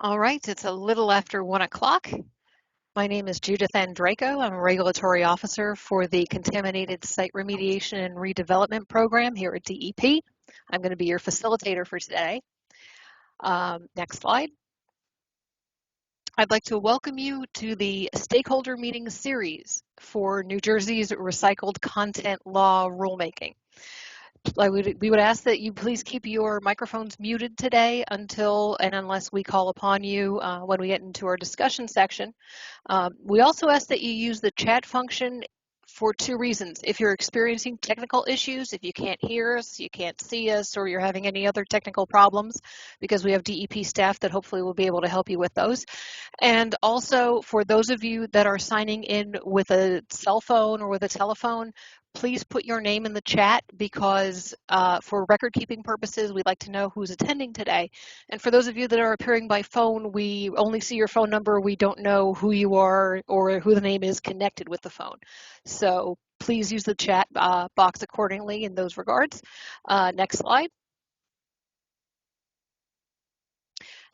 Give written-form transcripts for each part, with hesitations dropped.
All right, it's a little after 1 o'clock. My name is Judith Andraco. I'm a regulatory officer for the Contaminated Site Remediation and Redevelopment Program here at DEP. I'm going to be your facilitator for today. Next slide. I'd like to welcome you to the Stakeholder Meeting Series for New Jersey's Recycled Content Law Rulemaking. We would ask that you please keep your microphones muted today until and unless we call upon you when we get into our discussion section. We also ask that you use the chat function for two reasons. If you're experiencing technical issues, if you can't hear us, you can't see us, or you're having any other technical problems, because we have DEP staff that hopefully will be able to help you with those. And also for those of you that are signing in with a cell phone or with a telephone, please put your name in the chat because for record keeping purposes, we'd like to know who's attending today. And for those of you that are appearing by phone, we only see your phone number. We don't know who you are or who the name is connected with the phone. So please use the chat box accordingly in those regards. Next slide.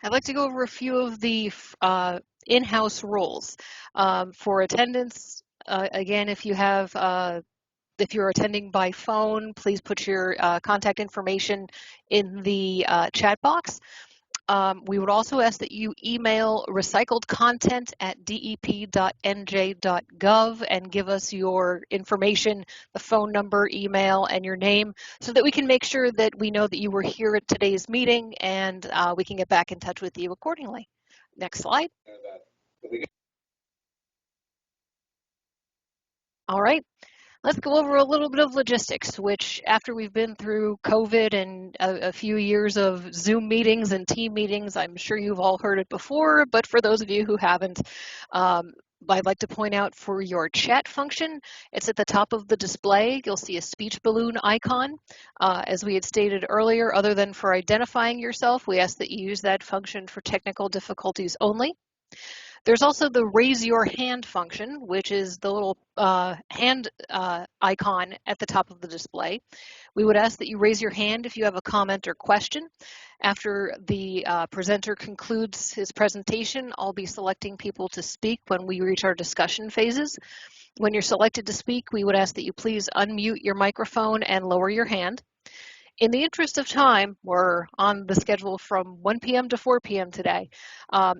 I'd like to go over a few of the in-house rules. For attendance, again, if you're attending by phone, please put your contact information in the chat box. We would also ask that you email recycledcontent@dep.nj.gov and give us your information, the phone number, email, and your name so that we can make sure that we know that you were here at today's meeting and we can get back in touch with you accordingly. Next slide. All right. Let's go over a little bit of logistics, which after we've been through COVID and a few years of Zoom meetings and team meetings, I'm sure you've all heard it before, but for those of you who haven't, I'd like to point out for your chat function, it's at the top of the display. You'll see a speech balloon icon. As we had stated earlier, other than for identifying yourself, we ask that you use that function for technical difficulties only. There's also the raise your hand function, which is the little hand icon at the top of the display. We would ask that you raise your hand if you have a comment or question. After the presenter concludes his presentation, I'll be selecting people to speak when we reach our discussion phases. When you're selected to speak, we would ask that you please unmute your microphone and lower your hand. In the interest of time, we're on the schedule from 1 p.m. to 4 p.m. today.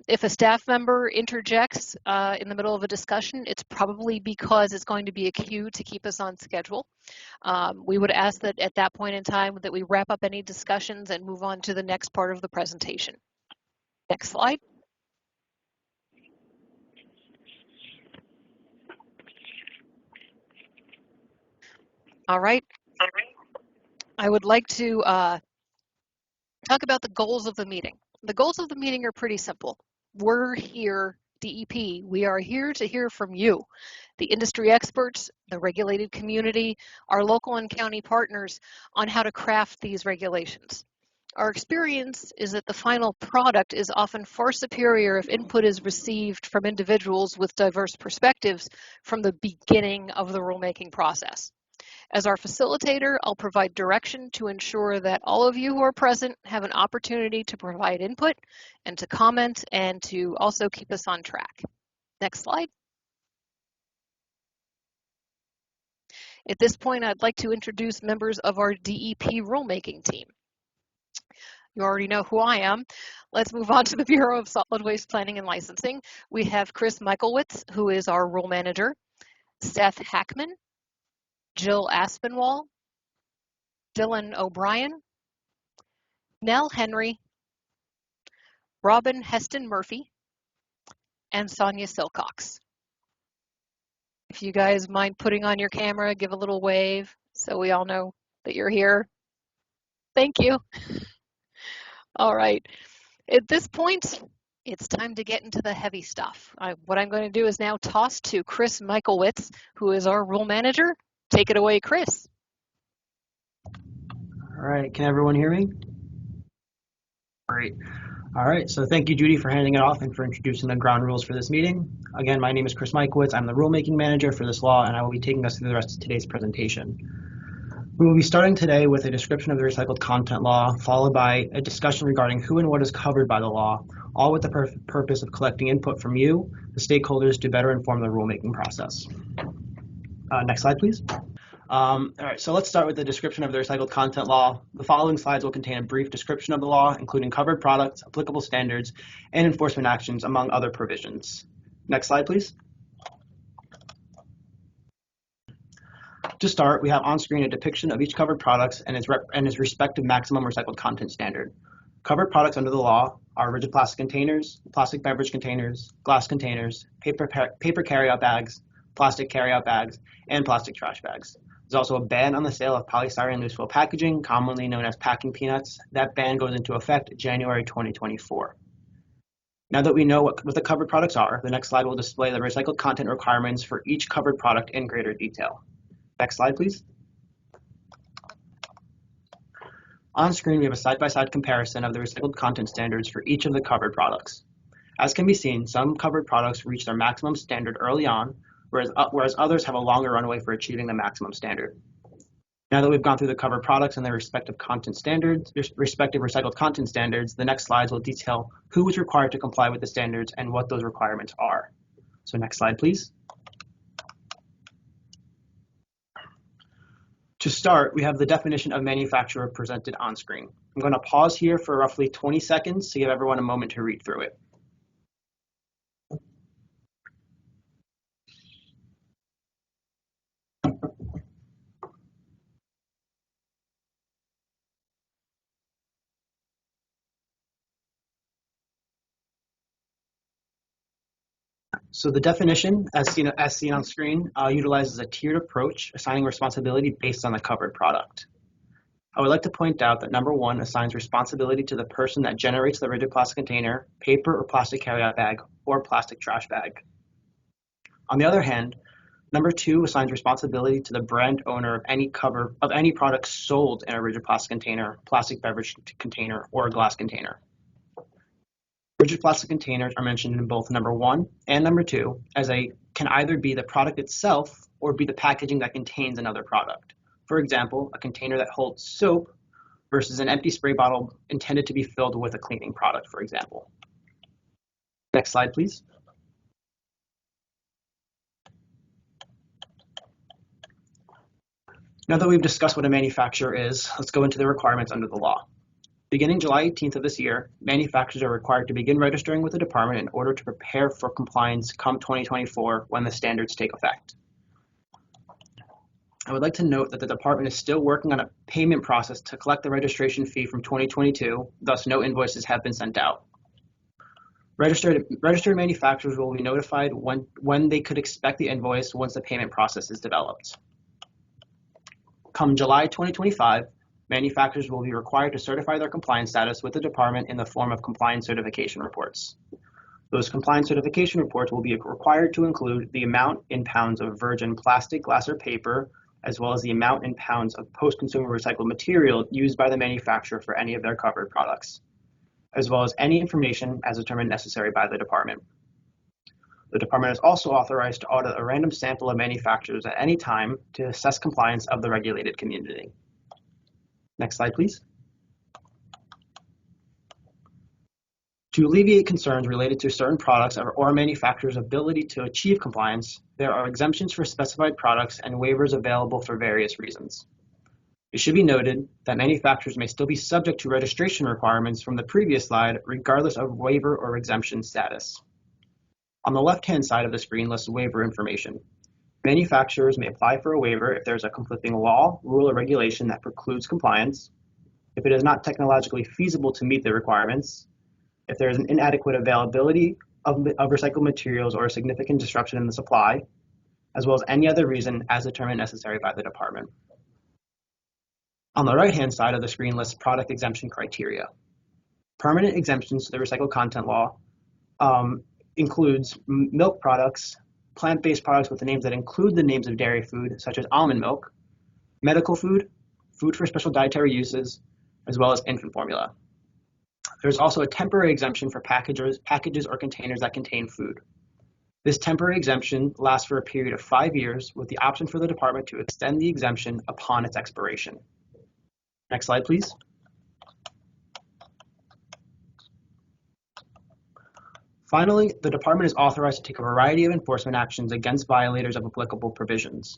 If a staff member interjects in the middle of a discussion, it's probably because it's going to be a cue to keep us on schedule. We would ask that at that point in time that we wrap up any discussions and move on to the next part of the presentation. Next slide. All right. I would like to talk about the goals of the meeting. The goals of the meeting are pretty simple. We're here, DEP, we are here to hear from you, the industry experts, the regulated community, our local and county partners on how to craft these regulations. Our experience is that the final product is often far superior if input is received from individuals with diverse perspectives from the beginning of the rulemaking process. As our facilitator, I'll provide direction to ensure that all of you who are present have an opportunity to provide input and to comment and to also keep us on track. Next slide. At this point, I'd like to introduce members of our DEP rulemaking team. You already know who I am. Let's move on to the Bureau of Solid Waste Planning and Licensing. We have Chris Michaelwitz, who is our rule manager, Seth Hackman, Jill Aspinwall, Dylan O'Brien, Nell Henry, Robin Heston Murphy, and Sonia Silcox. If you guys mind putting on your camera, give a little wave so we all know that you're here. Thank you. All right. At this point, it's time to get into the heavy stuff. What I'm going to do is now toss to Chris Michaelwitz, who is our rule manager. Take it away, Chris. All right, can everyone hear me? Great. All right, so thank you, Judy, for handing it off and for introducing the ground rules for this meeting. Again, my name is Chris Michaelwitz. I'm the rulemaking manager for this law, and I will be taking us through the rest of today's presentation. We will be starting today with a description of the recycled content law, followed by a discussion regarding who and what is covered by the law, all with the purpose of collecting input from you, the stakeholders, to better inform the rulemaking process. Next slide, please. All right, so let's start with the description of the recycled content law. The following slides will contain a brief description of the law, including covered products, applicable standards, and enforcement actions, among other provisions. Next slide, please. To start, we have on screen a depiction of each covered product and its respective maximum recycled content standard. Covered products under the law are rigid plastic containers, plastic beverage containers, glass containers, paper carryout bags, plastic carryout bags, and plastic trash bags. There's also a ban on the sale of polystyrene loose fill packaging, commonly known as packing peanuts. That ban goes into effect January 2024. Now that we know what the covered products are, the next slide will display the recycled content requirements for each covered product in greater detail. Next slide, please. On screen, we have a side-by-side comparison of the recycled content standards for each of the covered products. As can be seen, some covered products reach their maximum standard early on, whereas others have a longer runway for achieving the maximum standard. Now that we've gone through the covered products and their respective content standards, respective recycled content standards, the next slides will detail who is required to comply with the standards and what those requirements are. So next slide, please. To start, we have the definition of manufacturer presented on screen. I'm going to pause here for roughly 20 seconds to give everyone a moment to read through it. So the definition, as seen on screen, utilizes a tiered approach, assigning responsibility based on the covered product. I would like to point out that number 1 assigns responsibility to the person that generates the rigid plastic container, paper or plastic carryout bag, or plastic trash bag. On the other hand, number 2 assigns responsibility to the brand owner of any product sold in a rigid plastic container, plastic beverage container, or a glass container. Rigid plastic containers are mentioned in both number 1 and number 2, as they can either be the product itself or be the packaging that contains another product. For example, a container that holds soap versus an empty spray bottle intended to be filled with a cleaning product, for example. Next slide, please. Now that we've discussed what a manufacturer is, let's go into the requirements under the law. Beginning July 18th of this year, manufacturers are required to begin registering with the department in order to prepare for compliance come 2024 when the standards take effect. I would like to note that the department is still working on a payment process to collect the registration fee from 2022, thus no invoices have been sent out. Registered manufacturers will be notified when they could expect the invoice once the payment process is developed. Come July 2025, manufacturers will be required to certify their compliance status with the department in the form of compliance certification reports. Those compliance certification reports will be required to include the amount in pounds of virgin plastic, glass, or paper, as well as the amount in pounds of post-consumer recycled material used by the manufacturer for any of their covered products, as well as any information as determined necessary by the department. The department is also authorized to audit a random sample of manufacturers at any time to assess compliance of the regulated community. Next slide, please. To alleviate concerns related to certain products or a manufacturer's ability to achieve compliance, there are exemptions for specified products and waivers available for various reasons. It should be noted that manufacturers may still be subject to registration requirements from the previous slide, regardless of waiver or exemption status. On the left-hand side of the screen lists waiver information. Manufacturers may apply for a waiver if there's a conflicting law, rule, or regulation that precludes compliance, if it is not technologically feasible to meet the requirements, if there is an inadequate availability of recycled materials or a significant disruption in the supply, as well as any other reason as determined necessary by the department. On the right-hand side of the screen lists product exemption criteria. Permanent exemptions to the recycled content law includes milk products, plant-based products with the names that include the names of dairy food, such as almond milk, medical food, food for special dietary uses, as well as infant formula. There's also a temporary exemption for packages or containers that contain food. This temporary exemption lasts for a period of 5 years with the option for the department to extend the exemption upon its expiration. Next slide, please. Finally, the department is authorized to take a variety of enforcement actions against violators of applicable provisions.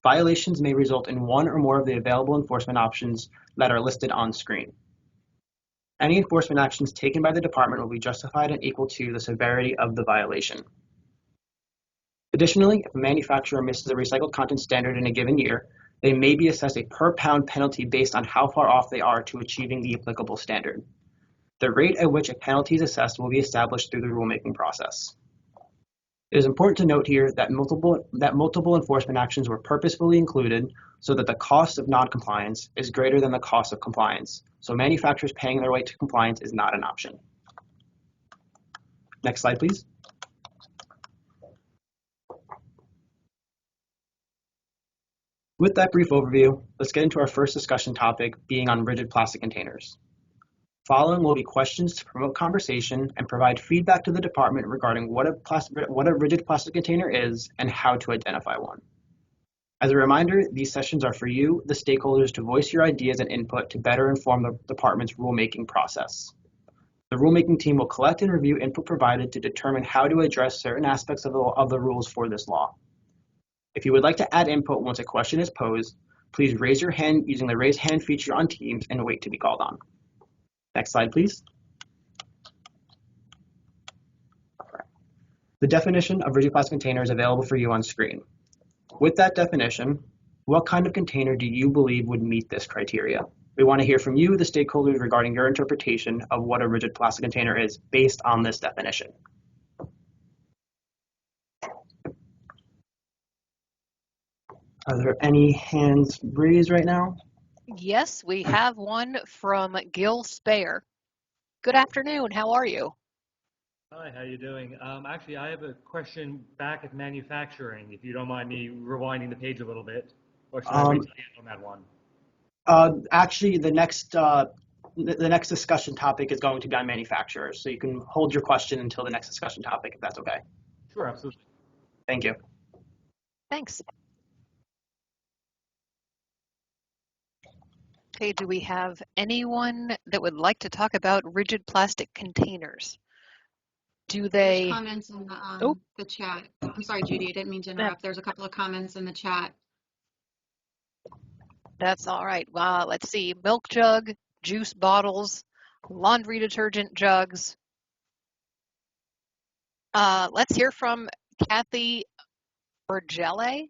Violations may result in one or more of the available enforcement options that are listed on screen. Any enforcement actions taken by the department will be justified and equal to the severity of the violation. Additionally, if a manufacturer misses a recycled content standard in a given year, they may be assessed a per pound penalty based on how far off they are to achieving the applicable standard. The rate at which a penalty is assessed will be established through the rulemaking process. It is important to note here that multiple enforcement actions were purposefully included so that the cost of non-compliance is greater than the cost of compliance, so manufacturers paying their way to compliance is not an option. Next slide, please. With that brief overview, let's get into our first discussion topic, being on rigid plastic containers. Following will be questions to promote conversation and provide feedback to the department regarding what a rigid plastic container is and how to identify one. As a reminder, these sessions are for you, the stakeholders, to voice your ideas and input to better inform the department's rulemaking process. The rulemaking team will collect and review input provided to determine how to address certain aspects of the rules for this law. If you would like to add input once a question is posed, please raise your hand using the raise hand feature on Teams and wait to be called on. Next slide, please. The definition of rigid plastic container is available for you on screen. With that definition, what kind of container do you believe would meet this criteria? We want to hear from you, the stakeholders, regarding your interpretation of what a rigid plastic container is based on this definition. Are there any hands raised right now? Yes, we have one from Gil Speyer. Good afternoon. How are you? Hi, how you doing? Actually, I have a question back at manufacturing, if you don't mind me rewinding the page a little bit, or should I wait till the end on that one? Actually, the next discussion topic is going to be on manufacturers, so you can hold your question until the next discussion topic, if that's okay. Sure, absolutely. Thank you. Thanks. Okay, do we have anyone that would like to talk about rigid plastic containers? Do they? There's comments in the chat. I'm sorry, Judy, I didn't mean to interrupt. There's a couple of comments in the chat. That's all right. Let's see. Milk jug, juice bottles, laundry detergent jugs. Let's hear from Kathy Bergele.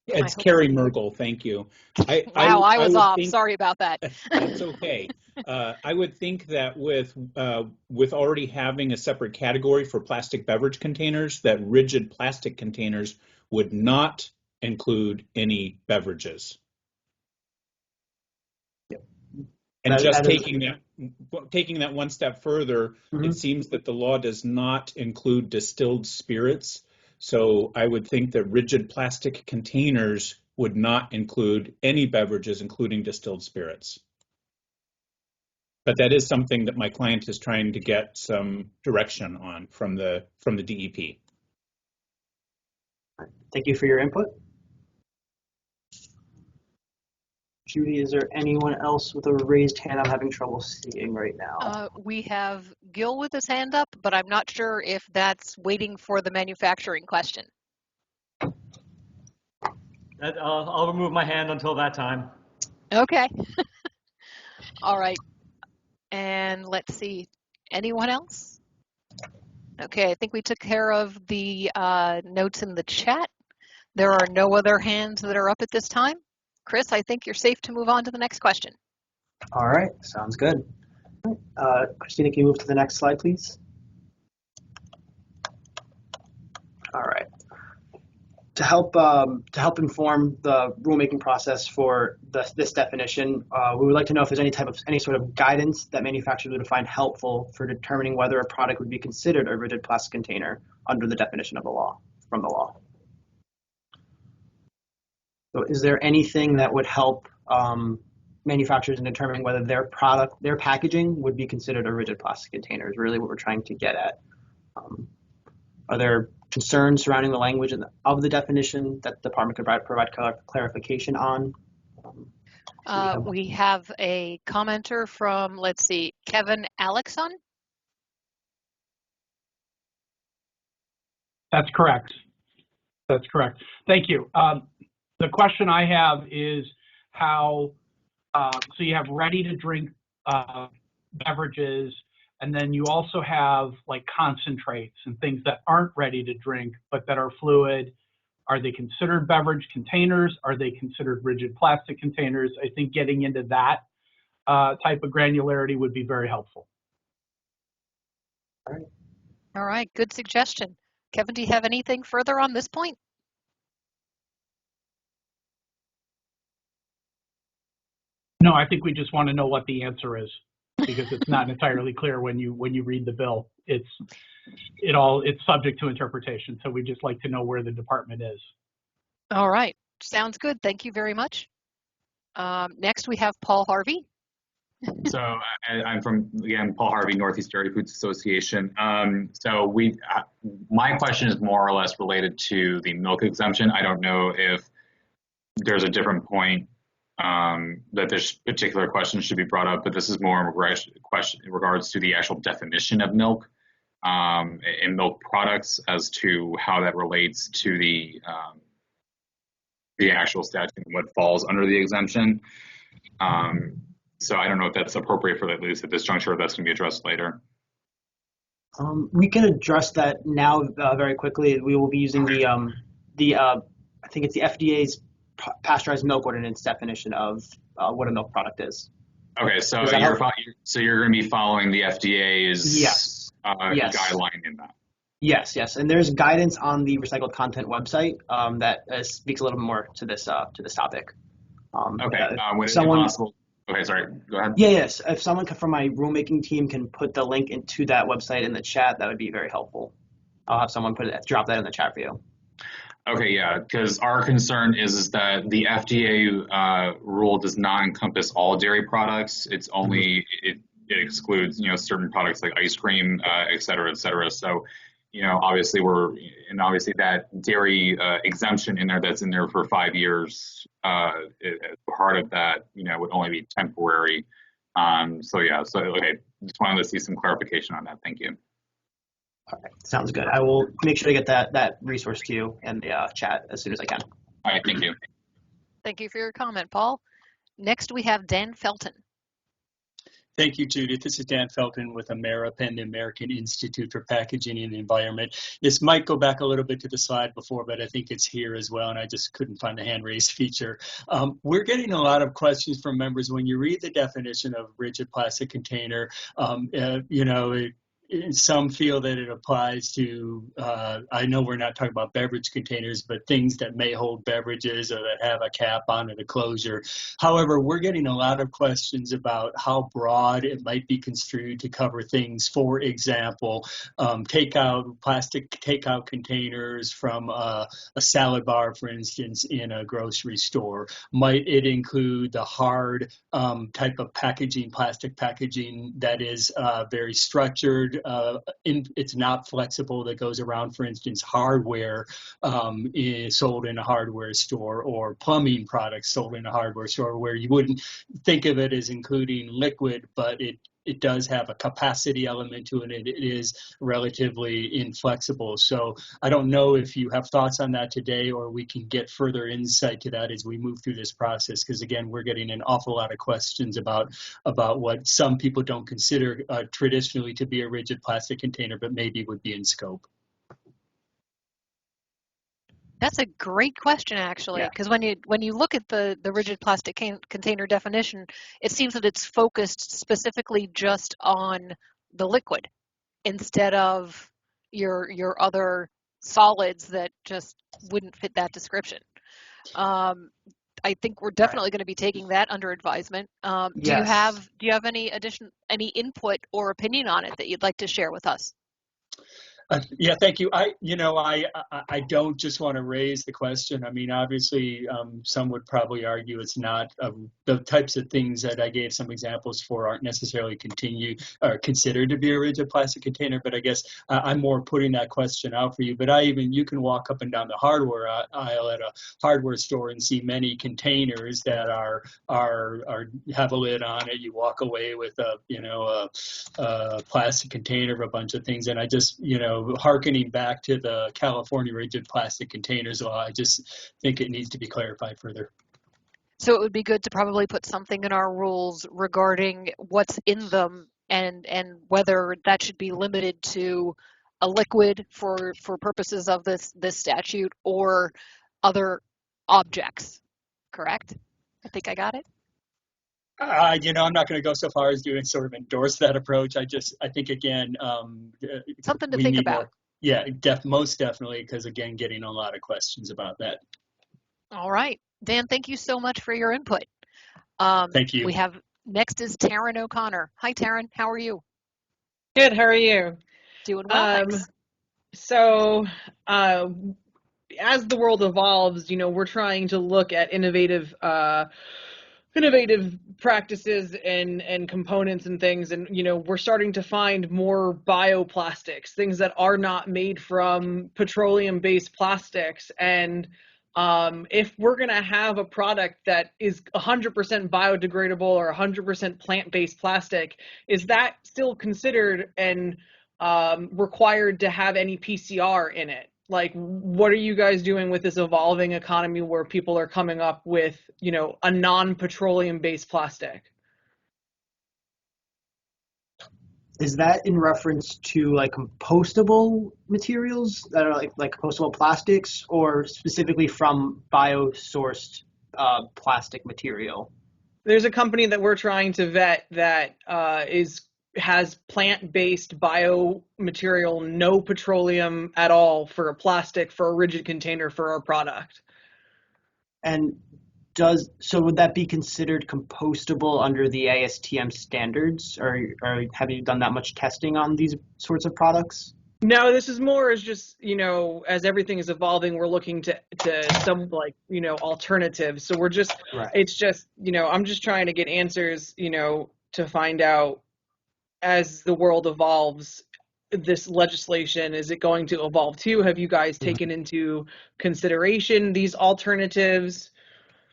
It's Carrie Mergel, thank you. I was off. Sorry about that. That's okay. I would think that with already having a separate category for plastic beverage containers, that rigid plastic containers would not include any beverages. Yep. And taking that one step further, It seems that the law does not include distilled spirits. So I would think that rigid plastic containers would not include any beverages, including distilled spirits. But that is something that my client is trying to get some direction on from the DEP. Thank you for your input. Judy, is there anyone else with a raised hand I'm having trouble seeing right now? We have Gil with his hand up, but I'm not sure if that's waiting for the manufacturing question. I'll remove my hand until that time. Okay. All right. And let's see. Anyone else? Okay, I think we took care of the notes in the chat. There are no other hands that are up at this time. Chris, I think you're safe to move on to the next question. All right, sounds good. Christina, can you move to the next slide, please? All right. To help inform the rulemaking process for this definition, we would like to know if there's any sort of guidance that manufacturers would find helpful for determining whether a product would be considered a rigid plastic container under the definition of the law, from the law. So is there anything that would help manufacturers in determining whether their packaging would be considered a rigid plastic container is really what we're trying to get at. Are there concerns surrounding the language of the definition that the department could provide clarification on? We have a commenter from, let's see, Kevin Alexson. That's correct. That's correct. Thank you. The question I have is how, so you have ready to drink beverages, and then you also have like concentrates and things that aren't ready to drink, but that are fluid. Are they considered beverage containers? Are they considered rigid plastic containers? I think getting into that type of granularity would be very helpful. All right, good suggestion. Kevin, do you have anything further on this point? No, I think we just want to know what the answer is, because it's not entirely clear when you read the bill. It's subject to interpretation, so we just like to know where the department is. All right, sounds good. Thank you very much. Next, we have Paul Harvey. So I'm from, again, Paul Harvey, Northeast Dairy Foods Association. So my question is more or less related to the milk exemption. I don't know if there's a different point that this particular question should be brought up, but this is more in regards to the actual definition of milk and milk products as to how that relates to the actual statute and what falls under the exemption. So I don't know if that's appropriate for at least at this juncture, if that's going to be addressed later. We can address that now very quickly. We will be using I think it's the FDA's pasteurized milk ordinance definition of what a milk product is. Okay, so you're going to be following the FDA's yes. guideline in that. Yes, and there's guidance on the recycled content website that speaks a little bit more to this topic. Okay, would it be possible? Okay, sorry, go ahead. Yes. If someone from my rulemaking team can put the link into that website in the chat, that would be very helpful. I'll have someone drop that in the chat for you. Okay, yeah, because our concern is that the FDA rule does not encompass all dairy products. It's only, it excludes, certain products like ice cream, et cetera, et cetera. So, obviously that dairy exemption in there that's in there for 5 years, part of that, would only be temporary. Okay, just wanted to see some clarification on that. Thank you. All right, sounds good. I will make sure to get that resource to you in the chat as soon as I can. All right, thank you. Thank you for your comment, Paul. Next, we have Dan Felton. Thank you, Judith. This is Dan Felton with AmeriPen, the American Institute for Packaging and the Environment. This might go back a little bit to the slide before, but I think it's here as well, and I just couldn't find the hand raised feature. We're getting a lot of questions from members when you read the definition of rigid plastic container. Some feel that it applies to, I know we're not talking about beverage containers, but things that may hold beverages or that have a cap on or the closure. However, we're getting a lot of questions about how broad it might be construed to cover things. For example, plastic takeout containers from a salad bar, for instance, in a grocery store. Might it include the hard type of packaging, plastic packaging that is very structured? It's not flexible, that goes around, for instance, hardware is sold in a hardware store, or plumbing products sold in a hardware store, where you wouldn't think of it as including liquid, but it does have a capacity element to it. It is relatively inflexible. So I don't know if you have thoughts on that today, or we can get further insight to that as we move through this process. Because again, we're getting an awful lot of questions about what some people don't consider traditionally to be a rigid plastic container, but maybe would be in scope. That's a great question, actually, because when you look at the rigid plastic container definition, it seems that it's focused specifically just on the liquid instead of your other solids that just wouldn't fit that description. I think we're definitely going to be taking that under advisement. Do you have any input or opinion on it that you'd like to share with us? Yeah, thank you. I don't just want to raise the question. I mean, obviously, some would probably argue it's not the types of things that I gave some examples for aren't necessarily considered to be a rigid plastic container. But I guess I'm more putting that question out for you. But you can walk up and down the hardware aisle at a hardware store and see many containers that have a lid on it. You walk away with a plastic container of a bunch of things, and I just hearkening back to the California rigid plastic containers law, I just think it needs to be clarified further. So it would be good to probably put something in our rules regarding what's in them and whether that should be limited to a liquid for purposes of this statute or other objects, correct? I think I got it. I'm not going to go so far as to sort of endorse that approach. I think, again, something to think about. Yeah, most definitely, because, again, getting a lot of questions about that. All right. Dan, thank you so much for your input. Thank you. Next is Taryn O'Connor. Hi, Taryn. How are you? Good. How are you? Doing well, thanks. So, as the world evolves, we're trying to look at innovative practices and components and things, and we're starting to find more bioplastics, things that are not made from petroleum-based plastics. And if we're going to have a product that is 100% biodegradable or 100% plant-based plastic, is that still considered and required to have any PCR in it? Like, what are you guys doing with this evolving economy where people are coming up with, a non-petroleum based plastic? Is that in reference to like compostable materials that are like compostable plastics, or specifically from bio-sourced plastic material? There's a company that we're trying to vet that has plant-based biomaterial, no petroleum at all, for a plastic, for a rigid container for our product. And would that be considered compostable under the ASTM standards, or have you done that much testing on these sorts of products? No, this is more as just, as everything is evolving, we're looking to some alternatives. So we're just, right. It's just, I'm just trying to get answers, to find out, as the world evolves, this legislation, is it going to evolve too? Have you guys taken into consideration these alternatives?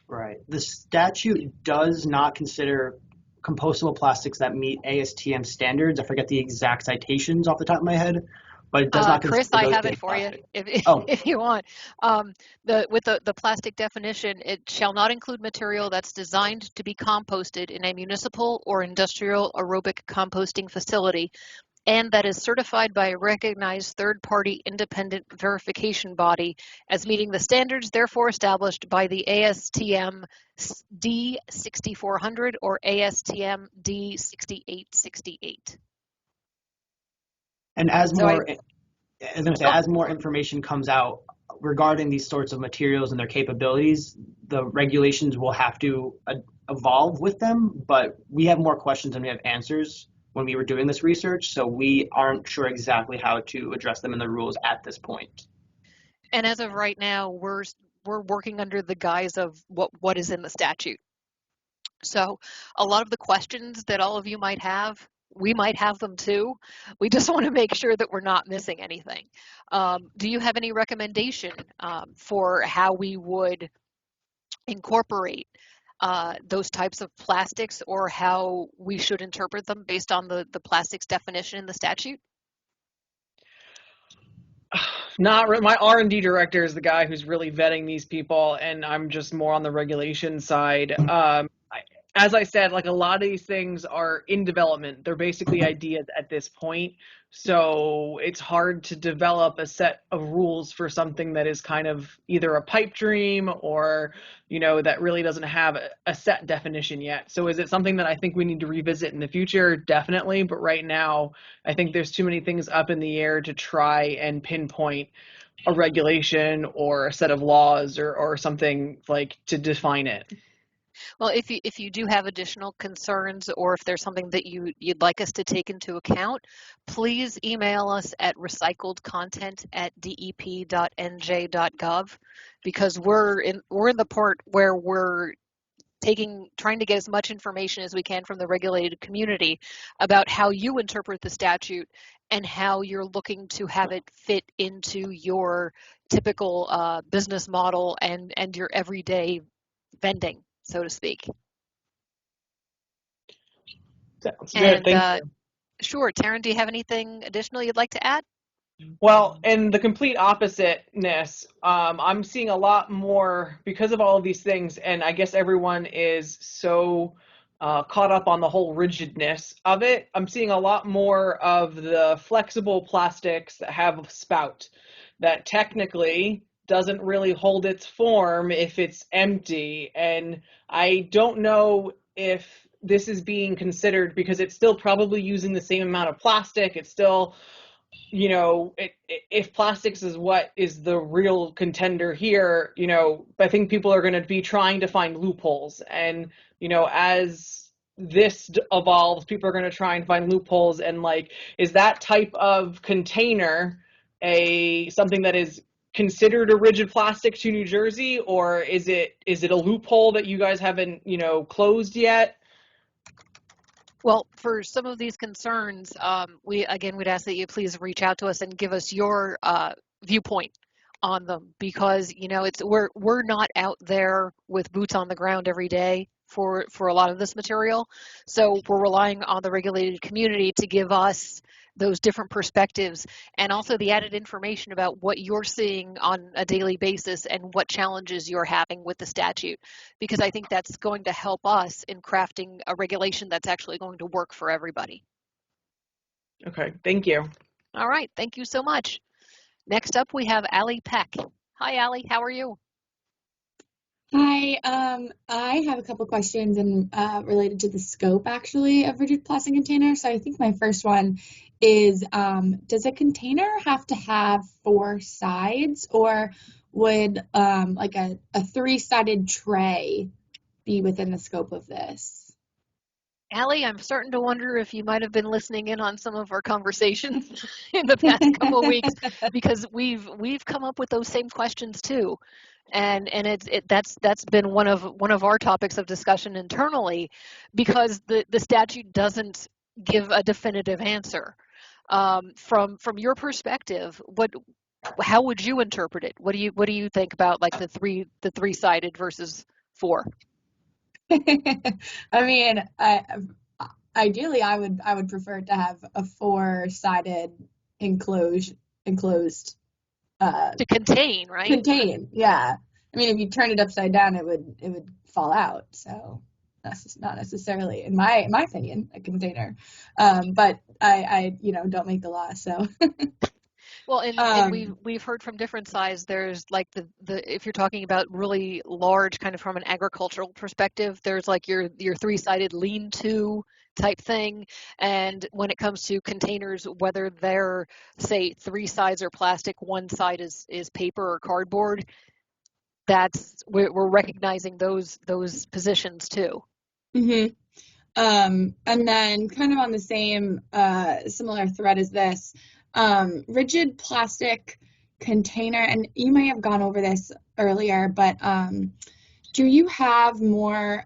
Right. The statute does not consider compostable plastics that meet ASTM standards. I forget the exact citations off the top of my head, but it does not consider Chris, I have it for you if you want. With the plastic definition, it shall not include material that's designed to be composted in a municipal or industrial aerobic composting facility, and that is certified by a recognized third-party independent verification body as meeting the standards therefore established by the ASTM D6400 or ASTM D6868. And as more information comes out regarding these sorts of materials and their capabilities, the regulations will have to evolve with them. But we have more questions than we have answers when we were doing this research, so we aren't sure exactly how to address them in the rules at this point. And as of right now, we're working under the guise of what is in the statute. So a lot of the questions that all of you might have, we might have them too. We just want to make sure that we're not missing anything. Do you have any recommendation for how we would incorporate those types of plastics, or how we should interpret them based on the plastics definition in the statute? My R&D director is the guy who's really vetting these people, and I'm just more on the regulation side. As I said, like, a lot of these things are in development. They're basically ideas at this point. So it's hard to develop a set of rules for something that is kind of either a pipe dream or, that really doesn't have a set definition yet. So is it something that I think we need to revisit in the future? Definitely. But right now, I think there's too many things up in the air to try and pinpoint a regulation or a set of laws or something like to define it. Well, if you do have additional concerns, or if there's something that you'd like us to take into account, please email us at recycledcontent@dep.nj.gov, because we're in the part where we're trying to get as much information as we can from the regulated community about how you interpret the statute and how you're looking to have it fit into your typical business model and your everyday vending, so to speak. Sounds good. Thank you. Sure. Taryn, do you have anything additional you'd like to add? Well, in the complete oppositeness, I'm seeing a lot more because of all of these things, and I guess everyone is so caught up on the whole rigidness of it. I'm seeing a lot more of the flexible plastics that have a spout that technically doesn't really hold its form if it's empty, and I don't know if this is being considered because it's still probably using the same amount of plastic. It's still, you know, if plastics is what is the real contender here, you know, I think people are going to be trying to find loopholes. And, you know, as this evolves, people are going to try and find loopholes. And like, is that type of container something that is considered a rigid plastic to New Jersey, or is it a loophole that you guys haven't, you know, closed yet? Well, for some of these concerns, we'd ask that you please reach out to us and give us your viewpoint on them, because, you know, we're not out there with boots on the ground every day for a lot of this material. So we're relying on the regulated community to give us those different perspectives, and also the added information about what you're seeing on a daily basis and what challenges you're having with the statute, because I think that's going to help us in crafting a regulation that's actually going to work for everybody. Okay, thank you. All right, thank you so much. Next up, we have Allie Peck. Hi, Allie, how are you? Hi, I have a couple questions and related to the scope actually of rigid plastic containers. So I think my first one is, does a container have to have 4 sides, or would like a 3-sided tray be within the scope of this? Allie, I'm starting to wonder if you might have been listening in on some of our conversations in the past couple of weeks, because we've come up with those same questions too. And that's been one of our topics of discussion internally, because the statute doesn't give a definitive answer. From your perspective, how would you interpret it? What do you think about like the 3-sided versus 4? I mean, ideally, I would prefer to have a 4-sided enclosed. To contain, right? Contain, yeah. I mean, if you turn it upside down, it would fall out. So that's just not necessarily, in my opinion, a container. But I don't make the law, so. Well, and we've heard from different sides. There's like the if you're talking about really large, kind of from an agricultural perspective, there's like your 3-sided lean-to type thing. And when it comes to containers, whether they're, say, 3 sides are plastic, 1 side is paper or cardboard, we're recognizing those positions too. Mm-hmm. And then kind of on the same similar thread as this, rigid plastic container, and you may have gone over this earlier, but do you have more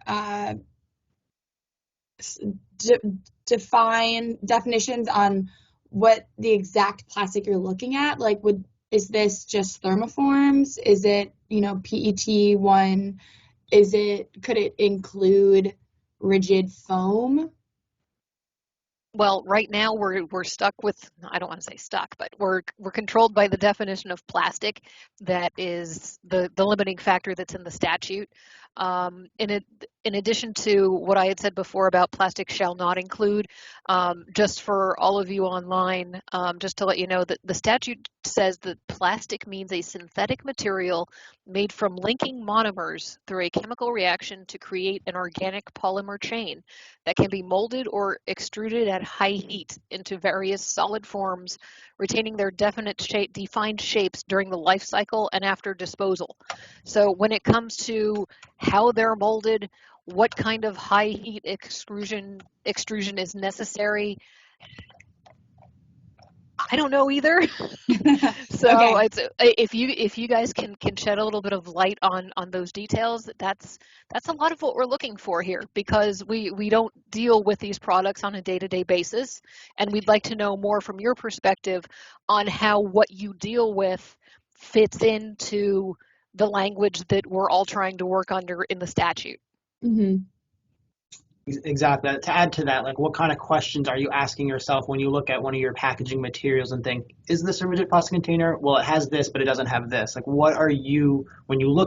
definitions on what the exact plastic you're looking at? Like, is this just thermoforms? Is it, PET one? Could it include rigid foam? Well, right now we're stuck with, I don't want to say stuck, but we're controlled by the definition of plastic that is the limiting factor that's in the statute. In addition to what I had said before about plastic shall not include, just for all of you online, just to let you know that the statute says that plastic means a synthetic material made from linking monomers through a chemical reaction to create an organic polymer chain that can be molded or extruded at high heat into various solid forms, retaining their defined shapes during the life cycle and after disposal. So when it comes to how they're molded, what kind of high heat extrusion is necessary. I don't know either. So Okay. it's if you guys can shed a little bit of light on those details, that's a lot of what we're looking for here, because we don't deal with these products on a day-to-day basis, and we'd like to know more from your perspective on how what you deal with fits into the language that we're all trying to work under in the statute. Mm-hmm. Exactly. To add to that, like, what kind of questions are you asking yourself when you look at one of your packaging materials and think, is this a rigid plastic container? Well, it has this, but it doesn't have this. Like, what are you, when you're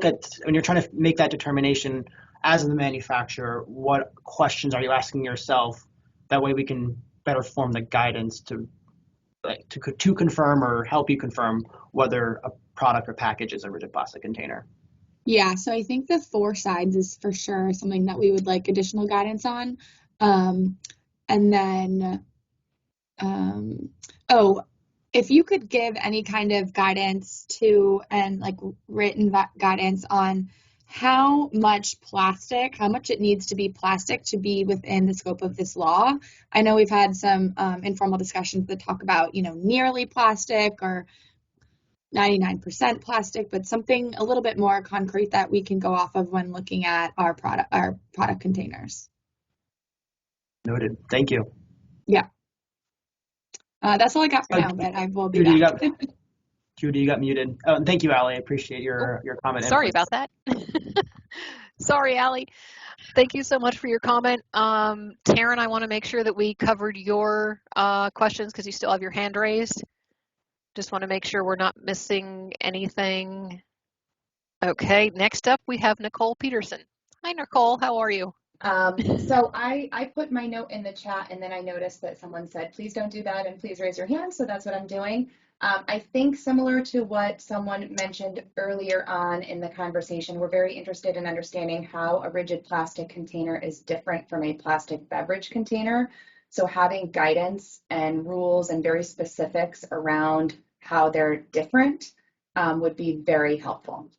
trying to make that determination as the manufacturer, what questions are you asking yourself? That way we can better form the guidance to confirm or help you confirm whether a product or package is a rigid plastic container. Yeah, so I think the 4 sides is for sure something that we would like additional guidance on. And then, if you could give any kind of guidance to, and like written guidance on how much it needs to be plastic to be within the scope of this law. I know we've had some informal discussions that talk about, nearly plastic or 99% plastic, but something a little bit more concrete that we can go off of when looking at our product containers. Noted. Thank you. Yeah. That's all I got for now, but I will be back. Judy, you got muted. Thank you, Allie. I appreciate your comment. Sorry about that. Sorry, Allie. Thank you so much for your comment. Taryn, I want to make sure that we covered your questions because you still have your hand raised. Just want to make sure we're not missing anything. Okay, next up we have Nicole Peterson. Hi, Nicole, how are you? So I put my note in the chat, and then I noticed that someone said, please don't do that and please raise your hand. So that's what I'm doing. I think similar to what someone mentioned earlier on in the conversation, we're very interested in understanding how a rigid plastic container is different from a plastic beverage container. So having guidance and rules and very specifics around how they're different would be very helpful.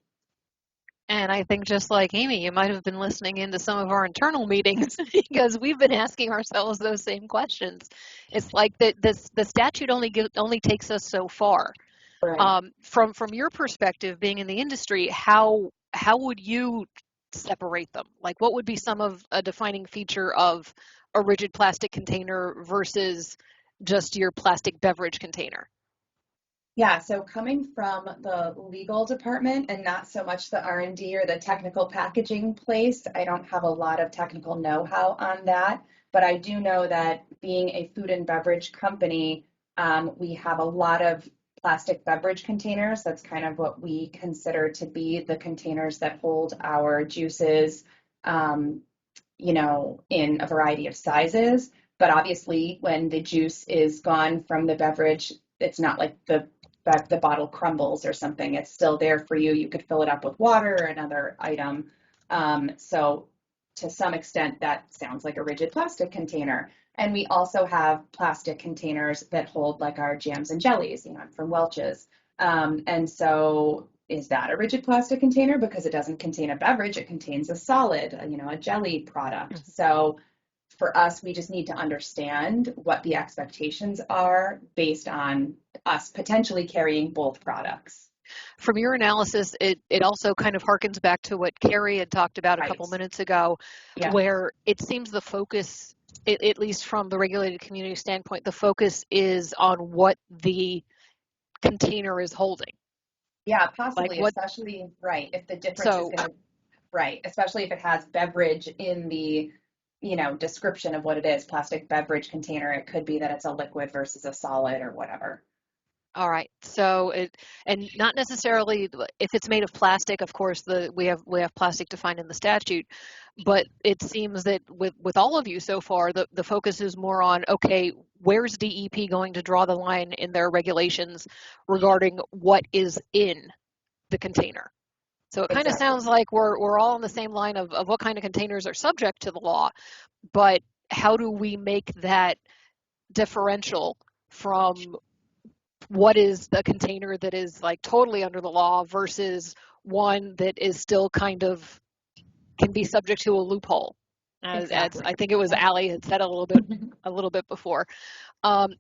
And I think just like Amy, you might have been listening into some of our internal meetings because we've been asking ourselves those same questions. It's like the statute only takes us so far. Right. From your perspective, being in the industry, how would you separate them? Like, what would be some of a defining feature of a rigid plastic container versus just your plastic beverage container? Yeah, so coming from the legal department and not so much the R&D or the technical packaging place, I don't have a lot of technical know-how on that, but I do know that being a food and beverage company, we have a lot of plastic beverage containers. That's kind of what we consider to be the containers that hold our juices, in a variety of sizes. But obviously, when the juice is gone from the beverage, it's not like the bottle crumbles or something. It's still there for you. You could fill it up with water or another item. So to some extent, that sounds like a rigid plastic container. And we also have plastic containers that hold like our jams and jellies. I'm from Welch's. And so is that a rigid plastic container? Because it doesn't contain a beverage, it contains a solid, a jelly product. So for us, we just need to understand what the expectations are based on us potentially carrying both products. From your analysis, it also kind of harkens back to what Carrie had talked about a couple minutes ago, where it seems the focus, at least from the regulated community standpoint, the focus is on what the container is holding. Yeah, possibly, especially, if the difference is going to, especially if it has beverage in the description of what it is, plastic beverage container, it could be that it's a liquid versus a solid or whatever. All right. So and not necessarily if it's made of plastic, of course, we have plastic defined in the statute, but it seems that with all of you so far, the focus is more on, okay, where's DEP going to draw the line in their regulations regarding what is in the container? So it kind of sounds like we're all on the same line of what kind of containers are subject to the law, but how do we make that differential from what is the container that is like totally under the law versus one that is still kind of can be subject to a loophole. As I think it was Allie had said a little bit before.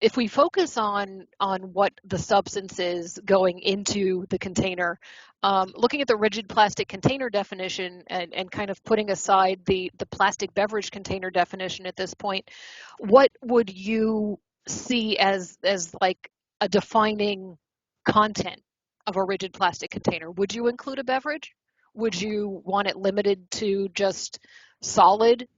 If we focus on what the substance is going into the container, looking at the rigid plastic container definition and kind of putting aside the plastic beverage container definition at this point, what would you see as like a defining content of a rigid plastic container? Would you include a beverage? Would you want it limited to just solid,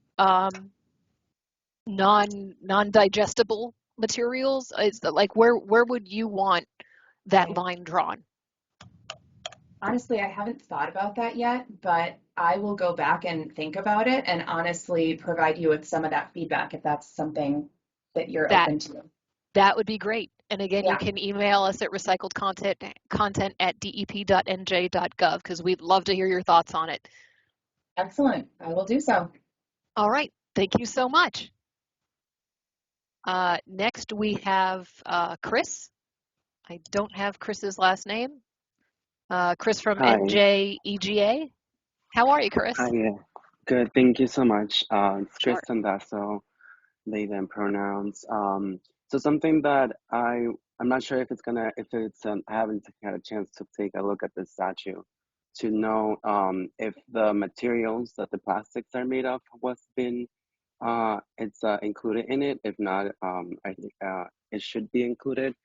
non-digestible materials? Is like where would you want that line drawn? Honestly, I haven't thought about that yet, but I will go back and think about it and honestly provide you with some of that feedback if that's something that you're open to. That would be great. And again, Yeah. you can email us at recycledcontent@dep.nj.gov because we'd love to hear your thoughts on it. Excellent. I will do so. All right. Thank you so much. Next, we have Chris. I don't have Chris's last name. Chris from Hi. NJEGA. How are you, Chris? Hi, yeah. Good. Thank you so much. It's Sure. Tristan Dasso, they, them pronouns. So something that I'm not sure if it's I haven't had a chance to take a look at this statute to know if the materials that the plastics are made of it's included in it. If not, I think it should be included,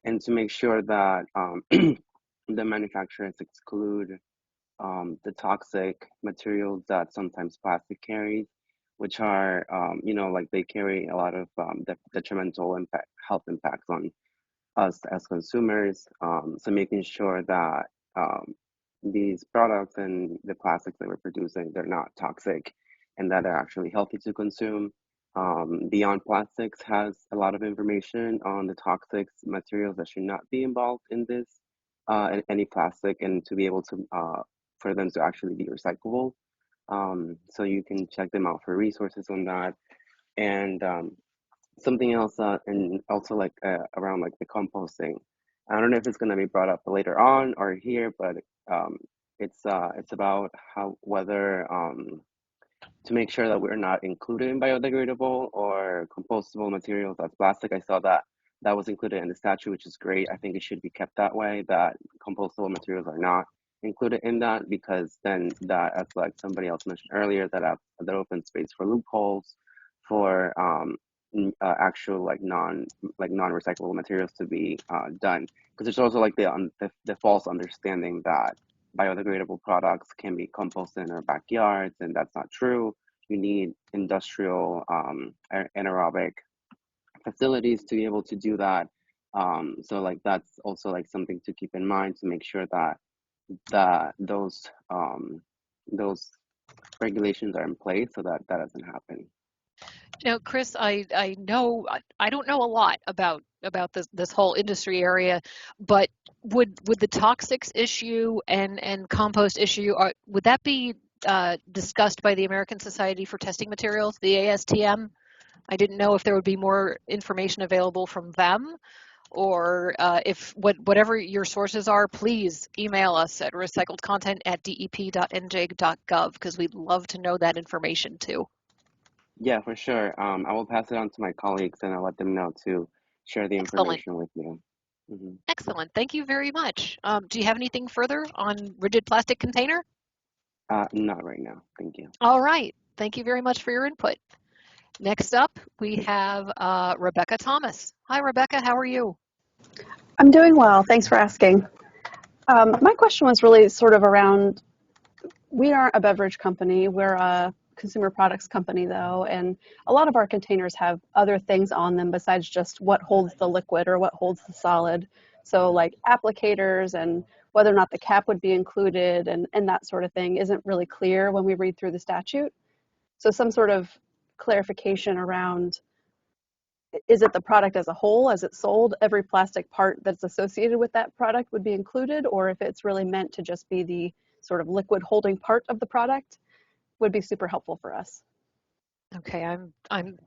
and to make sure that the manufacturers exclude the toxic materials that sometimes plastic carries, which are, like they carry a lot of detrimental health impacts on us as consumers. So making sure that these products and the plastics that we're producing, they're not toxic and that they're actually healthy to consume. Beyond Plastics has a lot of information on the toxic materials that should not be involved in this, any plastic, and to be able to for them to actually be recyclable. So you can check them out for resources on that. And something else, and also like around like the composting. I don't know if it's going to be brought up later on or here, but it's about whether to make sure that we're not included in biodegradable or compostable materials as plastic. I saw that was included in the statute, which is great. I think it should be kept that way, that compostable materials are not included in that, because then that, as like somebody else mentioned earlier, that opens space for loopholes for actual like non-recyclable materials to be done. Because there's also like the false understanding that biodegradable products can be composted in our backyards, and that's not true. You need industrial anaerobic facilities to be able to do that. So like that's also like something to keep in mind, to make sure that those regulations are in place so that doesn't happen. Now, Chris, I know I don't know a lot about this whole industry area, but would the toxics issue and compost issue, would that be discussed by the American Society for Testing Materials, the ASTM? I didn't know if there would be more information available from them, or if whatever your sources are, please email us at recycledcontent@dep.nj.gov because we'd love to know that information too. Yeah, for sure. I will pass it on to my colleagues and I'll let them know to share the information with you. Mm-hmm. Excellent. Thank you very much. Do you have anything further on rigid plastic container? Not right now. Thank you. All right. Thank you very much for your input. Next up, we have Rebecca Thomas. Hi, Rebecca. How are you? I'm doing well. Thanks for asking. My question was really sort of around, we aren't a beverage company. We're a consumer products company, though, and a lot of our containers have other things on them besides just what holds the liquid or what holds the solid. So like applicators and whether or not the cap would be included and that sort of thing isn't really clear when we read through the statute. So some sort of clarification around, is it the product as a whole, as it's sold, every plastic part that's associated with that product would be included, or if it's really meant to just be the sort of liquid holding part of the product, would be super helpful for us. Okay, I'm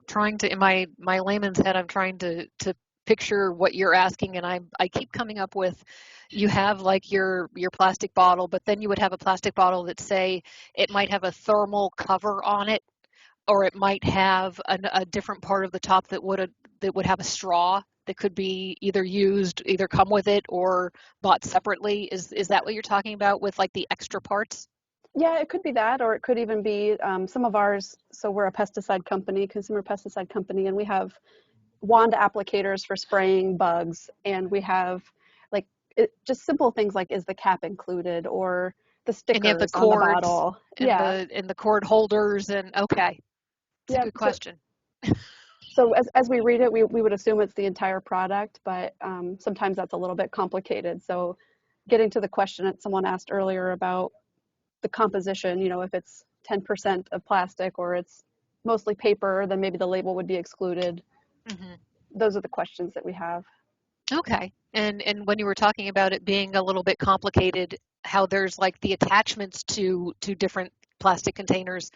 trying to, in my layman's head, I'm trying to picture what you're asking, and I keep coming up with, you have like your plastic bottle, but then you would have a plastic bottle that, say, it might have a thermal cover on it, or it might have a different part of the top that would have a straw that could be either come with it or bought separately. Is that what you're talking about with like the extra parts? Yeah, it could be that, or it could even be some of ours. So we're a pesticide company, consumer pesticide company, and we have wand applicators for spraying bugs, and we have like just simple things like, is the cap included, or the stickers and you have the on the cords bottle. and the cord holders, and okay, it's a good question. So as we read it, we would assume it's the entire product, but sometimes that's a little bit complicated. So getting to the question that someone asked earlier about the composition, if it's 10% of plastic or it's mostly paper, then maybe the label would be excluded. Mm-hmm. Those are the questions that we have. Okay. And when you were talking about it being a little bit complicated, how there's like the attachments to different plastic containers,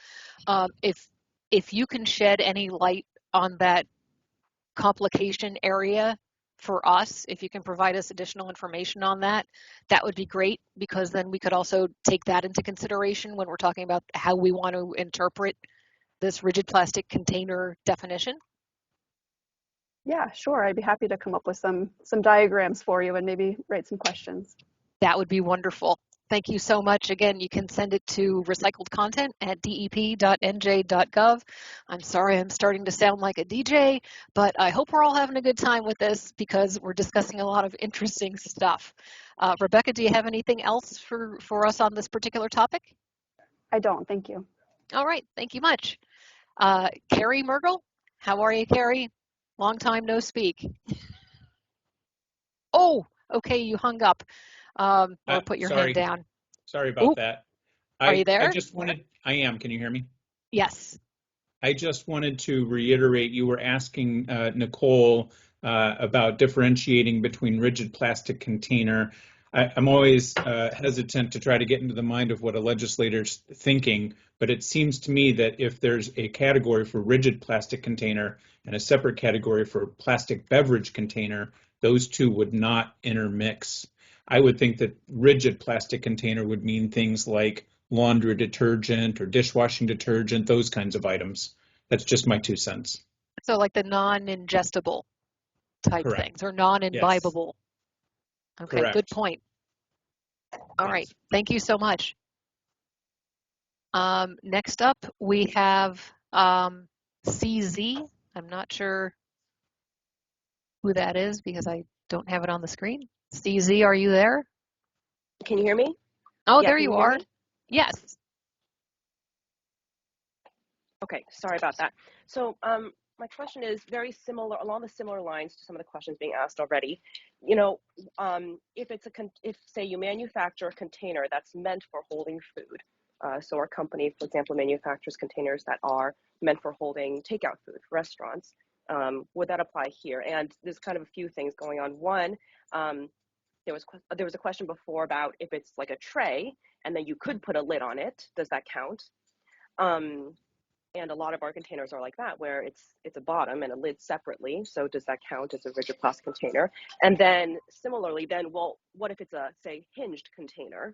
if you can shed any light on that complication area for us, if you can provide us additional information on that, that would be great, because then we could also take that into consideration when we're talking about how we want to interpret this rigid plastic container definition. Yeah, sure. I'd be happy to come up with some diagrams for you and maybe write some questions. That would be wonderful. Thank you so much. Again, you can send it to recycledcontent@dep.nj.gov. I'm sorry I'm starting to sound like a DJ, but I hope we're all having a good time with this because we're discussing a lot of interesting stuff. Rebecca, do you have anything else for us on this particular topic? I don't, thank you. All right, thank you much. Carrie Mergel, how are you, Carrie? Long time no speak. Oh, okay, you hung up. Or put your hand down. Sorry about that. Are you there? I am. Can you hear me? Yes. I just wanted to reiterate, you were asking Nicole about differentiating between rigid plastic container. I'm always hesitant to try to get into the mind of what a legislator's thinking, but it seems to me that if there's a category for rigid plastic container and a separate category for plastic beverage container, those two would not intermix. I would think that rigid plastic container would mean things like laundry detergent or dishwashing detergent, those kinds of items. That's just my 2 cents. So like the non-ingestible type Correct. things, or non-imbibable. Yes. Okay, correct. Good point. All right, thank you so much. Next up, we have CZ. I'm not sure who that is because I don't have it on the screen. CZ, are you there? Can you hear me? Oh, yeah, there you are. Yes. Okay, sorry about that. So my question is very similar, along the similar lines to some of the questions being asked already. If say you manufacture a container that's meant for holding food, so our company, for example, manufactures containers that are meant for holding takeout food for restaurants, would that apply here? And there's kind of a few things going on. One, there was a question before about if it's like a tray and then you could put a lid on it, does that count? And a lot of our containers are like that, where it's a bottom and a lid separately. So does that count as a rigid plastic container? And then similarly, well, what if it's a, say, hinged container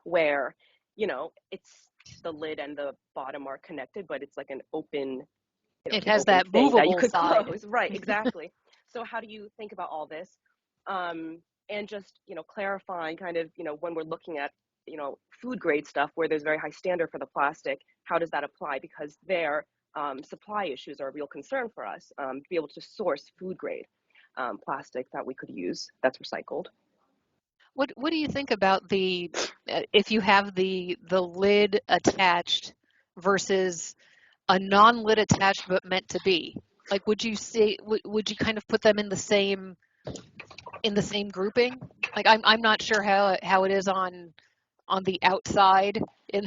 where, it's the lid and the bottom are connected, but it's like an open, it has that movable that you could side. Close. Right, exactly. So how do you think about all this? And just, clarifying kind of, when we're looking at, food grade stuff where there's very high standard for the plastic, how does that apply? Because their supply issues are a real concern for us, to be able to source food grade plastic that we could use that's recycled. What do you think about if you have the lid attached versus a non-lid attached but meant to be? Like, would you kind of put them in the same grouping? Like, I'm not sure how it is on the outside in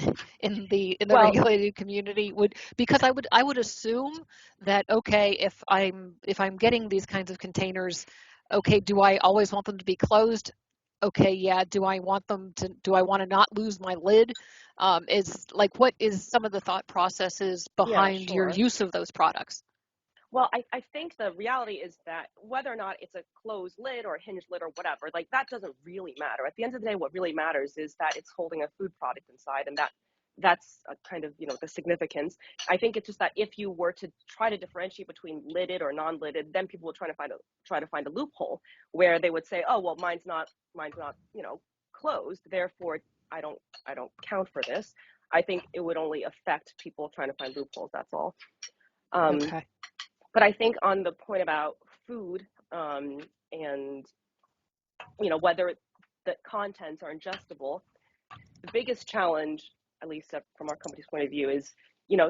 the regulated community, because I would assume that, okay, if I'm getting these kinds of containers, okay, do I always want them to be closed? Okay, yeah. Do I want to not lose my lid? What is some of the thought processes behind your use of those products? Well, I think the reality is that whether or not it's a closed lid or a hinged lid or whatever, like that doesn't really matter. At the end of the day, what really matters is that it's holding a food product inside, and that's a kind of, the significance. I think it's just that if you were to try to differentiate between lidded or non-lidded, then people would try to find a loophole where they would say, oh, well, mine's not, closed, therefore I don't count for this. I think it would only affect people trying to find loopholes. That's all. Okay. But I think on the point about food, and whether the contents are ingestible, the biggest challenge, at least from our company's point of view, is,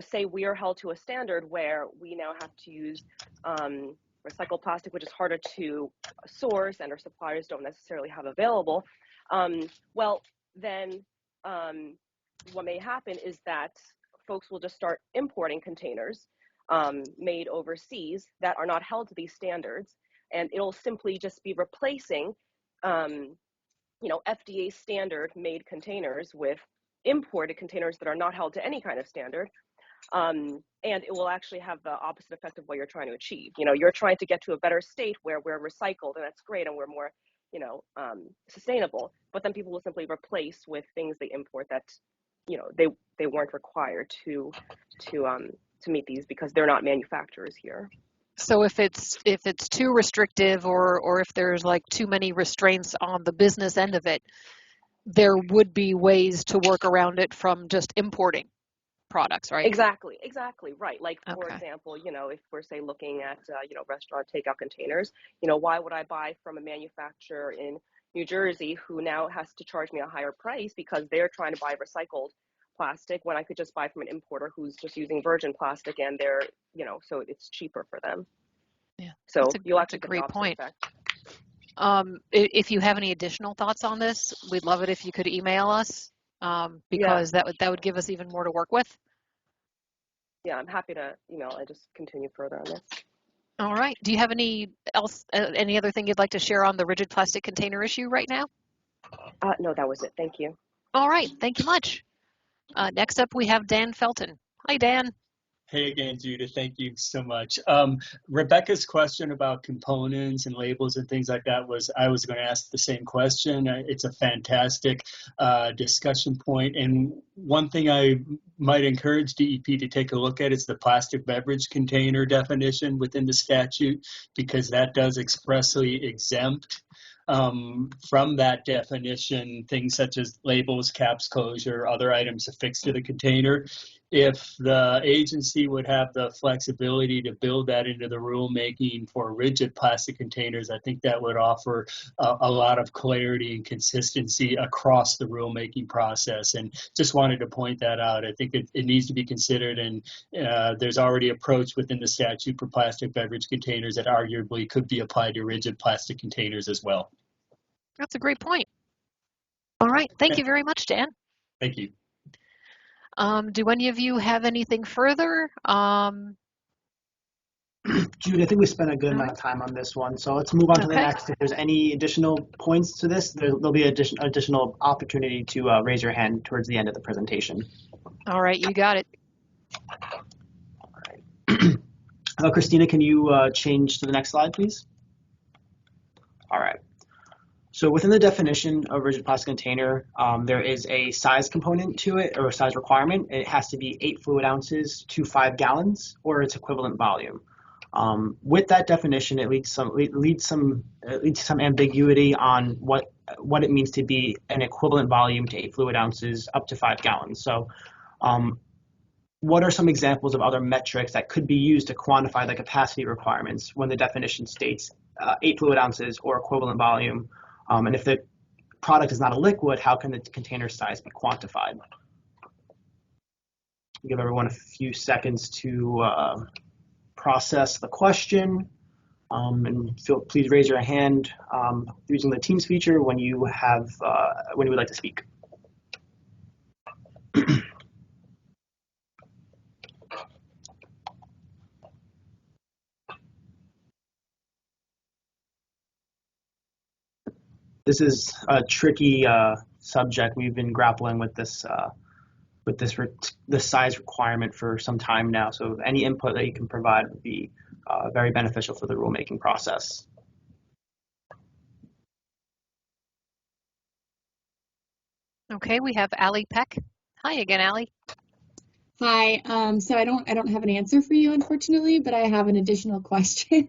say we are held to a standard where we now have to use recycled plastic, which is harder to source and our suppliers don't necessarily have available. Well, then what may happen is that folks will just start importing containers made overseas that are not held to these standards, and it'll simply just be replacing FDA standard made containers with imported containers that are not held to any kind of standard. And it will actually have the opposite effect of what you're trying to achieve. You're trying to get to a better state where we're recycled, and that's great, and we're more sustainable, but then people will simply replace with things they import that they weren't required to meet these because they're not manufacturers here. So if it's too restrictive, or if there's like too many restraints on the business end of it, there would be ways to work around it from just importing products, right? Exactly, right. Like, for Okay. example, if we're, say, looking at restaurant takeout containers, why would I buy from a manufacturer in New Jersey who now has to charge me a higher price because they're trying to buy recycled plastic when I could just buy from an importer who's just using virgin plastic, and they're so it's cheaper for them. Yeah. So you'll that's a actually great get the point. opposite effect. If you have any additional thoughts on this, we'd love it if you could email us, because that would give us even more to work with. Yeah, I'm happy to email and just continue further on this. All right. Do you have any other thing you'd like to share on the rigid plastic container issue right now? No, that was it. Thank you. All right. Thank you much. Next up, we have Dan Felton. Hi, Dan. Hey again, Judith, thank you so much. Rebecca's question about components and labels and things like that I was going to ask the same question. It's a fantastic discussion point. And one thing I might encourage DEP to take a look at is the plastic beverage container definition within the statute, because that does expressly exempt from that definition things such as labels, caps, closure, other items affixed to the container. If the agency would have the flexibility to build that into the rulemaking for rigid plastic containers, I think that would offer a lot of clarity and consistency across the rulemaking process. And just wanted to point that out. I think it needs to be considered, and there's already approach within the statute for plastic beverage containers that arguably could be applied to rigid plastic containers as well. That's a great point. All right. Thank you very much, Dan. Thank you. Do any of you have anything further? Jude, I think we spent a good amount of time on this one, so let's move on to the next. If there's any additional points to this, there'll be additional opportunity to raise your hand towards the end of the presentation. All right, you got it. All right. Christina, can you change to the next slide, please? All right. So within the definition of rigid plastic container, there is a size component to it, or a size requirement. It has to be 8 fluid ounces to 5 gallons, or its equivalent volume. With that definition, it leads some ambiguity on what it means to be an equivalent volume to 8 fluid ounces up to 5 gallons. So, what are some examples of other metrics that could be used to quantify the capacity requirements when the definition states 8 fluid ounces or equivalent volume? And if the product is not a liquid, how can the container size be quantified? Give everyone a few seconds to process the question, and please raise your hand using the Teams feature when you would like to speak. This is a tricky subject. We've been grappling with this with this size requirement for some time now. So any input that you can provide would be very beneficial for the rulemaking process. Okay, we have Allie Peck. Hi again, Allie. Hi. So I don't have an answer for you, unfortunately, but I have an additional question.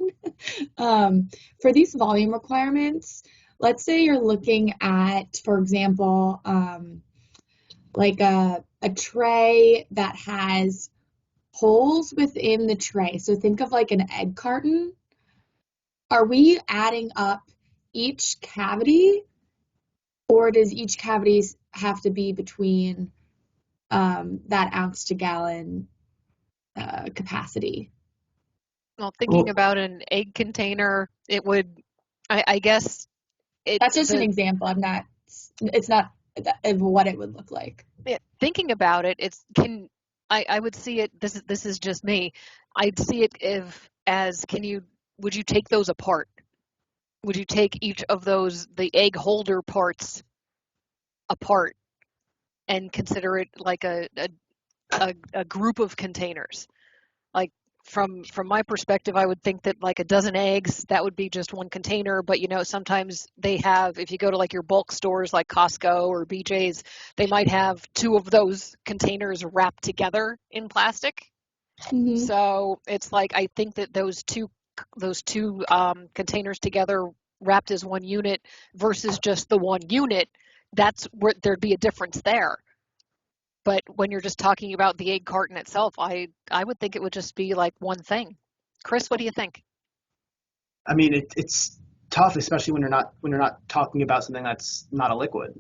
For these volume requirements, let's say you're looking at, for example, like a tray that has holes within the tray. So think of like an egg carton. Are we adding up each cavity, or does each cavity have to be between that ounce to gallon capacity? Well, thinking about an egg container, it would, I guess, that's just an example. It's not what it would look like. Thinking about it, I would see it, this is just me, I'd see it would you take those apart? Would you take each of those, the egg holder parts apart and consider it like a group of containers? Like from my perspective, I would think that like a dozen eggs, that would be just one container. But sometimes they have, if you go to like your bulk stores like Costco or BJ's, they might have two of those containers wrapped together in plastic. Mm-hmm. So it's like, I think that those two containers together wrapped as one unit versus just the one unit, that's where there'd be a difference there. But when you're just talking about the egg carton itself, I would think it would just be like one thing. Chris, what do you think? I mean, it's tough, especially when you're not talking about something that's not a liquid.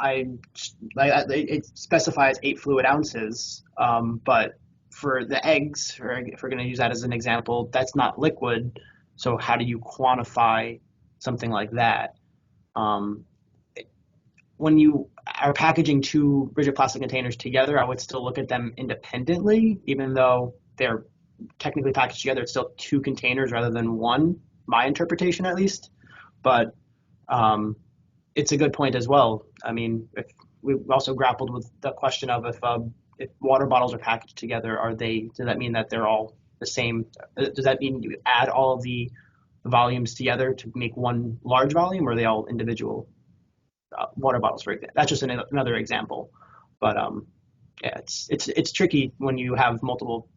It specifies 8 fluid ounces, but for the eggs, if we're going to use that as an example, that's not liquid. So how do you quantify something like that? When you are packaging 2 rigid plastic containers together, I would still look at them independently, even though they're technically packaged together. It's still 2 containers rather than one, my interpretation at least. But it's a good point as well. I mean, we've also grappled with the question of if water bottles are packaged together, does that mean that they're all the same? Does that mean you add all of the volumes together to make one large volume, or are they all individual water bottles, for example? That's just another example. But yeah, it's tricky when you have multiple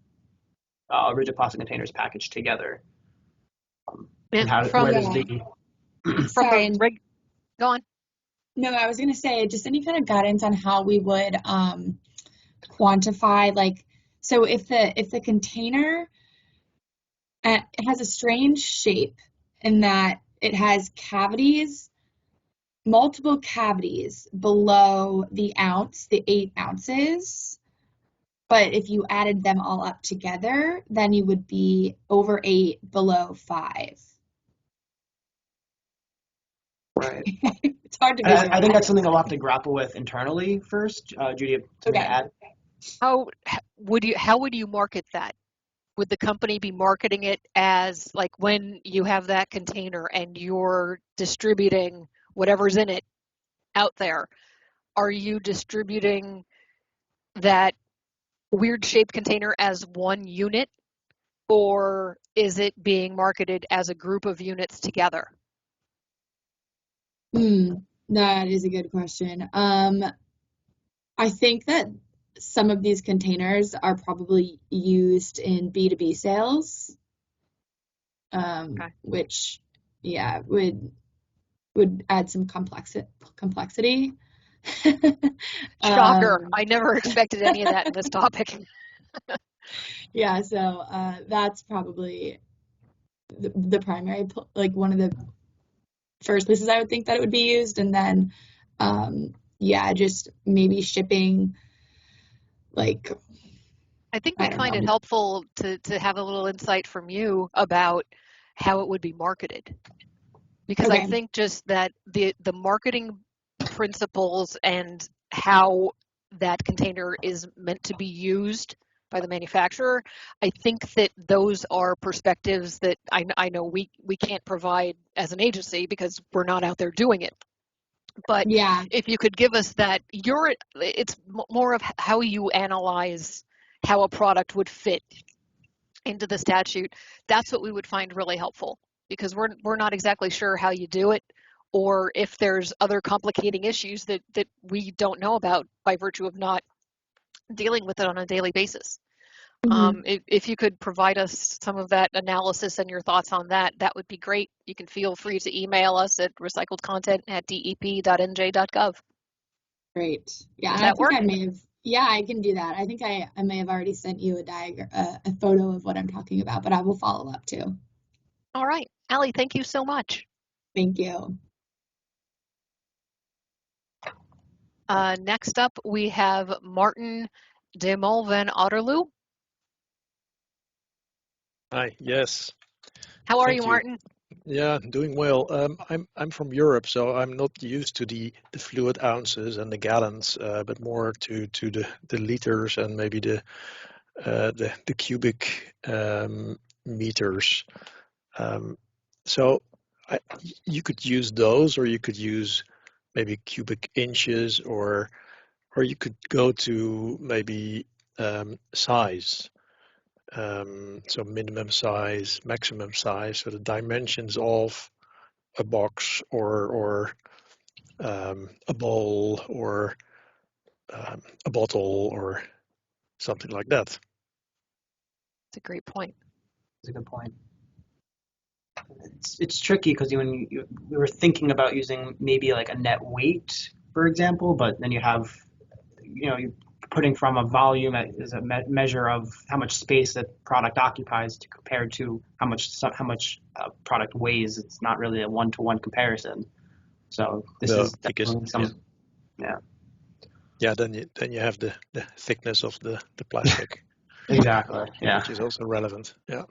rigid plastic containers packaged together. Go on. No, I was going to say just any kind of guidance on how we would quantify, like, so if the container it has a strange shape in that it has cavities, multiple cavities below the ounce, the 8 ounces. But if you added them all up together, then you would be over 8, below 5. Right. It's hard to visualize. I think that's something I'll have to grapple with internally first. Judy, something to add? How would you market that? Would the company be marketing it as, like, when you have that container and you're distributing whatever's in it out there, are you distributing that weird shaped container as one unit, or is it being marketed as a group of units together? That is a good question. I think that some of these containers are probably used in B2B sales, which, yeah, would add some complexity. Shocker. I never expected any of that in this topic. Yeah, so that's probably the primary, like one of the first places I would think that it would be used. And then, yeah, just maybe shipping, like, I think we find it helpful to have a little insight from you about how it would be marketed. Because I think just that the marketing principles and how that container is meant to be used by the manufacturer, I think that those are perspectives that I know we can't provide as an agency because we're not out there doing it. But Yeah. if you could give us that, it's more of how you analyze how a product would fit into the statute. That's what we would find really helpful, because we're not exactly sure how you do it, or if there's other complicating issues that we don't know about by virtue of not dealing with it on a daily basis. If you could provide us some of that analysis and your thoughts on that, that would be great. You can feel free to email us at recycledcontent@dep.nj.gov. Great. Yeah, Does and I that think work? I may have, yeah, I can do that. I think I may have already sent you a a photo of what I'm talking about, but I will follow up too. All right. Allie, thank you so much. Thank you. Next up, we have Martin de Mol van Otterloo. Hi, yes. How are Thank you, you. Martin? Yeah, doing well. I'm from Europe, so I'm not used to the fluid ounces and the gallons, but more to the liters and maybe the cubic meters. So you could use those, or you could use maybe cubic inches, or you could go to maybe size. So minimum size, maximum size, so the dimensions of a box or a bowl or a bottle or something like that. That's a great point. That's a good point. It's tricky because we were thinking about using maybe like a net weight, for example, but then you have, you're putting from a volume as a measure of how much space that product occupies to compare to how much product weighs. It's not really a one-to-one comparison. So this is definitely Yeah, then you have the thickness of the plastic. Exactly. Yeah. Which is also relevant. Yeah.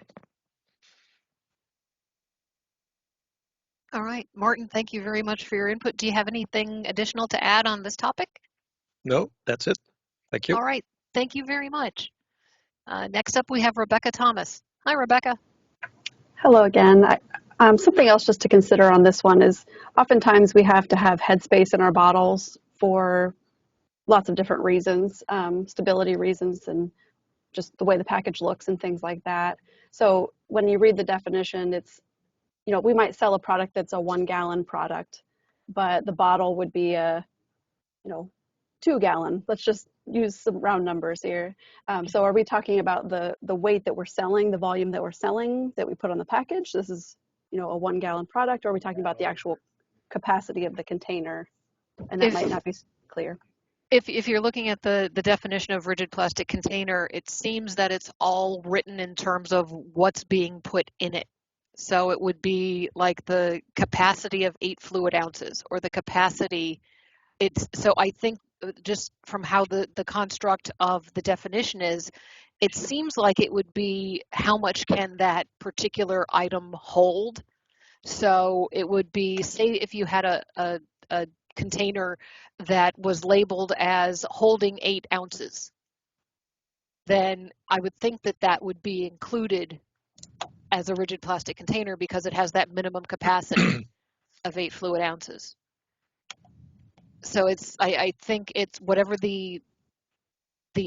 All right, Martin, thank you very much for your input. Do you have anything additional to add on this topic? No, that's it. Thank you. All right, thank you very much. Next up, we have Rebecca Thomas. Hi, Rebecca. Hello again. Something else just to consider on this one is oftentimes we have to have headspace in our bottles for lots of different reasons, stability reasons, and just the way the package looks and things like that. So when you read the definition, it's, we might sell a product that's a 1 gallon product, but the bottle would be a, 2 gallon. Let's just use some round numbers here. So are we talking about the weight that we're selling, the volume that we're selling, that we put on the package? This is, a 1 gallon product, or are we talking about the actual capacity of the container? And that might not be clear. If you're looking at the definition of rigid plastic container, it seems that it's all written in terms of what's being put in it. So it would be like the capacity of 8 fluid ounces, or the capacity. So I think just from how the construct of the definition is, it seems like it would be how much can that particular item hold. So it would be, say, if you had a container that was labeled as holding 8 ounces, then I would think that would be included as a rigid plastic container because it has that minimum capacity of 8 fluid ounces. So I think it's whatever the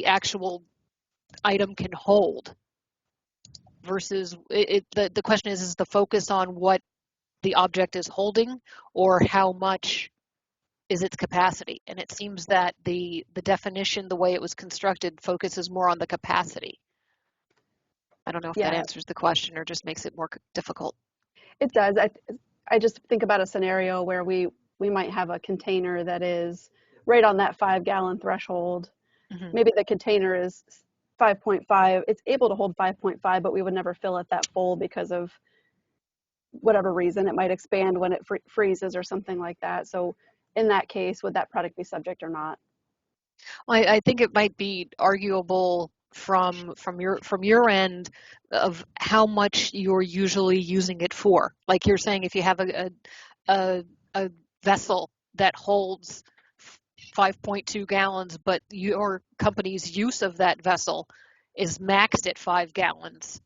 actual item can hold versus the question is the focus on what the object is holding or how much is its capacity. And it seems that the definition, the way it was constructed, focuses more on the capacity. I don't know if that answers the question or just makes it more difficult. It does. I just think about a scenario where we might have a container that is right on that 5 gallon threshold. Mm-hmm. Maybe the container is 5.5. It's able to hold 5.5, but we would never fill it that full because of whatever reason. It might expand when it freezes or something like that. So in that case, would that product be subject or not? Well, I think it might be arguable from your end of how much you're usually using it for. Like you're saying, if you have a vessel that holds 5.2 gallons, but your company's use of that vessel is maxed at 5 gallons.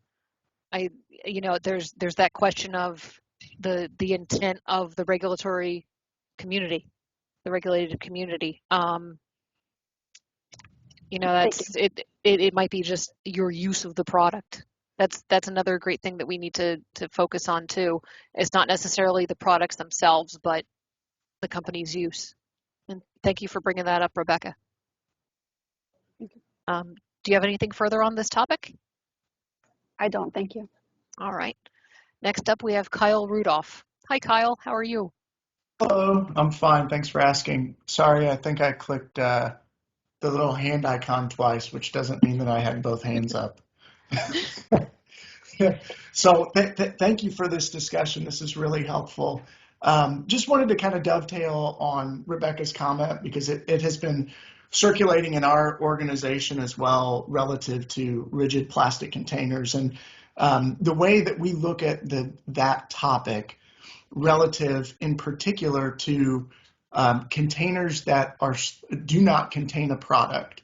There's that question of the intent of the regulatory community. the regulated community. You know, it might be just your use of the product. That's another great thing that we need to focus on too. It's not necessarily the products themselves, but the company's use. And thank you for bringing that up, Rebecca. Do you have anything further on this topic? I don't, thank you. All right. Next up, we have Kyle Rudolph. Hi, Kyle. How are you? Hello, I'm fine. Thanks for asking. Sorry, I think I clicked the little hand icon twice, which doesn't mean that I had both hands up. So thank you for this discussion. This is really helpful. Just wanted to kind of dovetail on Rebecca's comment because it has been circulating in our organization as well relative to rigid plastic containers. And the way that we look at that topic relative in particular to containers that do not contain a product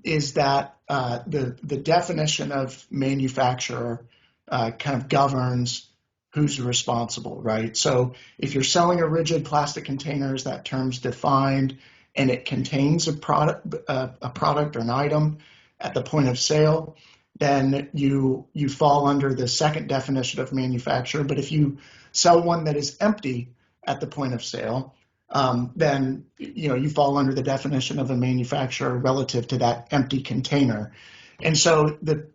is that the definition of manufacturer kind of governs who's responsible, right? So if you're selling a rigid plastic container, that term's defined and it contains a product or an item at the point of sale, then you fall under the second definition of manufacturer. But if you sell one that is empty at the point of sale, then you fall under the definition of a manufacturer relative to that empty container. And so the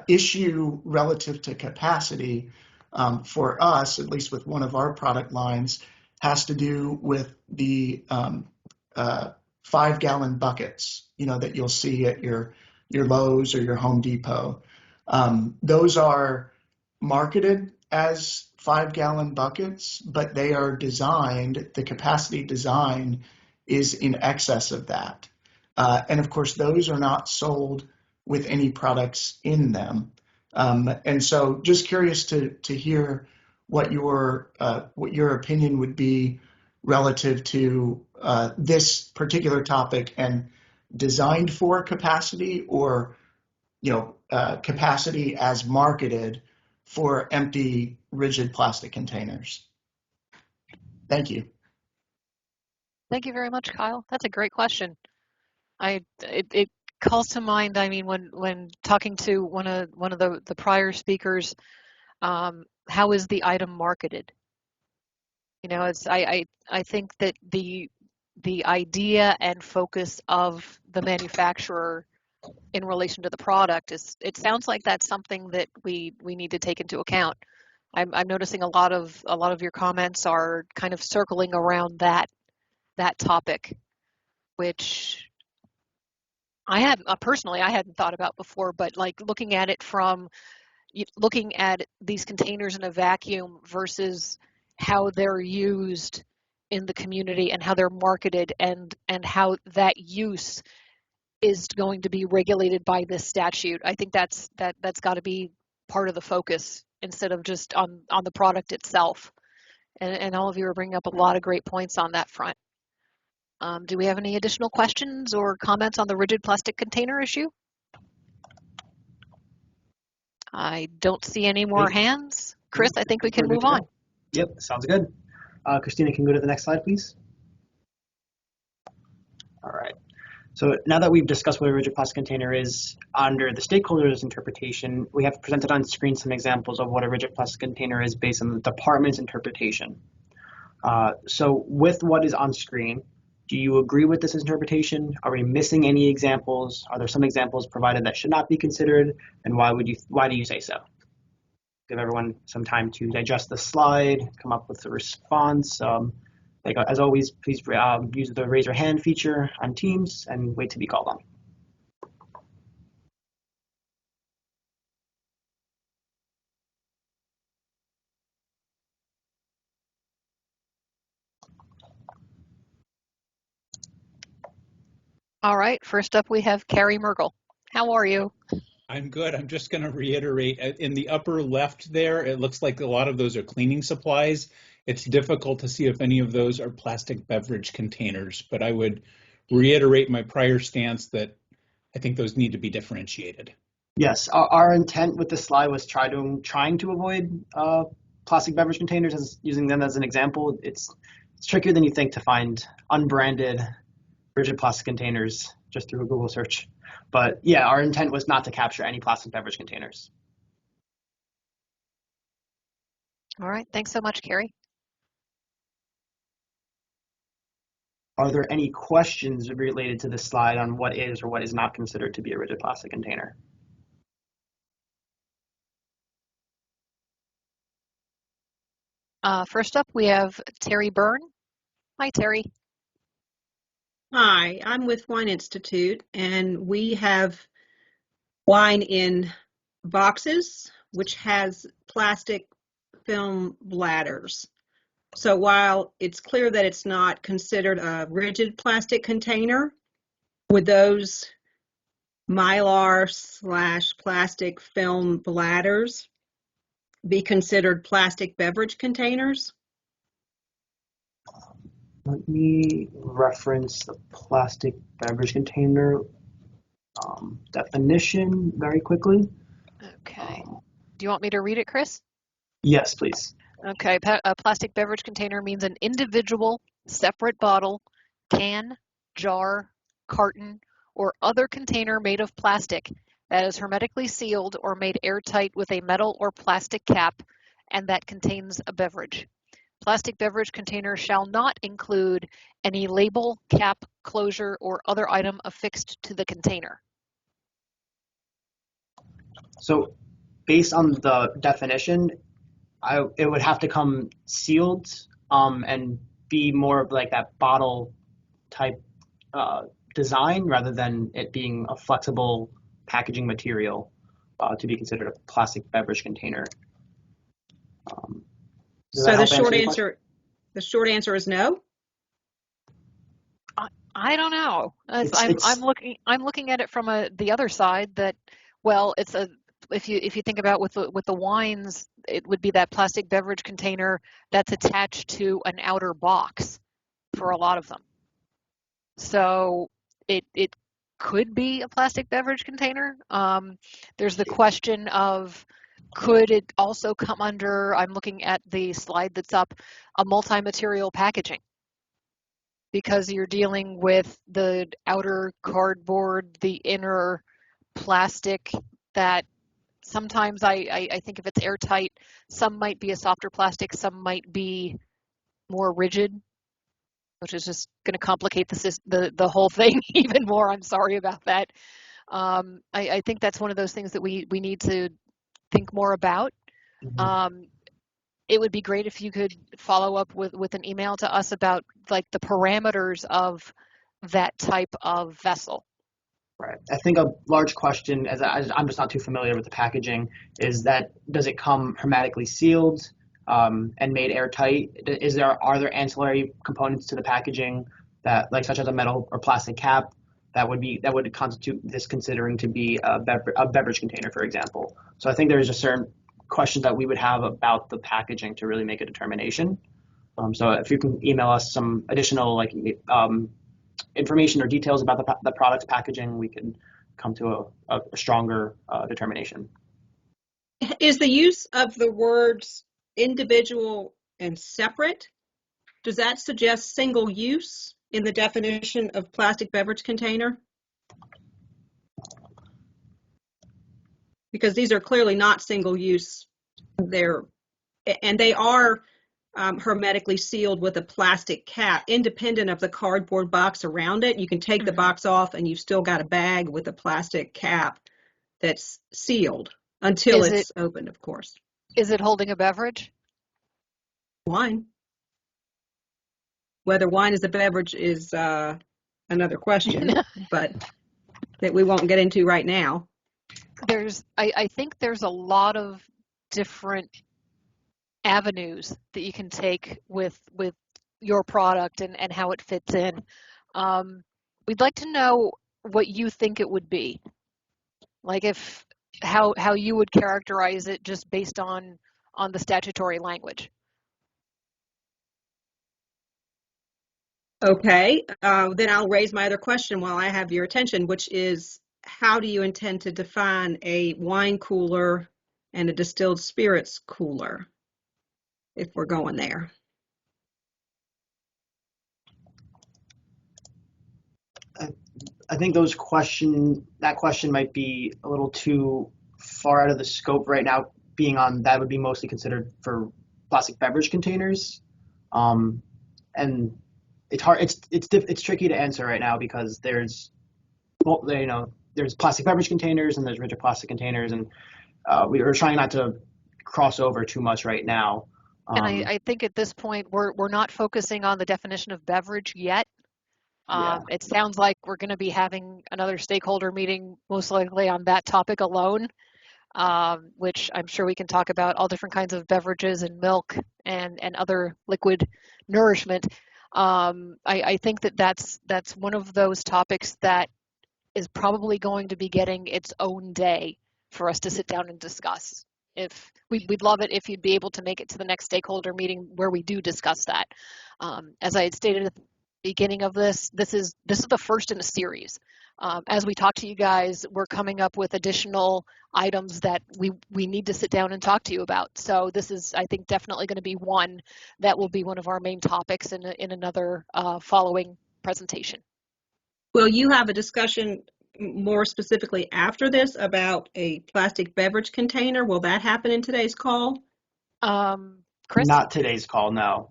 issue relative to capacity for us, at least with one of our product lines, has to do with the 5-gallon buckets, that you'll see at your Lowe's or your Home Depot. Those are marketed as 5-gallon buckets, but they are designed, the capacity design is in excess of that. And of course, those are not sold with any products in them. And so just curious to hear what your opinion would be relative to this particular topic and designed for capacity or capacity as marketed for empty rigid plastic containers. Thank you. Thank you very much, Kyle. That's a great question. It calls to mind, I mean, when talking to one of the prior speakers, how is the item marketed? I think that the idea and focus of the manufacturer in relation to the product it sounds like that's something that we need to take into account. I'm noticing a lot of your comments are kind of circling around that topic, which I hadn't thought about before, but like looking at these containers in a vacuum versus how they're used in the community and how they're marketed and how that use is going to be regulated by this statute. I think that's got to be part of the focus instead of just on the product itself. And all of you are bringing up a lot of great points on that front. Do we have any additional questions or comments on the rigid plastic container issue? I don't see any more hands. Chris, I think we can move on. Yep, sounds good. Christina, can you go to the next slide, please? All right. So now that we've discussed what a rigid plastic container is under the stakeholders' interpretation, we have presented on screen some examples of what a rigid plastic container is based on the department's interpretation. So with what is on screen, do you agree with this interpretation? Are we missing any examples? Are there some examples provided that should not be considered? And why do you say so? Give everyone some time to digest the slide, come up with a response. As always, please use the raise your hand feature on Teams and wait to be called on. All right, first up we have Carrie Mergel. How are you? I'm good. I'm just going to reiterate, in the upper left there, it looks like a lot of those are cleaning supplies. It's difficult to see if any of those are plastic beverage containers, but I would reiterate my prior stance that I think those need to be differentiated. Yes, our intent with this slide was trying to avoid plastic beverage containers, using them as an example. it's trickier than you think to find unbranded rigid plastic containers just through a Google search. But yeah, our intent was not to capture any plastic beverage containers. All right, thanks so much, Carrie. Are there any questions related to this slide on what is or what is not considered to be a rigid plastic container? First up, we have Terry Byrne. Hi, Terry. Hi, I'm with Wine Institute, and we have wine in boxes, which has plastic film bladders. So while it's clear that it's not considered a rigid plastic container, would those mylar/plastic film bladders be considered plastic beverage containers? Let me reference the plastic beverage container definition very quickly. Okay. Do you want me to read it, Chris? Yes, please. Okay. A plastic beverage container means an individual, separate bottle, can, jar, carton, or other container made of plastic that is hermetically sealed or made airtight with a metal or plastic cap and that contains a beverage. Plastic beverage container shall not include any label, cap, closure, or other item affixed to the container. So based on the definition, it would have to come sealed and be more of like that bottle type design rather than it being a flexible packaging material to be considered a plastic beverage container. So the short answer is no. I don't know. I'm looking at it from the other side that, well, it's if you think about with the wines, it would be that plastic beverage container that's attached to an outer box for a lot of them. So it could be a plastic beverage container. There's the question of, could it also come under, I'm looking at the slide that's up, a multi-material packaging? Because you're dealing with the outer cardboard, the inner plastic that sometimes I think if it's airtight, some might be a softer plastic, some might be more rigid, which is just going to complicate the whole thing even more. I'm sorry about that. I think that's one of those things that we need to think more about. Mm-hmm. It would be great if you could follow up with an email to us about like the parameters of that type of vessel. Right. I think a large question, as I'm just not too familiar with the packaging, is that does it come hermetically sealed and made airtight? Are there ancillary components to the packaging that, like, such as a metal or plastic cap, that would constitute this considering to be a beverage container, for example? So I think there's a certain questions that we would have about the packaging to really make a determination. So if you can email us some additional information or details about the product's packaging, we can come to a stronger determination. Is the use of the words individual and separate, does that suggest single use in the definition of plastic beverage container? Because these are clearly not single use. They are hermetically sealed with a plastic cap, independent of the cardboard box around it. You can take the box off and you've still got a bag with a plastic cap that's sealed until it's opened, of course. Is it holding a beverage? Wine. Whether wine is a beverage is another question, but that we won't get into right now. I think there's a lot of different avenues that you can take with your product and how it fits in. We'd like to know what you think it would be, like how you would characterize it just based on the statutory language. Okay, then I'll raise my other question while I have your attention, which is, how do you intend to define a wine cooler and a distilled spirits cooler, if we're going there? I think that question might be a little too far out of the scope right now, being on that would be mostly considered for plastic beverage containers. And it's hard, it's tricky to answer right now because there's plastic beverage containers and there's rigid plastic containers, and we are trying not to cross over too much right now. And I think at this point we're not focusing on the definition of beverage yet. It sounds like we're going to be having another stakeholder meeting, most likely on that topic alone, which I'm sure we can talk about all different kinds of beverages and milk and other liquid nourishment. I think that's one of those topics that is probably going to be getting its own day for us to sit down and discuss. If we'd love it if you'd be able to make it to the next stakeholder meeting where we do discuss that. As I had stated at the beginning of this is the first in a series. As we talk to you guys, we're coming up with additional items that we need to sit down and talk to you about. So this is, I think, definitely going to be one that will be one of our main topics in another following presentation. Will you have a discussion more specifically after this about a plastic beverage container? Will that happen in today's call? Chris? Not today's call, no.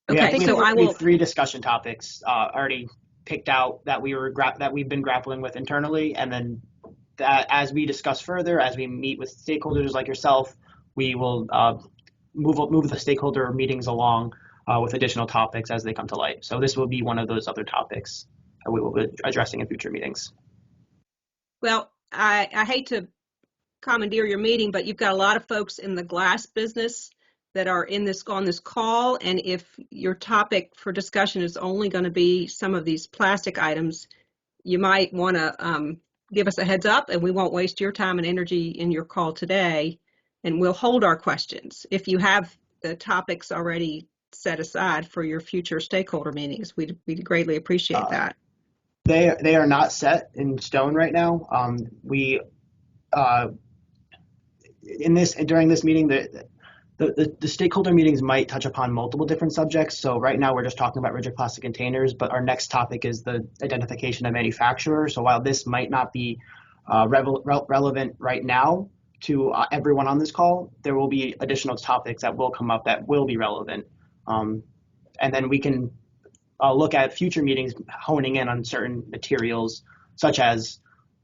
Okay, we have 3 discussion topics already picked out that we've been grappling with internally, and then that as we discuss further, as we meet with stakeholders like yourself, we will move the stakeholder meetings along with additional topics as they come to light. So this will be one of those other topics that we will be addressing in future meetings. Well, I hate to commandeer your meeting, but you've got a lot of folks in the glass business that are on this call, and if your topic for discussion is only going to be some of these plastic items, you might want to give us a heads up, and we won't waste your time and energy in your call today, and we'll hold our questions. If you have the topics already set aside for your future stakeholder meetings, we'd greatly appreciate that. They are not set in stone right now. During this meeting, the stakeholder meetings might touch upon multiple different subjects. So right now we're just talking about rigid plastic containers, but our next topic is the identification of manufacturers. So while this might not be relevant right now to everyone on this call, there will be additional topics that will come up that will be relevant. And then we can look at future meetings honing in on certain materials, such as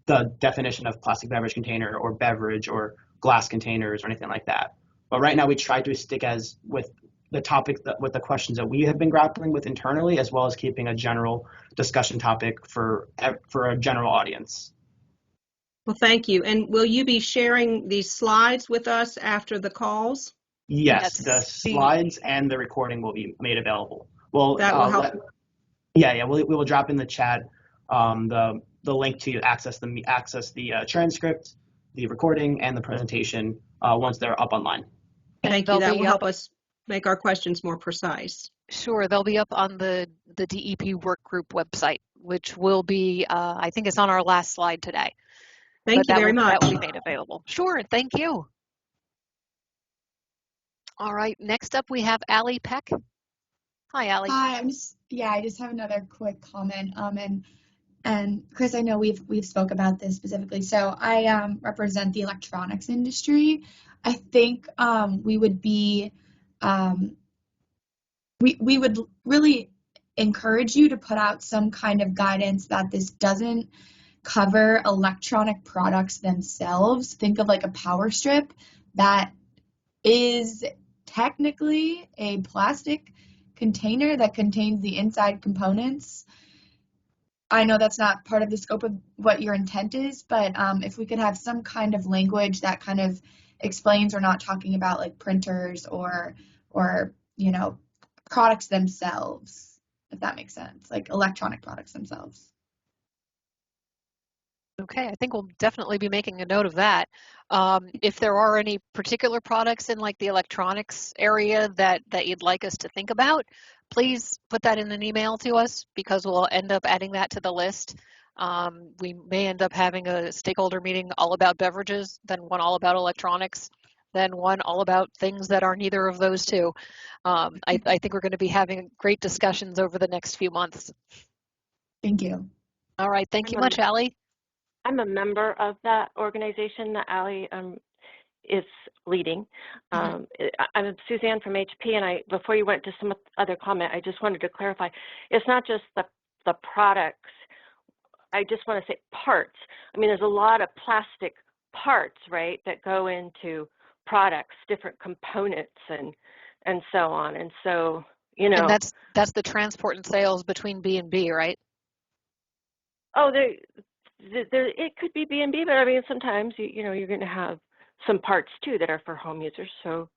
the definition of plastic beverage container or beverage or glass containers or anything like that. But right now we try to stick with the topic with the questions that we have been grappling with internally, as well as keeping a general discussion topic for a general audience. Well, thank you. And will you be sharing these slides with us after the calls? Yes, the slides and the recording will be made available. Well, that will help. We will drop in the chat the link to access the transcript, the recording, and the presentation once they're up online. Thank you. That will help us make our questions more precise. Sure, they'll be up on the DEP work group website, which will be, I think it's on our last slide today. Thank you very much. That will be made available. Sure, thank you. All right, next up we have Allie Peck. Hi, Allie. Hi, I just have another quick comment. And Chris, I know we've spoke about this specifically. So I represent the electronics industry. I think we would be we would really encourage you to put out some kind of guidance that this doesn't cover electronic products themselves. Think of like a power strip that is technically a plastic container that contains the inside components. I know that's not part of the scope of what your intent is, but if we could have some kind of language that kind of explains we're not talking about like printers or products themselves, if that makes sense, like electronic products themselves. Okay, I think we'll definitely be making a note of that. If there are any particular products in like the electronics area that you'd like us to think about, please put that in an email to us because we'll end up adding that to the list. We may end up having a stakeholder meeting all about beverages, then one all about electronics, then one all about things that are neither of those two. I think we're going to be having great discussions over the next few months. Thank you. All right, thank you much, Allie. I'm a member of that organization that Allie is leading. I'm Suzanne from HP, and before you went to some other comment, I just wanted to clarify, it's not just the products. I just want to say parts. I mean, there's a lot of plastic parts, right, that go into products, different components and so on. And so, you know. And that's the transport and sales between B and B, right? Oh, it could be B&B, but I mean, sometimes you're going to have some parts too that are for home users. So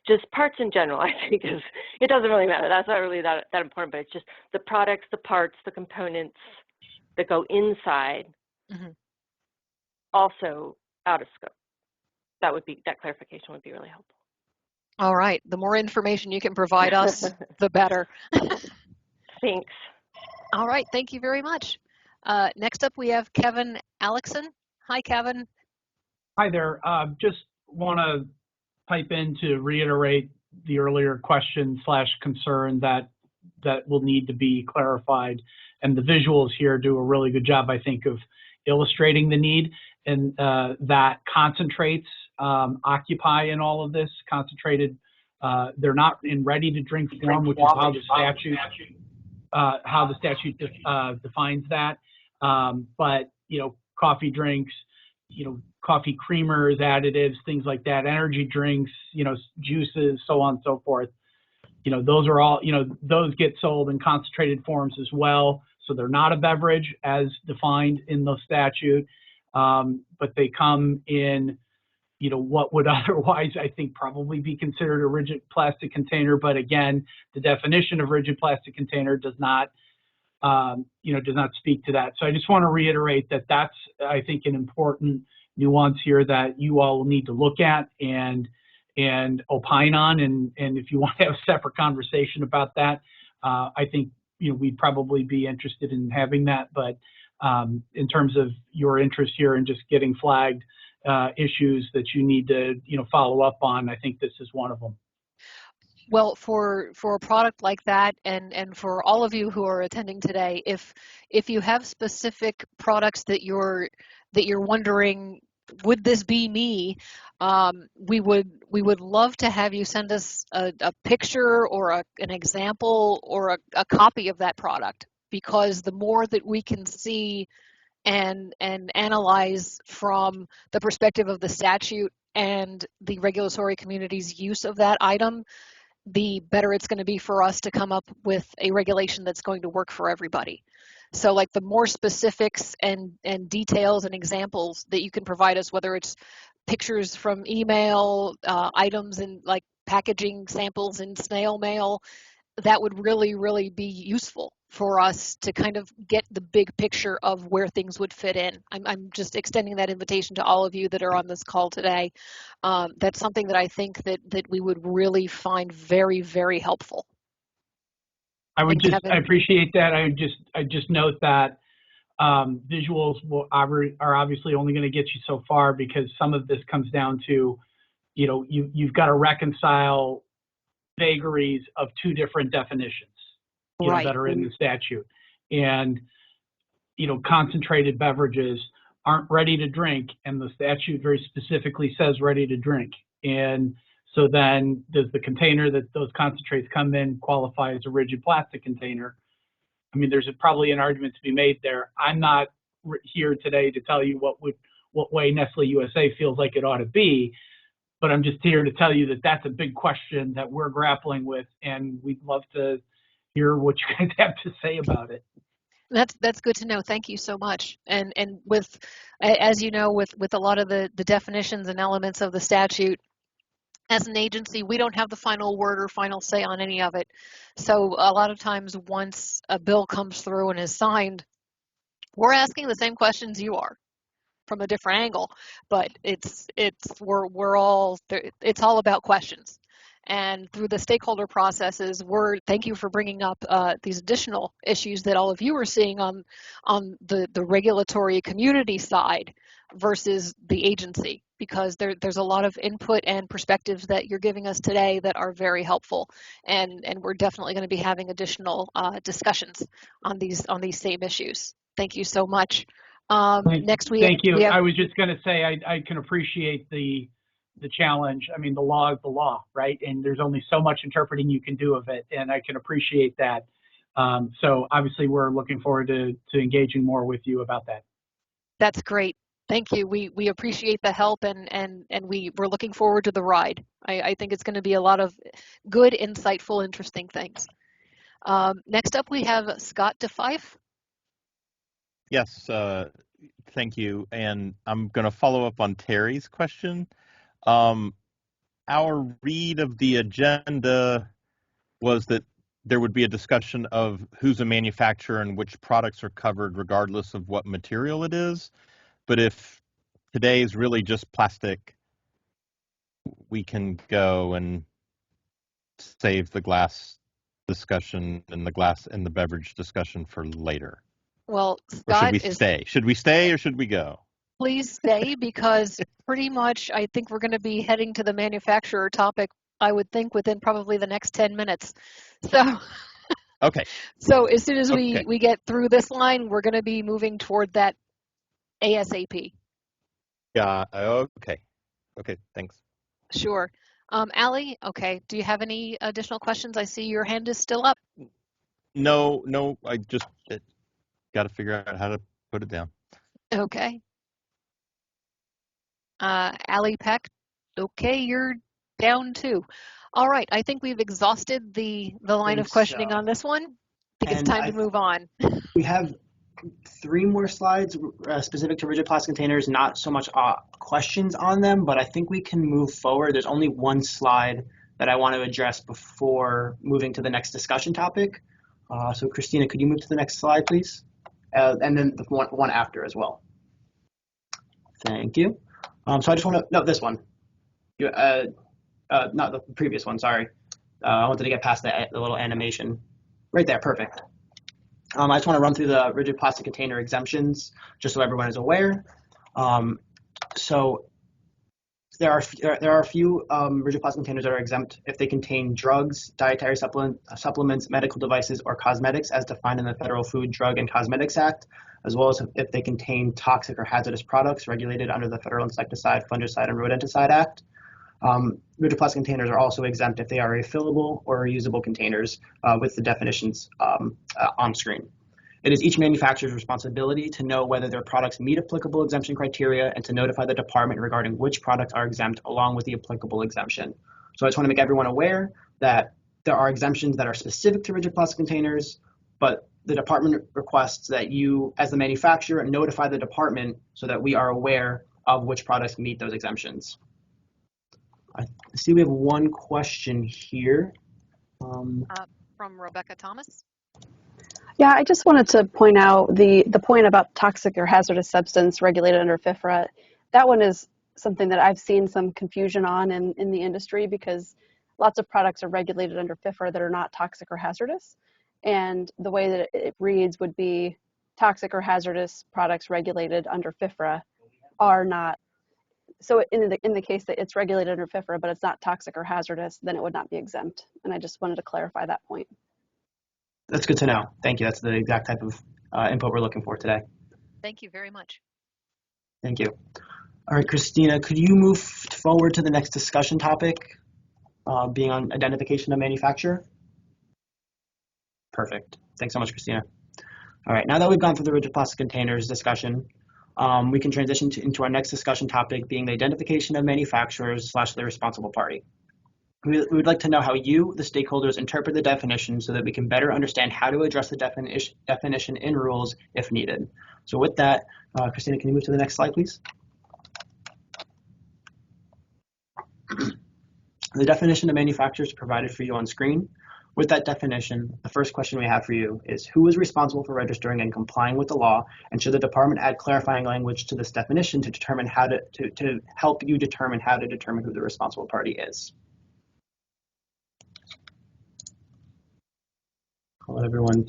just parts in general, I think it doesn't really matter. That's not really that important, but it's just the products, the parts, the components that go inside, also out of scope. That clarification would be really helpful. All right. The more information you can provide us, the better. Thanks. All right. Thank you very much. Next up, we have Kevin Alexson. Hi, Kevin. Hi there. Just want to pipe in to reiterate the earlier question / concern that will need to be clarified. And the visuals here do a really good job, I think, of illustrating the need, and that concentrates occupy in all of this. Concentrated, they're not in ready-to-drink form, which is how the statute defines that. But coffee drinks, coffee creamers, additives, things like that, energy drinks, juices, so on and so forth. Those are all, those get sold in concentrated forms as well. So they're not a beverage as defined in the statute, but they come in, what would otherwise, I think, probably be considered a rigid plastic container. But again, the definition of rigid plastic container does not speak to that. So I just want to reiterate that that's, I think, an important nuance here that you all will need to look at and opine on. And if you want to have a separate conversation about that, I think, we'd probably be interested in having that. But in terms of your interest here in just getting flagged issues that you need to, follow up on, I think this is one of them. Well, for a product like that, and for all of you who are attending today, if you have specific products that you're wondering, would this be me? We would love to have you send us a picture or an example or a copy of that product, because the more that we can see and analyze from the perspective of the statute and the regulatory community's use of that item, the better it's going to be for us to come up with a regulation that's going to work for everybody. So like the more specifics and details and examples that you can provide us, whether it's pictures from email, items and like packaging samples in snail mail, that would really, really be useful for us to kind of get the big picture of where things would fit in. I'm just extending that invitation to all of you that are on this call today. That's something that I think that we would really find very, very helpful. I appreciate that. I just note that visuals are obviously only going to get you so far, because some of this comes down to, you've got to reconcile vagaries of two different definitions that are in the statute. And, concentrated beverages aren't ready to drink, and the statute very specifically says ready to drink. And so then does the container that those concentrates come in qualify as a rigid plastic container? I mean, there's probably an argument to be made there. I'm not here today to tell you what way Nestle USA feels like it ought to be, but I'm just here to tell you that that's a big question that we're grappling with, and we'd love to hear what you guys have to say about it. That's good to know. Thank you so much. And with, as you know, with a lot of the definitions and elements of the statute, as an agency, we don't have the final word or final say on any of it. So a lot of times once a bill comes through and is signed, we're asking the same questions you are from a different angle, but it's all about questions. And through the stakeholder processes, thank you for bringing up these additional issues that all of you are seeing on the regulatory community side versus the agency. because there's a lot of input and perspectives that you're giving us today that are very helpful, and we're definitely going to be having additional discussions on these same issues. Thank you so much. Next, Thank you. we have, I was just going to say I can appreciate the challenge. I mean, the law is the law, right? And there's only so much interpreting you can do of it, and I can appreciate that. So obviously, we're looking forward to engaging more with you about that. That's great. Thank you. We appreciate the help, and we're looking forward to the ride. I think it's going to be a lot of good, insightful, interesting things. Next up, we have Scott DeFife. Yes, thank you. And I'm going to follow up on Terry's question. Our read of the agenda was that there would be a discussion of who's a manufacturer and which products are covered regardless of what material it is. But if today is really just plastic, we can go and save the glass discussion and the beverage discussion for later. Well, Or should Scott we stay? Should we stay or should we go? Please stay, because pretty much I think we're going to be heading to the manufacturer topic, I would think, within probably the next 10 minutes. So, okay. So as soon as we get through this line, we're going to be moving toward that ASAP. Yeah, okay. Okay, thanks. Sure. Allie, okay, do you have any additional questions? I see your hand is still up. No, I just got to figure out how to put it down. Okay. Allie Peck, okay, you're down too. All right, I think we've exhausted the line of questioning on this one. I think it's time to move on. We have 3 more slides specific to rigid plastic containers, not so much questions on them, but I think we can move forward. There's only one slide that I want to address before moving to the next discussion topic. So Christina, could you move to the next slide, please? And then the one after as well. Thank you. So I just want to, no, this one. Not the previous one, sorry. I wanted to get past the little animation. Right there, perfect. I just want to run through the rigid plastic container exemptions, just so everyone is aware. So there are a few rigid plastic containers that are exempt if they contain drugs, dietary supplements, medical devices, or cosmetics as defined in the Federal Food, Drug, and Cosmetics Act, as well as if they contain toxic or hazardous products regulated under the Federal Insecticide, Fungicide, and Rodenticide Act. Rigid plastic containers are also exempt if they are refillable or reusable containers with the definitions on screen. It is each manufacturer's responsibility to know whether their products meet applicable exemption criteria and to notify the department regarding which products are exempt along with the applicable exemption. So I just want to make everyone aware that there are exemptions that are specific to rigid plastic containers, but the department requests that you, as the manufacturer, notify the department so that we are aware of which products meet those exemptions. I see we have one question here. From Rebecca Thomas. Yeah, I just wanted to point out the point about toxic or hazardous substance regulated under FIFRA. That one is something that I've seen some confusion on in the industry, because lots of products are regulated under FIFRA that are not toxic or hazardous. And the way that it reads would be toxic or hazardous products regulated under FIFRA are not. So in the case that it's regulated under FIFRA, but it's not toxic or hazardous, then it would not be exempt. And I just wanted to clarify that point. That's good to know. Thank you. That's the exact type of input we're looking for today. Thank you very much. Thank you. All right, Christina, could you move forward to the next discussion topic, being on identification of manufacturer? Perfect. Thanks so much, Christina. All right, now that we've gone through the rigid plastic containers discussion, we can transition into our next discussion topic, being the identification of manufacturers / the responsible party. We would like to know how you, the stakeholders, interpret the definition so that we can better understand how to address the definition in rules if needed. So with that, Christina, can you move to the next slide, please? The definition of manufacturers is provided for you on screen. With that definition, the first question we have for you is, who is responsible for registering and complying with the law, and should the department add clarifying language to this definition to determine how to help you determine how to determine who the responsible party is? I'll let everyone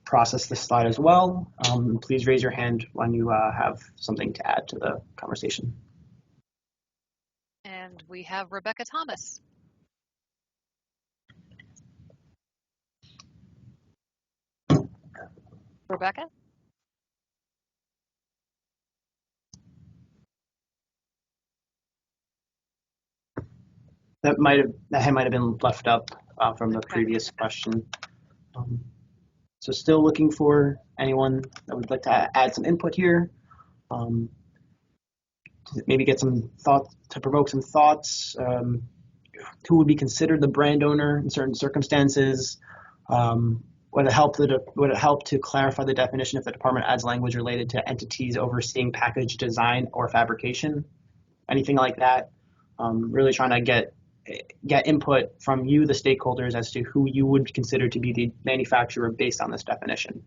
process this slide as well. Please raise your hand when you have something to add to the conversation. we have Rebecca Thomas. Rebecca? That hand might have been left up from the previous question. So still looking for anyone that would like to add some input here. To maybe get some thoughts, to provoke some thoughts. Who would be considered the brand owner in certain circumstances? Would it help to clarify the definition if the department adds language related to entities overseeing package design or fabrication? Anything like that? Really trying to get input from you, the stakeholders, as to who you would consider to be the manufacturer based on this definition.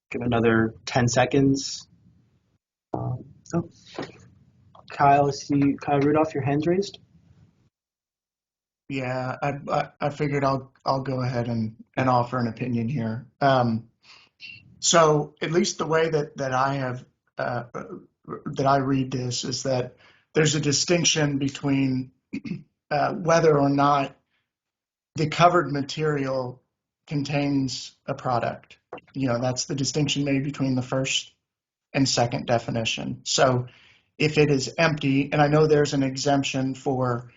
Give another 10 seconds. Kyle Rudolph, your hand's raised. Yeah, I figured I'll go ahead and offer an opinion here. So at least the way that I have that I read this is that there's a distinction between whether or not the covered material contains a product. That's the distinction made between the first and second definition. So if it is empty, and I know there's an exemption for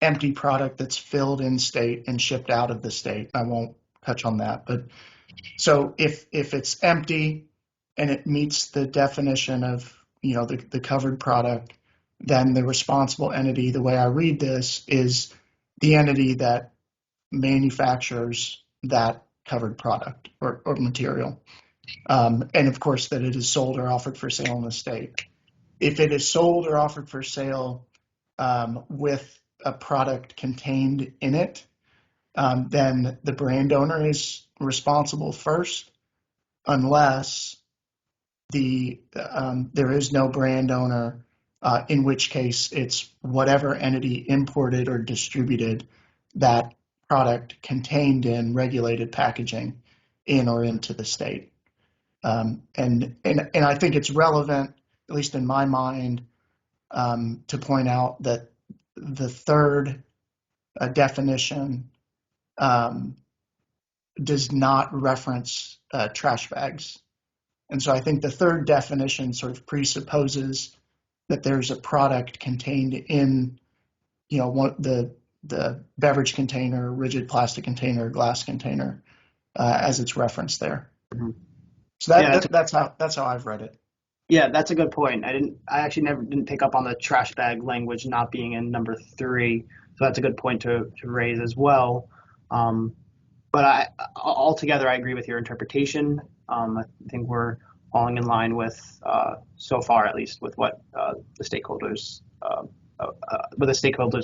empty product that's filled in state and shipped out of the state. I won't touch on that, but so if it's empty and it meets the definition of the covered product, then the responsible entity, the way I read this, is the entity that manufactures that covered product or material, and of course that it is sold or offered for sale in the state. If it is sold or offered for sale with a product contained in it, then the brand owner is responsible first, unless there is no brand owner, in which case it's whatever entity imported or distributed that product contained in regulated packaging in or into the state. And I think it's relevant, at least in my mind, to point out that the third definition does not reference trash bags. And so I think the third definition sort of presupposes that there's a product contained in, the beverage container, rigid plastic container, glass container, as it's referenced there. Mm-hmm. So that's how I've read it. Yeah, that's a good point. I actually didn't pick up on the trash bag language not being in number 3. So that's a good point to raise as well. But altogether, I agree with your interpretation. I think we're falling in line with, so far at least, with what the stakeholders'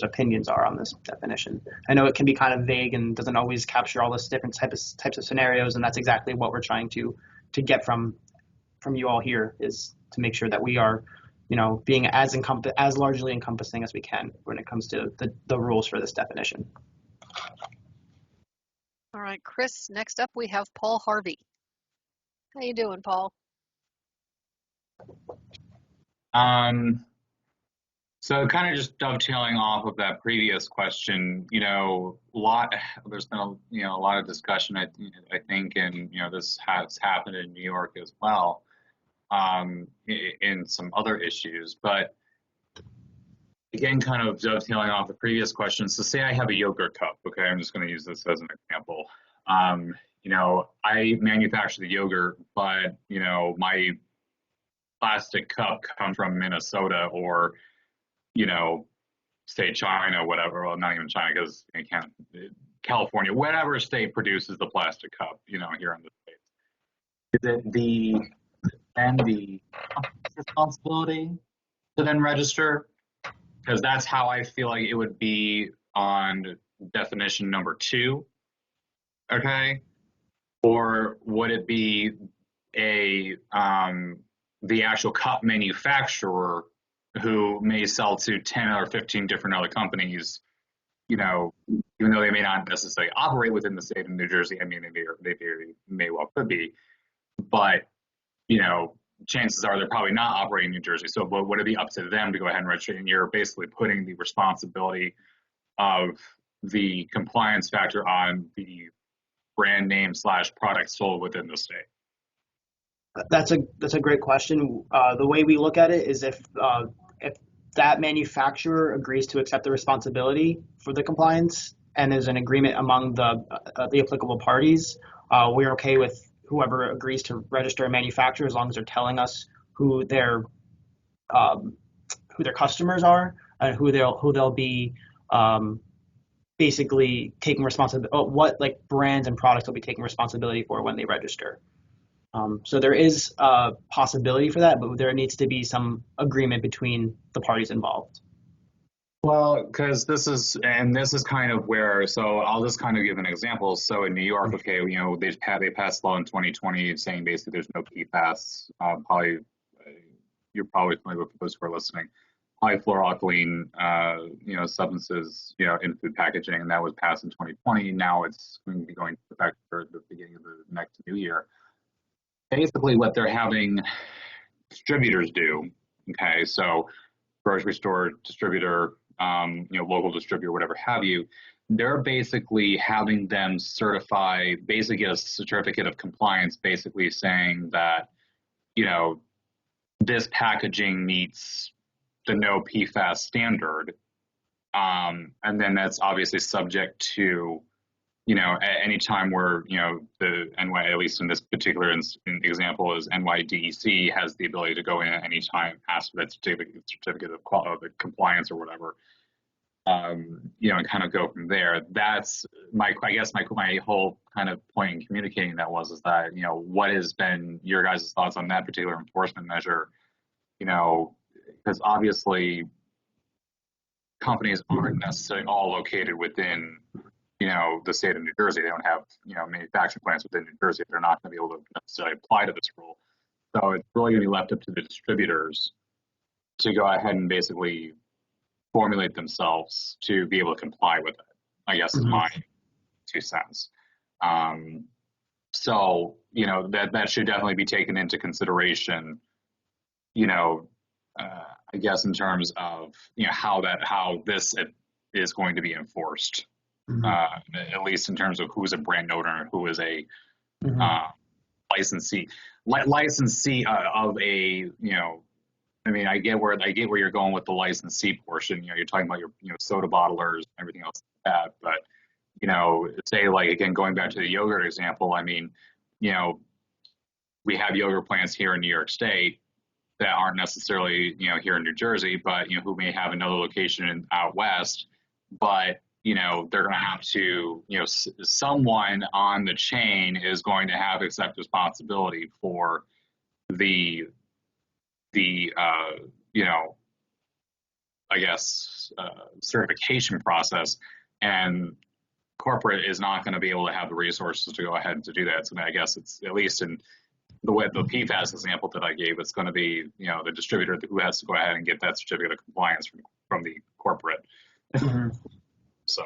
opinions are on this definition. I know it can be kind of vague and doesn't always capture all those different types of scenarios, and that's exactly what we're trying to get from you all here, is to make sure that we are, being as largely encompassing as we can when it comes to the rules for this definition. All right, Chris, next up we have Paul Harvey. How you doing, Paul? So kind of just dovetailing off of that previous question, there's been a lot of discussion, I think, and this has happened in New York as well, in some other issues. But again, kind of dovetailing off the previous question. So say I have a yogurt cup. Okay, I'm just going to use this as an example. I manufacture the yogurt, but my plastic cup comes from Minnesota or say China, whatever. Well, not even China, because California, whatever state produces the plastic cup, here in the States. Is it the company's responsibility to then register? Because that's how I feel like it would be on definition number 2. Okay. Or would it be a the actual cup manufacturer, who may sell to 10 or 15 different other companies, even though they may not necessarily operate within the state of New Jersey. I mean, they may well could be, but chances are they're probably not operating in New Jersey. So would it be up to them to go ahead and register? And you're basically putting the responsibility of the compliance factor on the brand name / product sold within the state. That's a great question. The way we look at it is if that manufacturer agrees to accept the responsibility for the compliance and there's an agreement among the applicable parties, we're okay with whoever agrees to register a manufacturer, as long as they're telling us who their customers are and who they'll be basically taking responsibility, what like brands and products they'll be taking responsibility for when they register. So there is a possibility for that, but there needs to be some agreement between the parties involved. Well, because this is kind of where, so I'll just kind of give an example. So in New York, okay, they passed law in 2020 saying basically there's no PFAS. You're probably familiar with those who are listening. Polyfluoroalkyl, substances, in food packaging, and that was passed in 2020. Now it's going to be going into effect for the beginning of the next new year. Basically, what they're having distributors do, okay, so grocery store distributor, local distributor, whatever have you, they're basically having them certify, basically get a certificate of compliance, basically saying that, this packaging meets the no PFAS standard. And then that's obviously subject to, at any time where, the NY, at least in this particular example, is NYDEC has the ability to go in at any time, ask for that certificate of compliance or whatever, and kind of go from there. That's my whole kind of point in communicating that is that, what has been your guys' thoughts on that particular enforcement measure? Because obviously companies aren't necessarily all located within the state of New Jersey. They don't have, manufacturing plants within New Jersey. They're not going to be able to necessarily apply to this rule. So it's really going to be left up to the distributors to go ahead and basically formulate themselves to be able to comply with it, I guess is my 2 cents. So, that should definitely be taken into consideration, I guess in terms of, how this is going to be enforced. At least in terms of who's a brand owner, who is a licensee of a, I get where you're going with the licensee portion. You're talking about your, soda bottlers and everything else like that. But, say like, again, going back to the yogurt example, we have yogurt plants here in New York State that aren't necessarily, here in New Jersey, but, who may have another location out west, but they're going to have to, someone on the chain is going to have to accept responsibility for the certification process, and corporate is not going to be able to have the resources to go ahead and to do that. So I guess it's, at least in the PFAS example that I gave, it's going to be, the distributor who has to go ahead and get that certificate of compliance from the corporate. So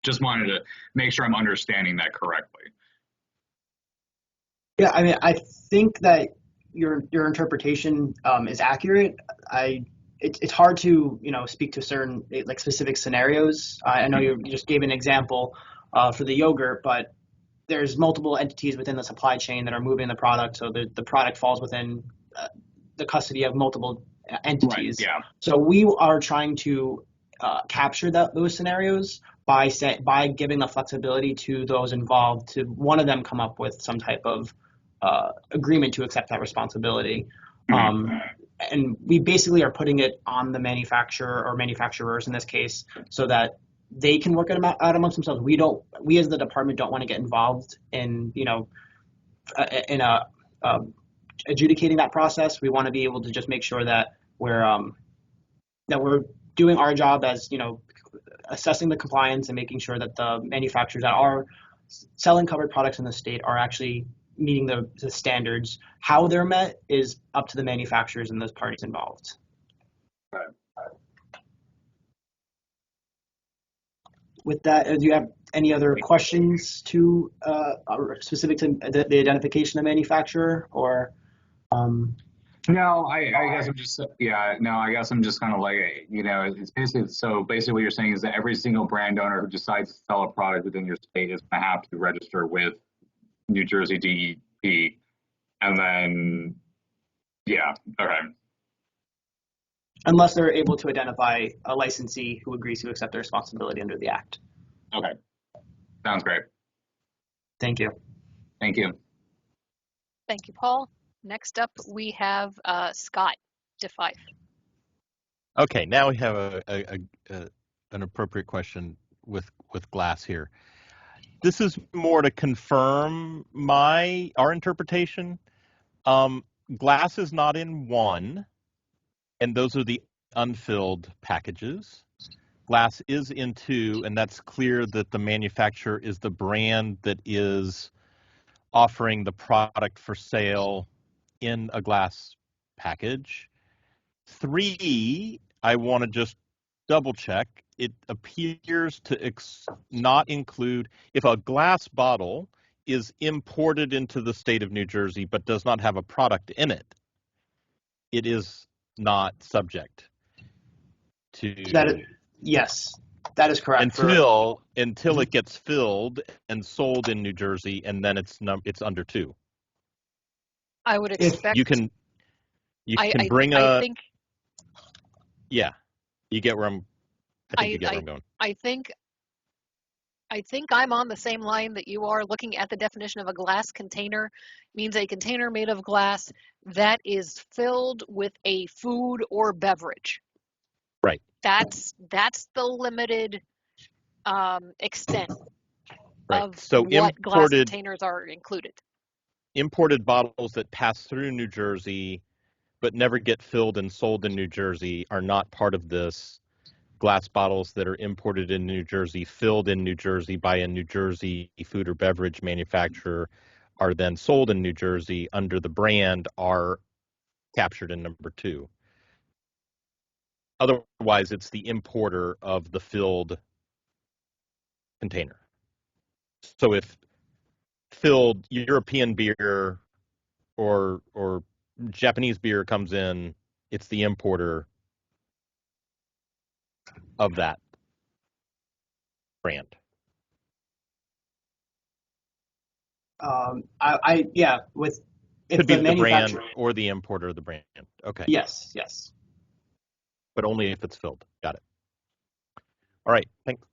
just wanted to make sure I'm understanding that correctly. Yeah, I think that your interpretation is accurate. It's hard to speak to certain like specific scenarios. I know you just gave an example for the yogurt, but there's multiple entities within the supply chain that are moving the product, so the product falls within the custody of multiple entities. Right, yeah. So we are trying to capture those scenarios by giving the flexibility to those involved to one of them come up with some type of agreement to accept that responsibility. And we basically are putting it on the manufacturer or manufacturers in this case, so that they can work it out amongst themselves. We as the department don't want to get involved in adjudicating that process. We want to be able to just make sure that we're doing our job as assessing the compliance and making sure that the manufacturers that are selling covered products in the state are actually meeting the standards. How they're met is up to the manufacturers and those parties involved. Right. With that, do you have any other questions to specific to the identification of manufacturer, or? No, I guess I'm just I guess I'm just kind of like, it's basically what you're saying is that every single brand owner who decides to sell a product within your state is going to have to register with New Jersey DEP, and then okay. Unless they're able to identify a licensee who agrees to accept their responsibility under the Act. Okay, sounds great. Thank you. Thank you. Thank you, Paul. Next up, we have Scott, Diff 5. Okay, now we have an appropriate question with glass here. This is more to confirm our interpretation. Glass is not in 1, and those are the unfilled packages. Glass is in 2, and that's clear that the manufacturer is the brand that is offering the product for sale in a glass package. 3, I want to just double check. It appears to not include if a glass bottle is imported into the state of New Jersey but does not have a product in it. It is not subject to yes, that is correct. Until it gets filled and sold in New Jersey, and then it's under 2. I would expect you can bring I think. Yeah, you get where I'm. I think you get where I'm going. I think I'm on the same line that you are. Looking at the definition of a glass container means a container made of glass that is filled with a food or beverage. Right. That's the limited extent of so what glass containers are included. Imported bottles that pass through New Jersey but never get filled and sold in New Jersey are not part of this. Glass bottles that are imported in New Jersey, filled in New Jersey by a New Jersey food or beverage manufacturer, are then sold in New Jersey under the brand, are captured in number 2. Otherwise, it's the importer of the filled container. So if filled European beer or Japanese beer comes in, it's the importer of that brand. Could be the brand or the importer of the brand. Okay. Yes. But only if it's filled. Got it. All right. Thanks.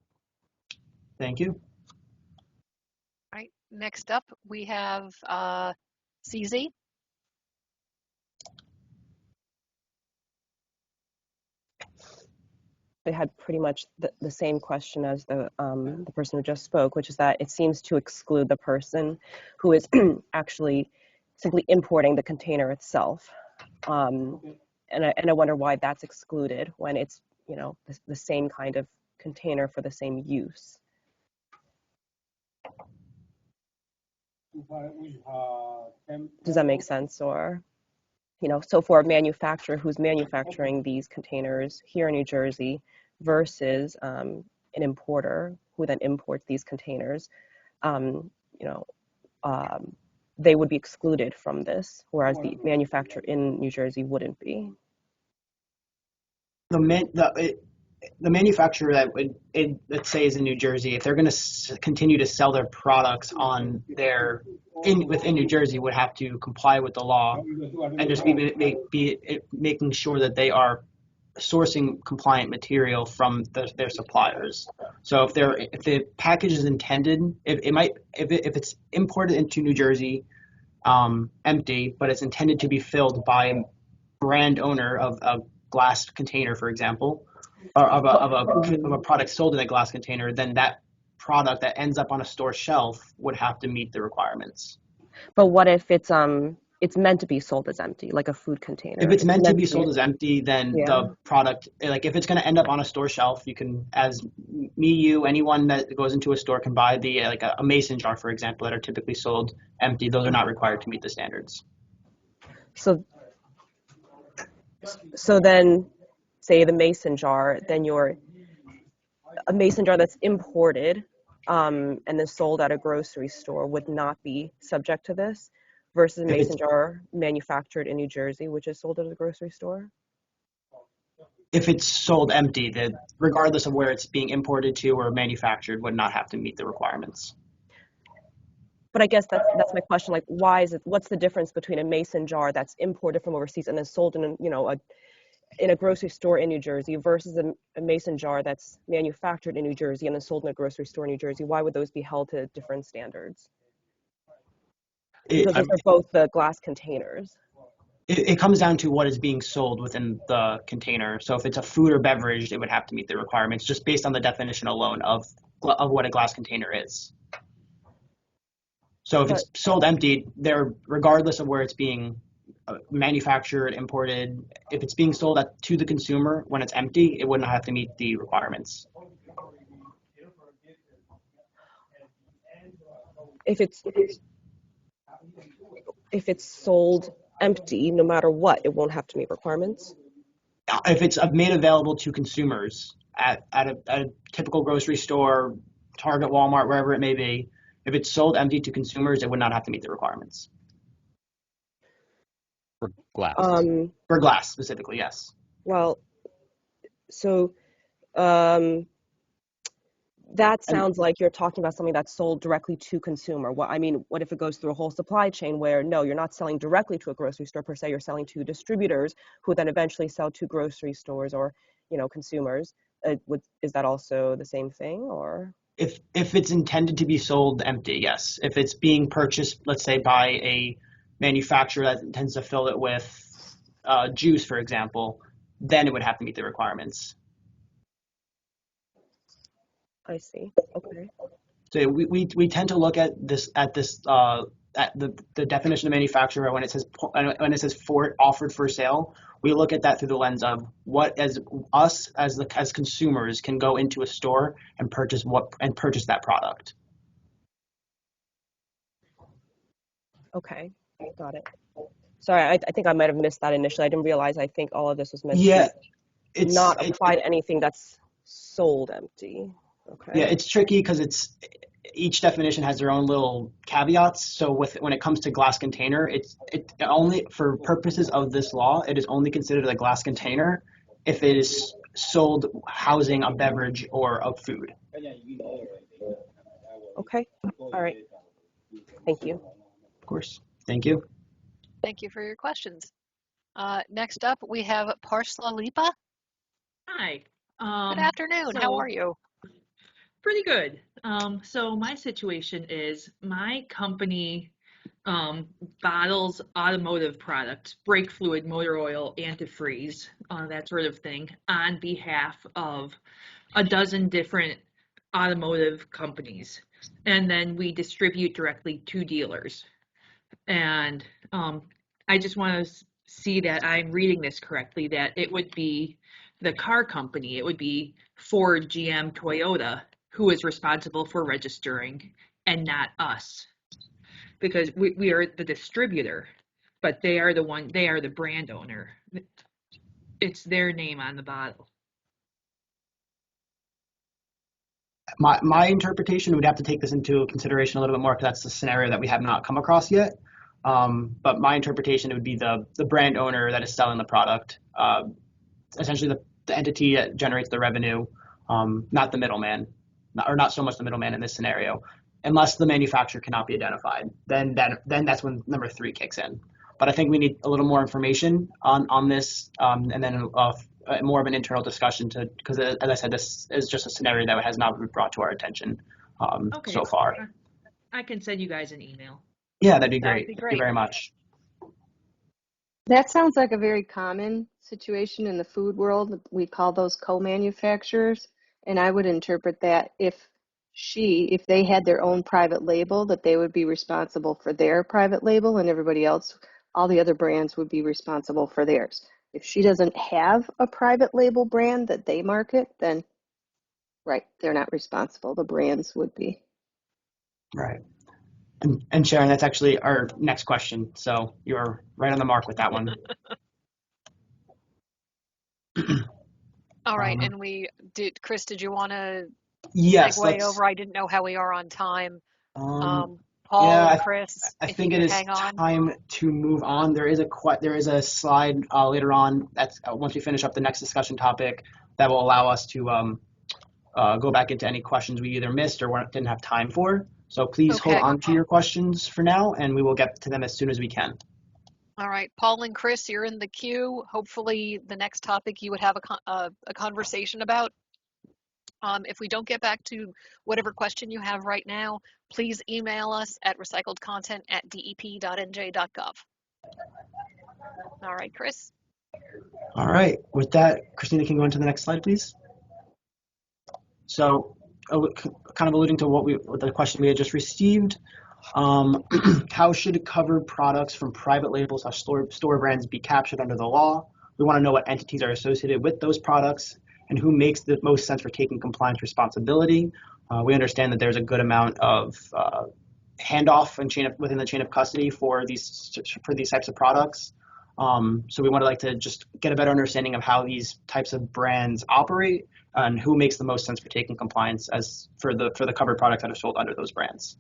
Thank you. All right. Next up, we have CZ. They had pretty much the same question as the person who just spoke, which is that it seems to exclude the person who is actually simply importing the container itself. And I wonder why that's excluded when it's, the same kind of container for the same use. Does that make sense? Or, so for a manufacturer who's manufacturing these containers here in New Jersey versus an importer who then imports these containers, they would be excluded from this, whereas the manufacturer in New Jersey wouldn't be. The manufacturer that let's say is in New Jersey, if they're going to continue to sell their products on within New Jersey, would have to comply with the law and just be making sure that they are sourcing compliant material from their suppliers. So if the package is intended, if it's imported into New Jersey empty, but it's intended to be filled by a brand owner of a glass container, for example, or of a product sold in a glass container, then that product that ends up on a store shelf would have to meet the requirements. But what if it's it's meant to be sold as empty, like a food container. If it's meant to be sold as empty, then Yeah. the product, like if it's going to end up on a store shelf, you can, as me, you, anyone that goes into a store can buy the like a mason jar, for example, that are typically sold empty. Those are not required to meet the standards. So then, say the mason jar, then a mason jar that's imported and then sold at a grocery store would not be subject to this, versus a mason jar manufactured in New Jersey, which is sold at a grocery store? If it's sold empty, that regardless of where it's being imported to or manufactured, would not have to meet the requirements. But I guess that's my question. Like, what's the difference between a mason jar that's imported from overseas and then sold in in a grocery store in New Jersey versus a mason jar that's manufactured in New Jersey and then sold in a grocery store in New Jersey? Why would those be held to different standards? Because those are both the glass containers. It comes down to what is being sold within the container. So if it's a food or beverage, it would have to meet the requirements just based on the definition alone of what a glass container is. So if it's sold empty, regardless of where it's being manufactured, imported, if it's being sold to the consumer when it's empty, it wouldn't have to meet the requirements. If it's sold empty, no matter what, it won't have to meet requirements? If it's made available to consumers at a typical grocery store, Target, Walmart, wherever it may be, if it's sold empty to consumers, it would not have to meet the requirements. For glass. For glass specifically, yes. Well, so that sounds like you're talking about something that's sold directly to consumer. What if it goes through a whole supply chain where, no, you're not selling directly to a grocery store per se, you're selling to distributors who then eventually sell to grocery stores or, consumers. Is that also the same thing, or? If it's intended to be sold empty, yes. If it's being purchased, let's say, by a manufacturer that intends to fill it with juice, for example, then it would have to meet the requirements. I see. Okay. So we tend to look at the definition of manufacturer when it says offered for sale. We look at that through the lens of what as consumers can go into a store and purchase that product. Okay, got it. Sorry, I think I might have missed that initially. I didn't realize. I think all of this was meant to not apply to anything that's sold empty. Okay. Yeah, it's tricky because each definition has their own little caveats. So when it comes to glass container, it only, for purposes of this law, it is only considered a glass container if it is sold housing a beverage or a food. Okay. All right. Thank you. Of course. Thank you. Thank you for your questions. Next up, we have Parsla Lipa. Hi. Good afternoon. How are you? Pretty good. So my situation is my company bottles automotive products, brake fluid, motor oil, antifreeze, that sort of thing, on behalf of a dozen different automotive companies. And then we distribute directly to dealers. And I just want to see that I'm reading this correctly, that it would be the car company, it would be Ford, GM, Toyota, who is responsible for registering and not us, because we are the distributor, but they are the brand owner. It's their name on the bottle. My interpretation, would have to take this into consideration a little bit more because that's the scenario that we have not come across yet. But my interpretation, would be the brand owner that is selling the product, essentially the entity that generates the revenue, not the middleman. Or not so much the middleman in this scenario, unless the manufacturer cannot be identified. Then that's when number 3 kicks in. But I think we need a little more information on this, and then more of an internal discussion because as I said, this is just a scenario that has not been brought to our attention so far. I can send you guys an email. Yeah, that'd be great. Thank you very much. That sounds like a very common situation in the food world. We call those co-manufacturers. And I would interpret that if they had their own private label, that they would be responsible for their private label and everybody else all the other brands would be responsible for theirs. If she doesn't have a private label brand that they market, then right, they're not responsible. The brands would be. Right. And Sharon, that's actually our next question. So you're right on the mark with that one. All right, and Chris, did you want to yes, segue over? I didn't know how we are on time. Paul yeah, and Chris, I think it is time to move on. There is a slide later on that's once we finish up the next discussion topic that will allow us to go back into any questions we either missed or didn't have time for. So please hold on to your questions for now, and we will get to them as soon as we can. All right, Paul and Chris, you're in the queue. Hopefully the next topic you would have a conversation about. If we don't get back to whatever question you have right now, please email us at recycledcontent@dep.nj.gov. All right, Chris. All right, with that, Christina, can you go into the next slide, please? So, kind of alluding to the question we had just received, how should covered products from private labels or store brands be captured under the law? We want to know what entities are associated with those products and who makes the most sense for taking compliance responsibility. We understand that there's a good amount of handoff and within the chain of custody for these types of products. So we want to just get a better understanding of how these types of brands operate and who makes the most sense for taking compliance as for the covered products that are sold under those brands.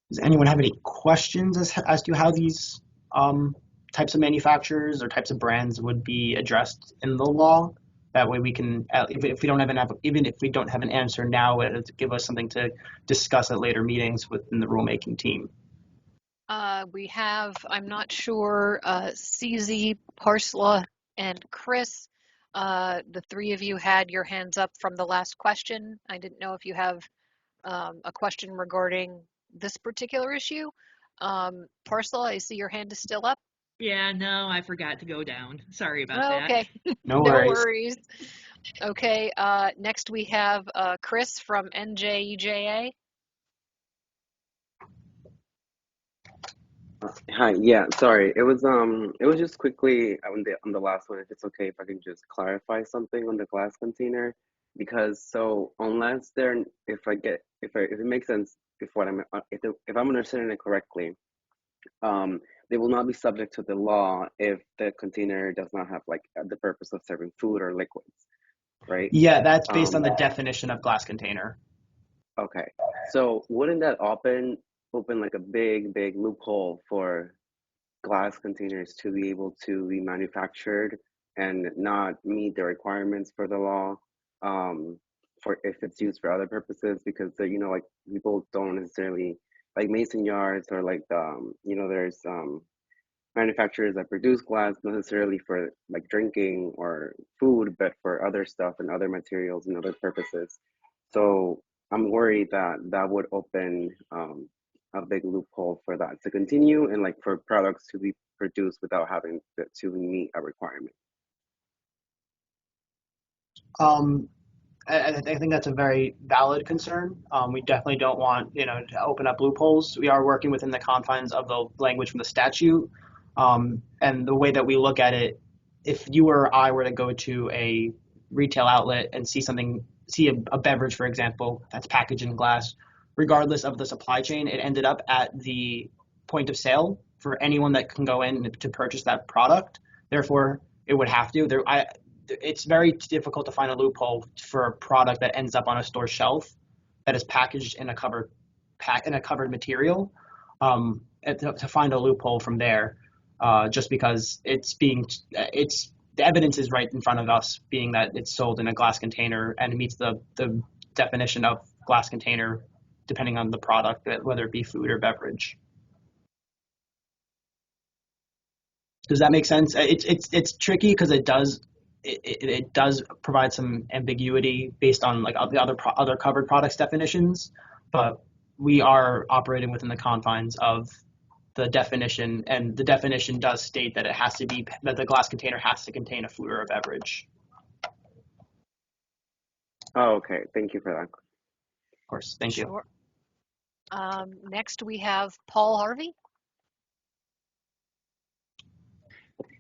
Does anyone have any questions as to how these types of manufacturers or types of brands would be addressed in the law? That way we can, if we don't have an answer now, it'll give us something to discuss at later meetings within the rulemaking team. We have, I'm not sure, CZ, Parsla, and Chris. The three of you had your hands up from the last question. I didn't know if you have a question regarding this particular issue. Parsla, I see your hand is still up. Yeah, no, I forgot to go down. Sorry about that. Okay. No worries. No worries. Okay, next we have Chris from NJEJA. Hi, yeah, sorry. It was just quickly on the last one, if it's okay if I can just clarify something on the glass container, because so unless if it makes sense if I'm understanding it correctly, they will not be subject to the law if the container does not have the purpose of serving food or liquids, right? Yeah, that's based on the definition of glass container. Okay, so wouldn't that open like a big loophole for glass containers to be able to be manufactured and not meet the requirements for the law, for if it's used for other purposes? Because people don't necessarily like mason yards or there's manufacturers that produce glass not necessarily for drinking or food, but for other stuff and other materials and other purposes. So I'm worried that would open a big loophole for that to continue and for products to be produced without having to meet a requirement. I think that's a very valid concern. We definitely don't want to open up loopholes. We are working within the confines of the language from the statute, and the way that we look at it. If you or I were to go to a retail outlet and see a beverage, for example, that's packaged in glass, regardless of the supply chain, it ended up at the point of sale for anyone that can go in to purchase that product. Therefore, it would have to. It's very difficult to find a loophole for a product that ends up on a store shelf that is packaged in a covered material. To find a loophole from there, just because the evidence is right in front of us, being that it's sold in a glass container and it meets the definition of glass container, depending on the product, whether it be food or beverage. Does that make sense? It's tricky because it does provide some ambiguity based on the other covered products definitions, but we are operating within the confines of the definition, and the definition does state that that the glass container has to contain a food or a beverage. Oh, okay. Thank you for that. Of course. Thank you. Sure. Next, we have Paul Harvey.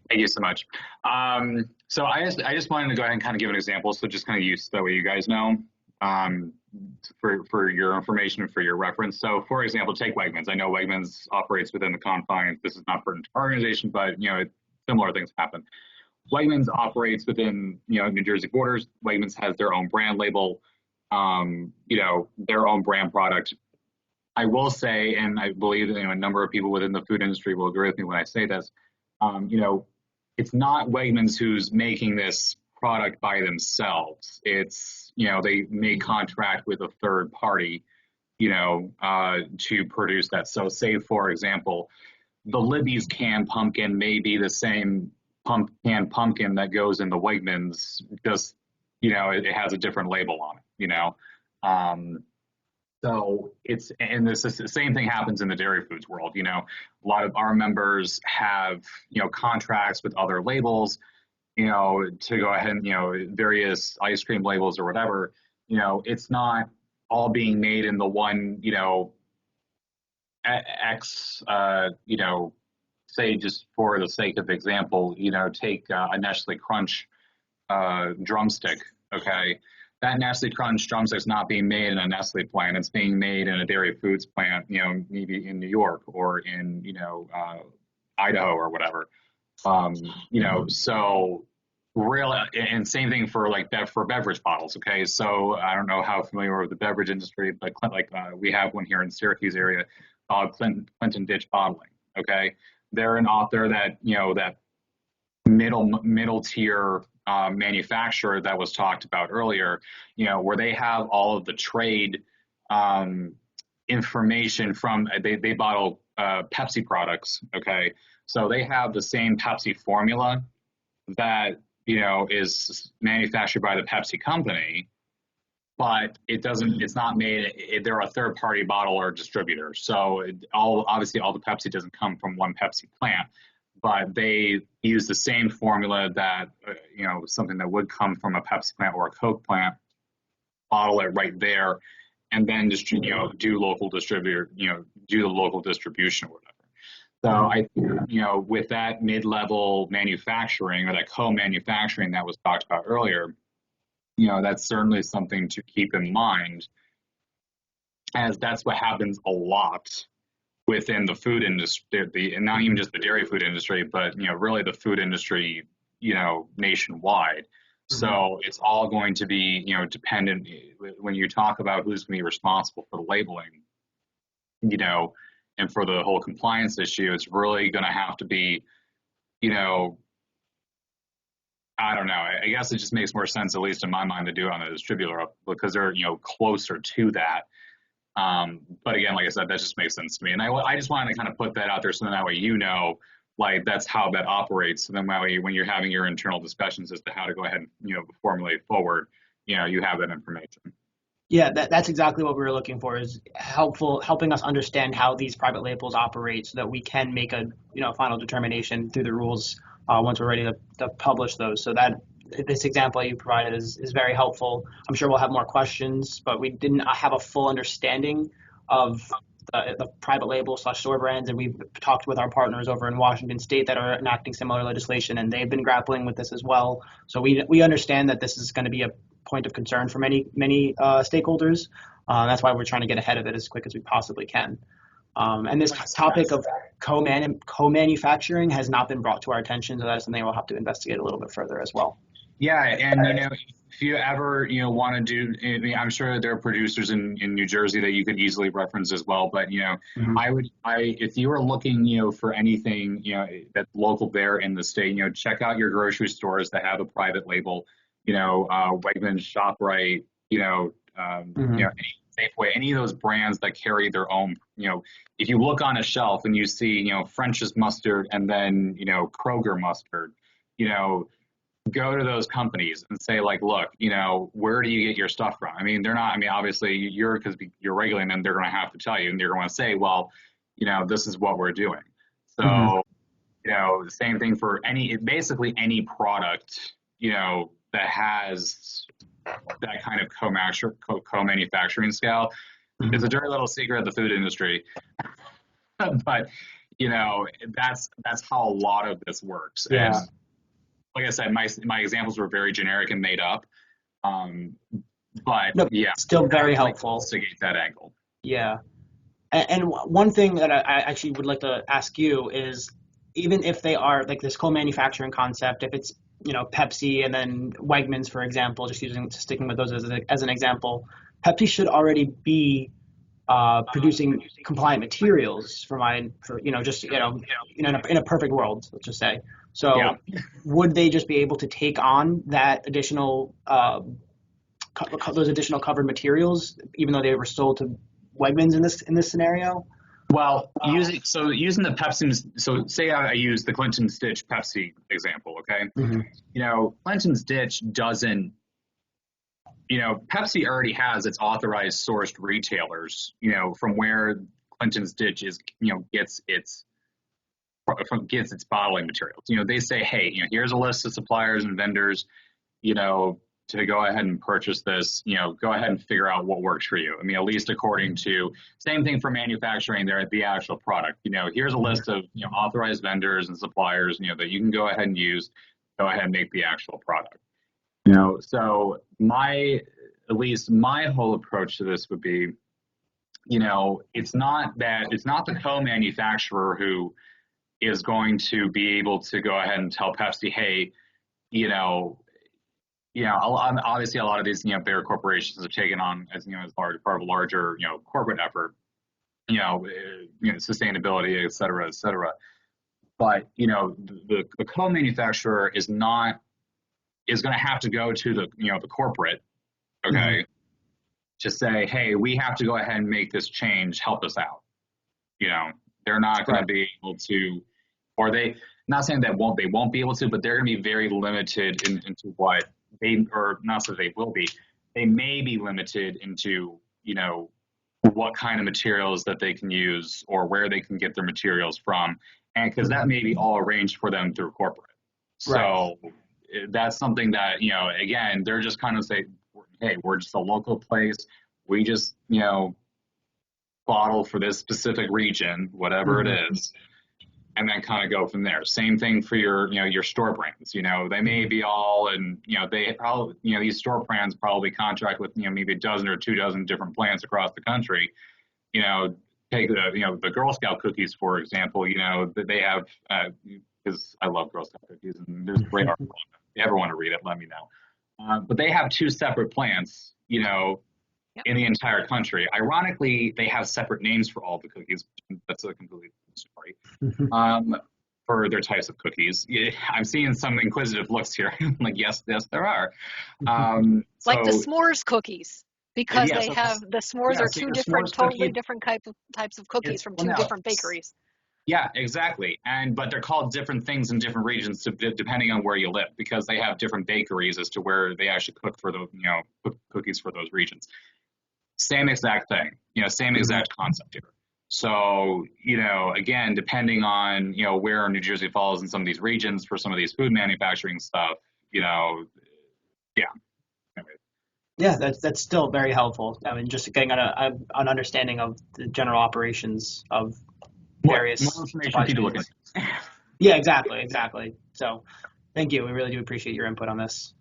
Thank you so much. So I just wanted to go ahead and kind of give an example, so just kind of use that way you guys know, for your information and for your reference. So for example, take Wegmans. I know Wegmans operates within the confines. This is not for an organization, but similar things happen. Wegmans operates within New Jersey borders. Wegmans has their own brand label, their own brand product. I will say, and I believe that a number of people within the food industry will agree with me when I say this, it's not Wegmans who's making this product by themselves. It's, they may contract with a third party, to produce that. So say, for example, the Libby's canned pumpkin may be the same canned pumpkin that goes in the Wegmans, just, it has a different label on it, So this is the same thing happens in the dairy foods world. A lot of our members have, contracts with other labels, to go ahead and, various ice cream labels or whatever. It's not all being made in the one, say, just for the sake of example, take a Nestle Crunch drumstick, okay? That Nestle Crunch drumstick is not being made in a Nestle plant. It's being made in a dairy foods plant, maybe in New York or in, Idaho or whatever. So really, and same thing for for beverage bottles. Okay. So I don't know how familiar with the beverage industry, but we have one here in Syracuse area called Clinton Ditch Bottling. Okay. They're an author that, that middle tier manufacturer that was talked about earlier, where they have all of the trade information from, they bottle Pepsi products, okay? So they have the same Pepsi formula that, is manufactured by the Pepsi company, but it's not made, they're a third party bottler or distributor. So obviously all the Pepsi doesn't come from one Pepsi plant, but they use the same formula that, something that would come from a Pepsi plant or a Coke plant, bottle it right there, and then just, do the local distribution or whatever. So I think, with that mid-level manufacturing or that co-manufacturing that was talked about earlier, that's certainly something to keep in mind, as that's what happens a lot within the food industry, and not even just the dairy food industry, but really the food industry, nationwide. So it's all going to be, dependent when you talk about who's going to be responsible for the labeling, and for the whole compliance issue. It's really going to have to be, I don't know. I guess it just makes more sense, at least in my mind, to do it on a distributor because they're, closer to that. But again, like I said, that just makes sense to me. And I just wanted to kind of put that out there so that way, that's how that operates. So then that way, when you're having your internal discussions as to how to go ahead and, formulate forward, you have that information. Yeah, that's exactly what we were looking for, is helping us understand how these private labels operate so that we can make a, final determination through the rules once we're ready to publish those. So that this example you provided is very helpful. I'm sure we'll have more questions, but we didn't have a full understanding of the private label / store brands, and we've talked with our partners over in Washington State that are enacting similar legislation, and they've been grappling with this as well. So we understand that this is going to be a point of concern for many stakeholders. That's why we're trying to get ahead of it as quick as we possibly can. And this topic of co-manufacturing has not been brought to our attention, so that is something we'll have to investigate a little bit further as well. Yeah, and if you ever want to do, I'm sure there are producers in New Jersey that you could easily reference as well. But if you were looking for anything that's local there in the state, check out your grocery stores that have a private label. Wegmans, ShopRite, Safeway, any of those brands that carry their own. If you look on a shelf and you see French's mustard and then Kroger mustard, go to those companies and say, like, look, where do you get your stuff from? I mean, they're not, I mean, obviously because you're regulating them, they're going to have to tell you, and they're going to say, well, this is what we're doing. So, the same thing for basically any product, that has that kind of co-manufacturing scale. It's a dirty little secret of the food industry, but that's how a lot of this works. Yeah. And like I said, my examples were very generic and made up, but yeah, still very helpful. Investigate that angle. Yeah, and one thing that I actually would like to ask you is, even if they are like this co-manufacturing concept, if it's Pepsi and then Wegmans, for example, sticking with those as an example, Pepsi should already be producing compliant materials in a perfect world, let's just say. So would they just be able to take on that additional those additional covered materials, even though they were sold to Wegmans in this scenario? Well, using the Pepsi, so say I use the Clinton's Ditch Pepsi example, okay? Clinton's Ditch doesn't, Pepsi already has its authorized sourced retailers, from where Clinton's Ditch gets its bottling materials. They say, hey, here's a list of suppliers and vendors, to go ahead and purchase this, go ahead and figure out what works for you. I mean, at least according to, same thing for manufacturing the actual product. Here's a list of, authorized vendors and suppliers, that you can go ahead and use, go ahead and make the actual product. So at least my whole approach to this would be, it's not the co-manufacturer who is going to be able to go ahead and tell Pepsi, hey, obviously a lot of these, bigger corporations have taken on as part of a larger, corporate effort, sustainability, et cetera, et cetera. But, the co-manufacturer is going to have to go to the corporate, okay, to say, hey, we have to go ahead and make this change, help us out. They're not going to be able to, or not saying that they won't be able to, but they're going to be very limited into what not so they will be. They may be limited into, what kind of materials that they can use or where they can get their materials from. And because that may be all arranged for them through corporate. So that's something that, again, they're just kind of say, hey, we're just a local place. We just, bottle for this specific region, whatever it is, and then kind of go from there. Same thing for your store brands. They may be all, and they probably, these store brands probably contract with maybe a dozen or 2 dozen different plants across the country. Take the Girl Scout cookies, for example. They have, because I love Girl Scout cookies, and there's a great article. If you ever want to read it, let me know. But they have 2 separate plants, in the entire country. Ironically, they have separate names for all the cookies. That's a completely different story. For their types of cookies. I'm seeing some inquisitive looks here. Like, yes, there are. Like the s'mores cookies, because they have the s'mores are 2 different, totally different types of cookies from 2 different bakeries. Yeah, exactly. But they're called different things in different regions depending on where you live, because they have different bakeries as to where they actually cook for those, cookies for those regions. Same exact thing, same exact concept here. So, again, depending on, where New Jersey falls in some of these regions for some of these food manufacturing stuff, yeah. Yeah, that's still very helpful. I mean, just getting an understanding of the general operations of various more information people looking. Yeah, exactly. So, thank you. We really do appreciate your input on this.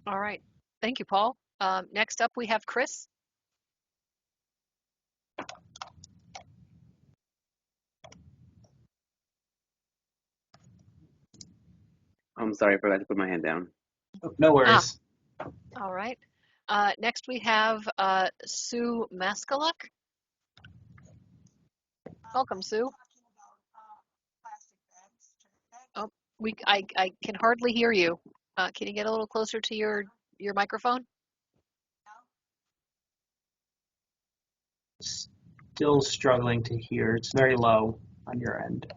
All right. Thank you, Paul. Next up, we have Chris. I'm sorry, I forgot to put my hand down. No worries. All right. Next, we have Sue Maskaluk. Welcome, Sue. Oh, I can hardly hear you. Can you get a little closer to your microphone? Still struggling to hear. It's very low on your end.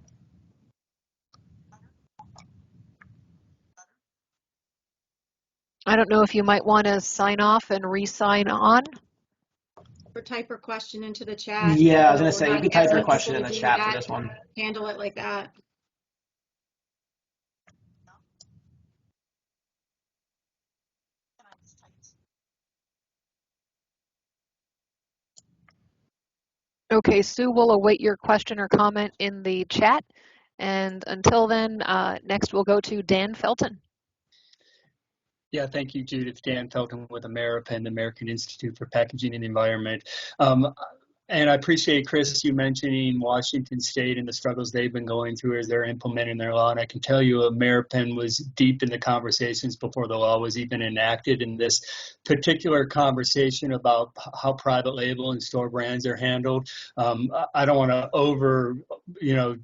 I don't know if you might want to sign off and re-sign on. Or type her question into the chat. Yeah, I was We're going to say, you not could type your asking question people in to the do chat for that. this one. Handle it like that. Okay, Sue, we'll await your question or comment in the chat. And until then, next we'll go to Dan Felton. Yeah, thank you, Judith. Dan Felton with Ameripen, the American Institute for Packaging and the Environment. And I appreciate, Chris, you mentioning Washington State and the struggles they've been going through as they're implementing their law. And I can tell you Ameripen was deep in the conversations before the law was even enacted. In this particular conversation about how private label and store brands are handled, I don't want to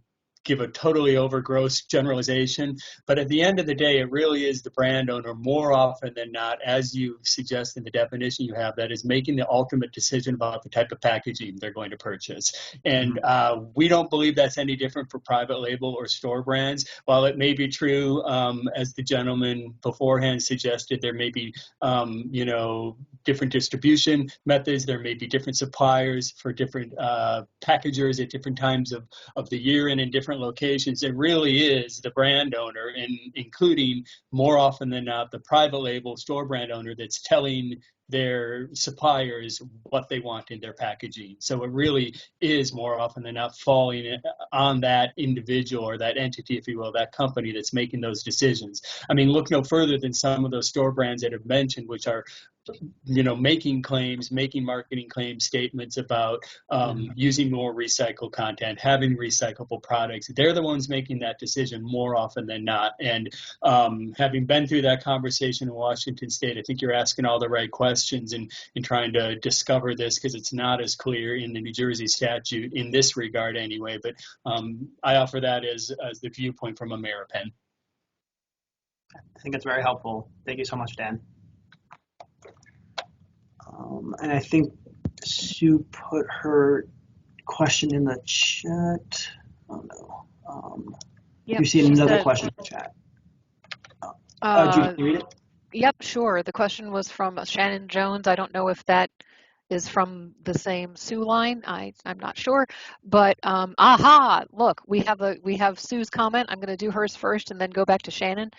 give a totally overgross generalization, but at the end of the day, it really is the brand owner more often than not, as you suggest in the definition you have, that is making the ultimate decision about the type of packaging they're going to purchase. And we don't believe that's any different for private label or store brands. While it may be true, as the gentleman beforehand suggested, there may be, different distribution methods, there may be different suppliers for different packagers at different times of the year and in different locations. It really is the brand owner, and including more often than not the private label store brand owner, that's telling their suppliers what they want in their packaging. So it really is more often than not falling on that individual or that entity, if you will, that company that's making those decisions. I mean, look no further than some of those store brands that have mentioned, which are making claims, making marketing claims, statements about using more recycled content, having recyclable products. They're the ones making that decision more often than not. And having been through that conversation in Washington State, I think you're asking all the right questions and trying to discover this, because it's not as clear in the New Jersey statute in this regard anyway. But I offer that as the viewpoint from Ameripen. I think it's very helpful. Thank you so much, Dan. And I think Sue put her question in the chat. Oh no. Yep, You see another question in the chat. Judy, can you read it? Yep, sure. The question was from Shannon Jones. I don't know if that is from the same Sue line. I'm not sure, but look, we have Sue's comment. I'm going to do hers first and then go back to Shannon.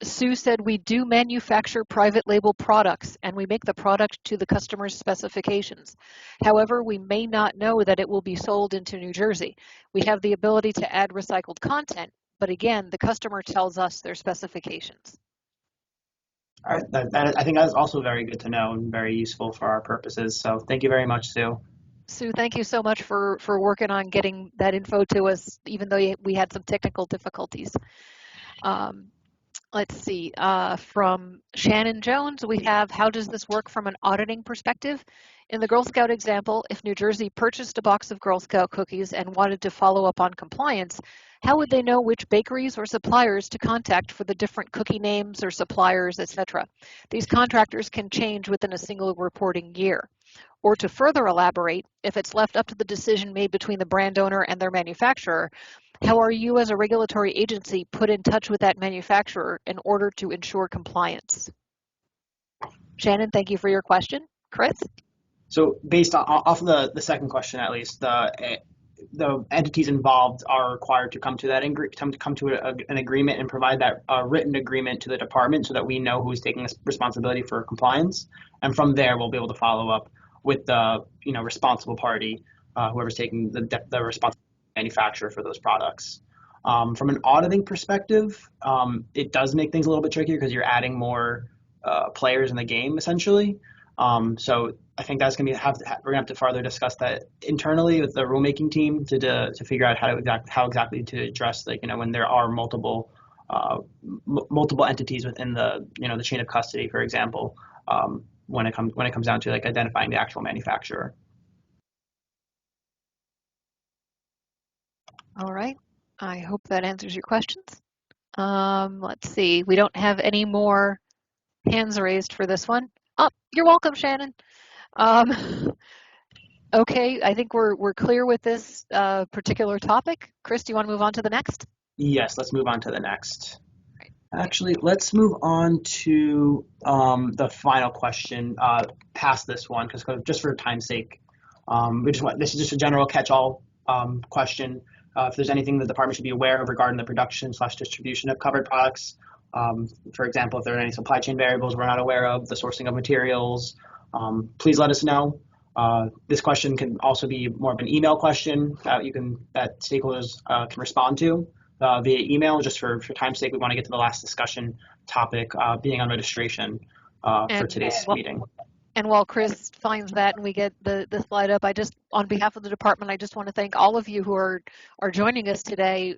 Sue said, we do manufacture private label products and we make the product to the customer's specifications. However, we may not know that it will be sold into New Jersey. We have the ability to add recycled content, but again, the customer tells us their specifications. All right, I think that's also very good to know and very useful for our purposes. So thank you very much, Sue. Sue, thank you so much for working on getting that info to us, even though we had some technical difficulties. Let's see, from Shannon Jones, we have, how does this work from an auditing perspective? In the Girl Scout example, if New Jersey purchased a box of Girl Scout cookies and wanted to follow up on compliance, how would they know which bakeries or suppliers to contact for the different cookie names or suppliers, etc.? These contractors can change within a single reporting year. Or to further elaborate, if it's left up to the decision made between the brand owner and their manufacturer, how are you as a regulatory agency put in touch with that manufacturer in order to ensure compliance? Shannon, thank you for your question. Chris? So based off of the second question, at least, the entities involved are required to come to that an agreement and provide that written agreement to the department so that we know who's taking responsibility for compliance. And from there, we'll be able to follow up with the responsible party, whoever's taking the responsible manufacturer for those products. From an auditing perspective, it does make things a little bit trickier because you're adding more players in the game, essentially. So I think that's going to we're going to have to further discuss that internally with the rulemaking team to figure out how exactly to address, when there are multiple entities within the the chain of custody, for example, when it comes down to identifying the actual manufacturer. All right. I hope that answers your questions. Let's see. We don't have any more hands raised for this one. Oh, you're welcome, Shannon. Okay, I think we're clear with this particular topic. Chris, do you want to move on to the next? Yes, let's move on to the next. Actually, let's move on to the final question past this one, because just for time's sake, this is just a general catch-all question. If there's anything the department should be aware of regarding the production/distribution of covered products, for example, if there are any supply chain variables we're not aware of, the sourcing of materials, please let us know. This question can also be more of an email question that stakeholders can respond to via email. Just for time's sake, we want to get to the last discussion topic, being on registration for today's meeting. And while Chris finds that and we get the slide up, on behalf of the department, I just want to thank all of you who are joining us today.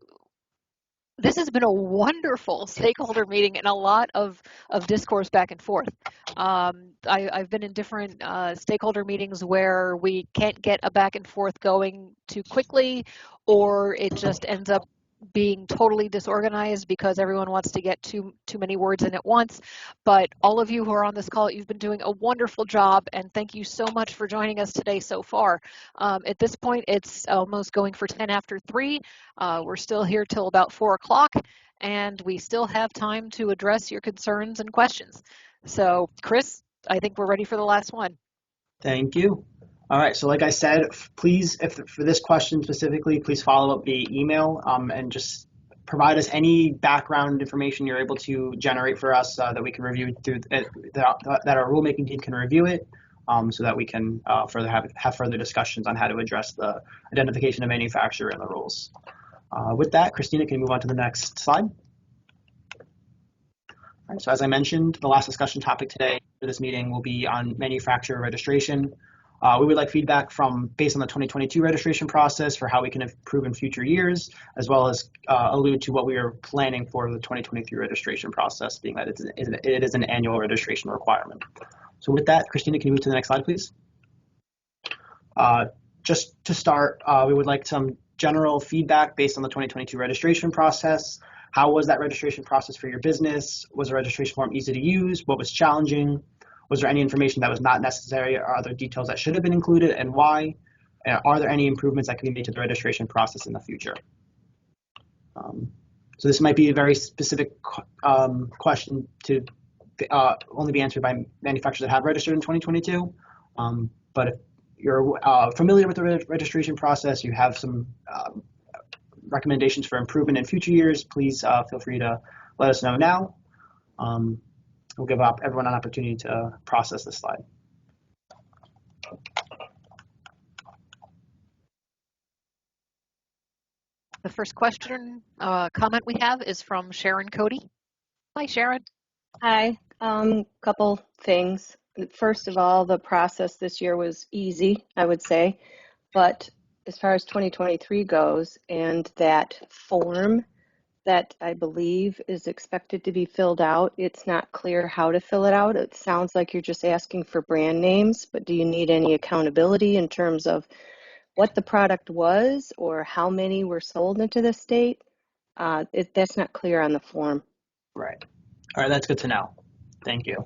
This has been a wonderful stakeholder meeting and a lot of discourse back and forth. I've been in different stakeholder meetings where we can't get a back and forth going too quickly, or it just ends up being totally disorganized because everyone wants to get too many words in at once. But all of you who are on this call, you've been doing a wonderful job, and thank you so much for joining us today so far. At this point, it's almost going for 10 after 3. We're still here till about 4 o'clock, and we still have time to address your concerns and questions. So, Chris, I think we're ready for the last one. Thank you. All right, so like I said, please, for this question specifically, please follow up via email and just provide us any background information you're able to generate for us that we can review through that our rulemaking team can review it, so that we can further have further discussions on how to address the identification of manufacturer and the rules. With that, Christina, can you move on to the next slide? All right, so as I mentioned, the last discussion topic today for this meeting will be on manufacturer registration. We would like feedback based on the 2022 registration process for how we can improve in future years, as well as allude to what we are planning for the 2023 registration process, being that it is an annual registration requirement. So with that, Christina, can you move to the next slide, please? Just to start, we would like some general feedback based on the 2022 registration process. How was that registration process for your business? Was the registration form easy to use? What was challenging? Was there any information that was not necessary, or other details that should have been included, and why? Are there any improvements that can be made to the registration process in the future? So this might be a very specific question to only be answered by manufacturers that have registered in 2022. But if you're familiar with the registration process, you have some recommendations for improvement in future years, please feel free to let us know now. We'll give everyone an opportunity to process this slide. The first question, comment we have is from Sharon Cody. Hi, Sharon. Hi. Couple things. First of all, the process this year was easy, I would say. But as far as 2023 goes, and that form that I believe is expected to be filled out, it's not clear how to fill it out. It sounds like you're just asking for brand names, but do you need any accountability in terms of what the product was or how many were sold into the state? That's not clear on the form. Right. All right, that's good to know. Thank you.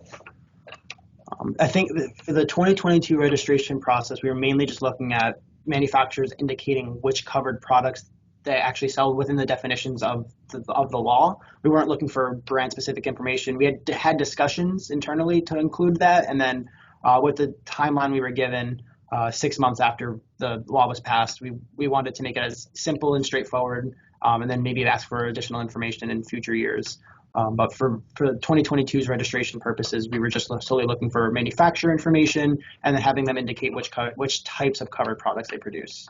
I think for the 2022 registration process, we were mainly just looking at manufacturers indicating which covered products they actually sell within the definitions of the law. We weren't looking for brand specific information. We had discussions internally to include that, and then with the timeline we were given, 6 months after the law was passed, we wanted to make it as simple and straightforward, and then maybe ask for additional information in future years. But for 2022's registration purposes, we were just solely looking for manufacturer information and then having them indicate which types of covered products they produce.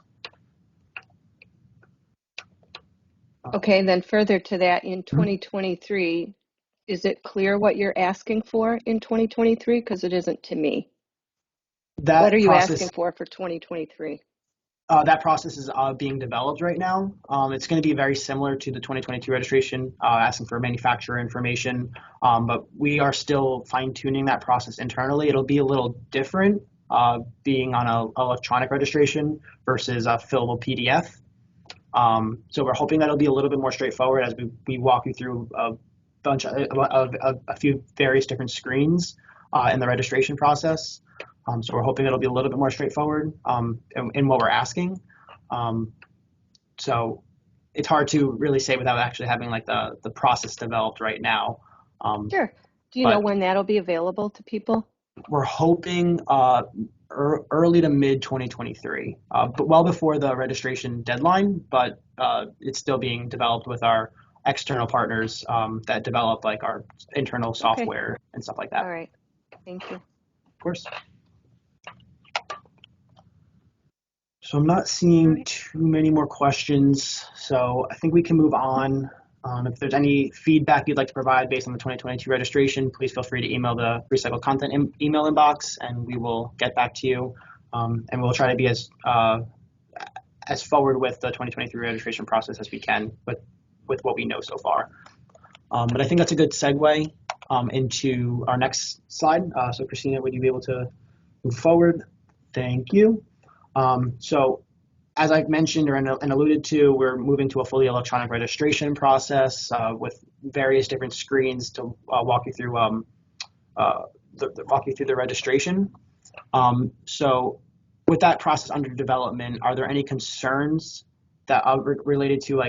Okay, then further to that, in 2023, is it clear what you're asking for in 2023? Because it isn't to me. What are you asking for 2023? That process is being developed right now. It's going to be very similar to the 2022 registration, asking for manufacturer information, but we are still fine-tuning that process internally. It'll be a little different, being on an electronic registration versus a fillable PDF. So we're hoping that it'll be a little bit more straightforward as we walk you through a bunch of a few various different screens in the registration process. So we're hoping it'll be a little bit more straightforward in what we're asking. So it's hard to really say without actually having like the process developed right now. Sure. Do you know when that'll be available to people? We're hoping early to mid 2023, but well before the registration deadline. But it's still being developed with our external partners that develop like our internal software and stuff like that. All right. Thank you. Of course. So I'm not seeing too many more questions, so I think we can move on. If there's any feedback you'd like to provide based on the 2022 registration, please feel free to email the recycled content email inbox, and we will get back to you. And we'll try to be as forward with the 2023 registration process as we can with what we know so far. But I think that's a good segue into our next slide. So Christina, would you be able to move forward? Thank you. So as I've mentioned and alluded to, we're moving to a fully electronic registration process with various different screens to walk you through the registration. So with that process under development, are there any concerns that are related to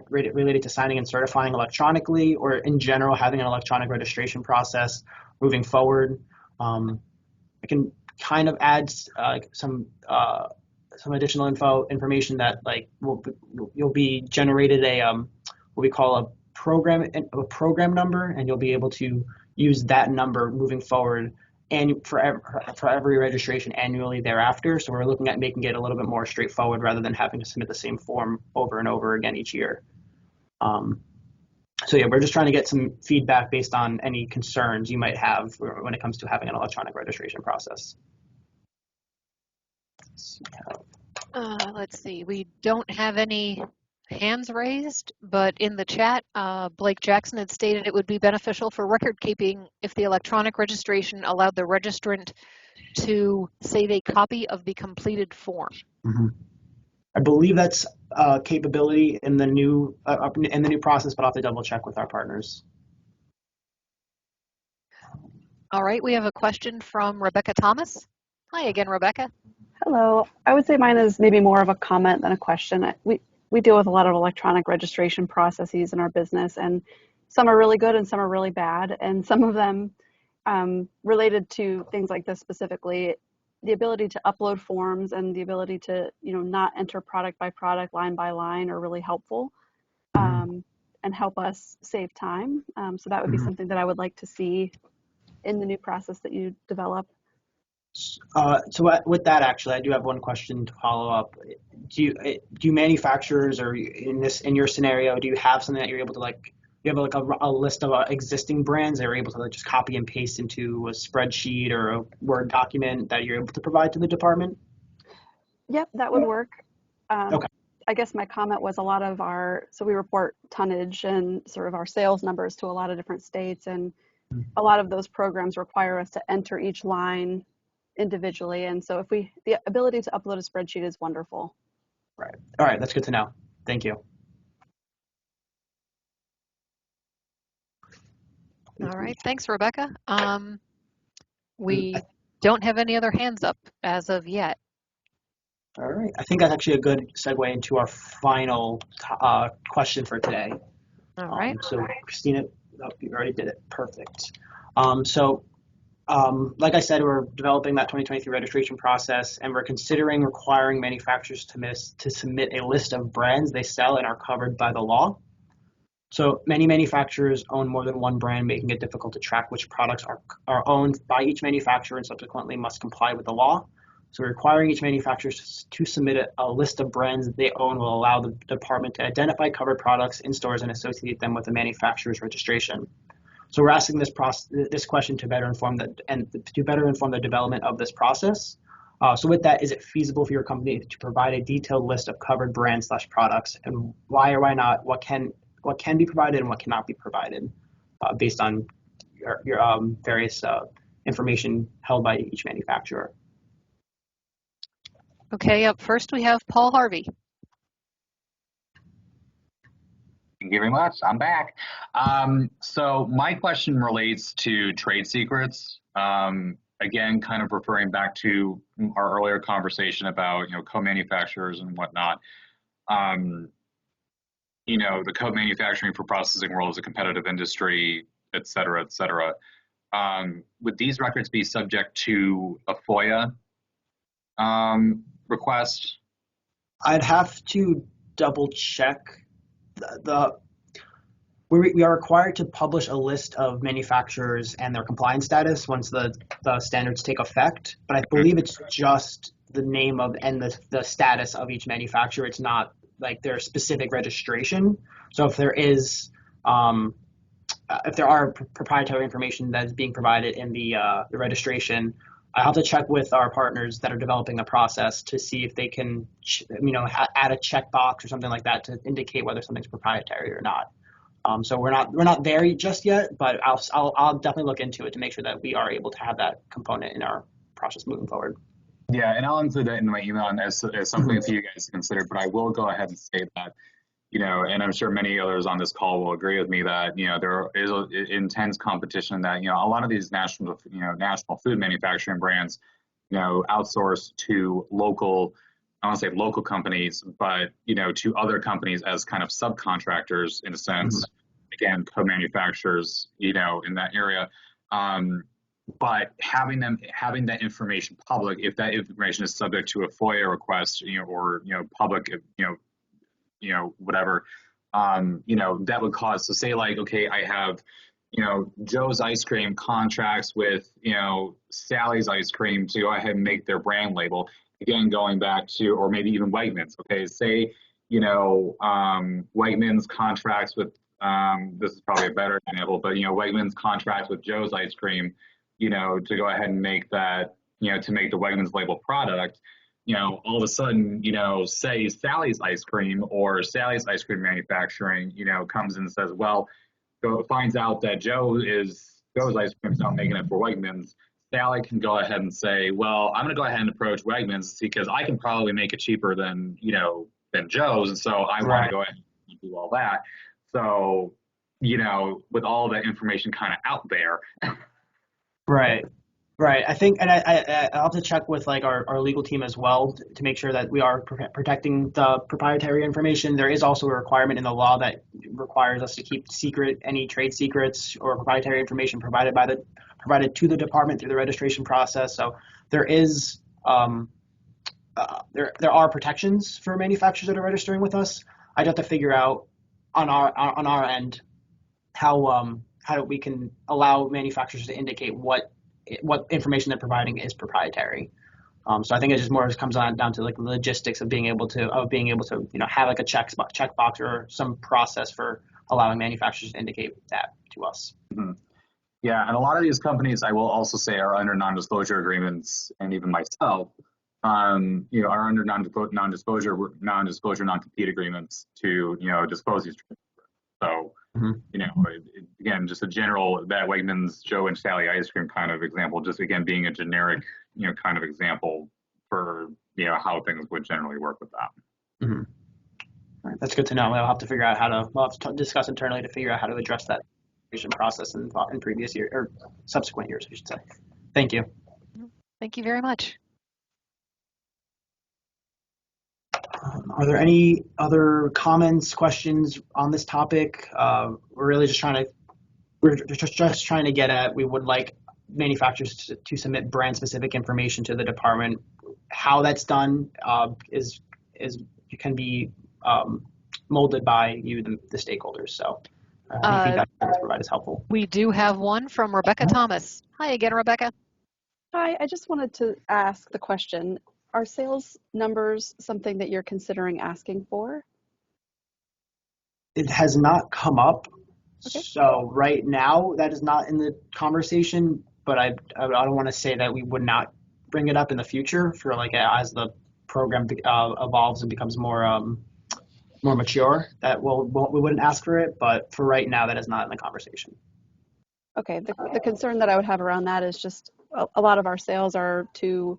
related to signing and certifying electronically, or in general having an electronic registration process moving forward? I can kind of add some additional information that you'll be generated what we call a program number, and you'll be able to use that number moving forward and for every registration annually thereafter. So we're looking at making it a little bit more straightforward rather than having to submit the same form over and over again each year. So yeah, we're just trying to get some feedback based on any concerns you might have when it comes to having an electronic registration process. Let's see, we don't have any hands raised, but in the chat, Blake Jackson had stated it would be beneficial for record keeping if the electronic registration allowed the registrant to save a copy of the completed form. Mm-hmm. I believe that's a capability in the new process, but I'll have to double check with our partners. All right, we have a question from Rebecca Thomas. Hi again, Rebecca. Hello. I would say mine is maybe more of a comment than a question. We deal with a lot of electronic registration processes in our business, and some are really good and some are really bad. And some of them related to things like this specifically, the ability to upload forms and the ability to, not enter product by product, line by line are really helpful and help us save time. So that would be something that I would like to see in the new process that you develop. So with that, actually, I do have one question to follow up. Do manufacturers, or in your scenario, do you have something that you're able to you have a list of existing brands that you're able to just copy and paste into a spreadsheet or a Word document that you're able to provide to the department? Yep, that would work. Okay. I guess my comment was so we report tonnage and sort of our sales numbers to a lot of different states, and a lot of those programs require us to enter each line individually, and so the ability to upload a spreadsheet is wonderful. Right. All right, that's good to know. Thank you. All right, thanks, Rebecca. We don't have any other hands up as of yet. All right, I think that's actually a good segue into our final question for today. All right. So Christina, you already did it. Perfect. Like I said, we're developing that 2023 registration process, and we're considering requiring manufacturers to submit a list of brands they sell and are covered by the law. So many manufacturers own more than one brand, making it difficult to track which products are owned by each manufacturer and subsequently must comply with the law. So requiring each manufacturer to submit a list of brands that they own will allow the department to identify covered products in stores and associate them with the manufacturer's registration. So we're asking this question to better inform the development of this process. So with that, is it feasible for your company to provide a detailed list of covered brands / products, and why or why not? What can be provided and what cannot be provided based on your various information held by each manufacturer? Okay, up first we have Paul Harvey. Thank you very much. I'm back. So my question relates to trade secrets. Again, kind of referring back to our earlier conversation about co-manufacturers and whatnot. the co-manufacturing for processing world is a competitive industry, et cetera, et cetera. Would these records be subject to a FOIA request? I'd have to double check. We are required to publish a list of manufacturers and their compliance status once the standards take effect, but I believe it's just the name of and the status of each manufacturer. It's not like their specific registration. So if there is if there are proprietary information that is being provided in the registration, I have to check with our partners that are developing the process to see if they can, add a checkbox or something like that to indicate whether something's proprietary or not. So we're not there just yet, but I'll definitely look into it to make sure that we are able to have that component in our process moving forward. Yeah, and I'll include that in my email as something for you guys to consider. But I will go ahead and say that, and I'm sure many others on this call will agree with me that there is an intense competition that a lot of these national food manufacturing brands outsource to local. I want to say local companies, but to other companies as kind of subcontractors in a sense. Again, co-manufacturers, in that area. But having that information public, if that information is subject to a FOIA request, or public, whatever, that would cause. So say like, okay, I have, Joe's Ice Cream contracts with, Sally's Ice Cream to go ahead and make their brand label. Again, going back to, or maybe even Wegmans. Okay, say, Wegmans contracts with, this is probably a better example, but, Wegmans contracts with Joe's Ice Cream, to go ahead and make that, to make the Wegmans label product, all of a sudden, say Sally's Ice Cream or Sally's Ice Cream Manufacturing, comes in and says, well, finds out that Joe's Ice Cream's not making it for Wegmans. Sally can go ahead and say, well, I'm going to go ahead and approach Wegmans because I can probably make it cheaper than Joe's. And so I want to go ahead and do all that. So, with all that information kind of out there. Right. I think, and I'll have to check with like our legal team as well to make sure that we are protecting the proprietary information. There is also a requirement in the law that requires us to keep secret any trade secrets or proprietary information provided to the department through the registration process. So there is there are protections for manufacturers that are registering with us. I'd have to figure out on our end how we can allow manufacturers to indicate what information they're providing is proprietary. So I think it just more comes down to like the logistics of being able to have like a checkbox or some process for allowing manufacturers to indicate that to us. Mm-hmm. Yeah, and a lot of these companies, I will also say, are under non-disclosure agreements, and even myself, are under non-disclosure, non-compete agreements to disclose these. So again, just a general that Wegmans, Joe and Sally ice cream kind of example, just again being a generic kind of example for how things would generally work with that. Mm-hmm. All right, that's good to know. We'll have to figure out we'll have to discuss internally to figure out how to address that process in previous year or subsequent years, I should say. Thank you. Thank you very much. Are there any other comments, questions on this topic? We're really just trying to get at. We would like manufacturers to submit brand-specific information to the department. How that's done can be molded by you, the stakeholders. So any feedback that's provided is helpful. We do have one from Rebecca Thomas. Hi again, Rebecca. Hi, I just wanted to ask the question. Are sales numbers something that you're considering asking for? It has not come up. Okay. So right now that is not in the conversation, but I don't want to say that we would not bring it up in the future for like as the program evolves and becomes more mature, that we wouldn't ask for it, but for right now that is not in the conversation. Okay, the concern that I would have around that is just a lot of our sales are to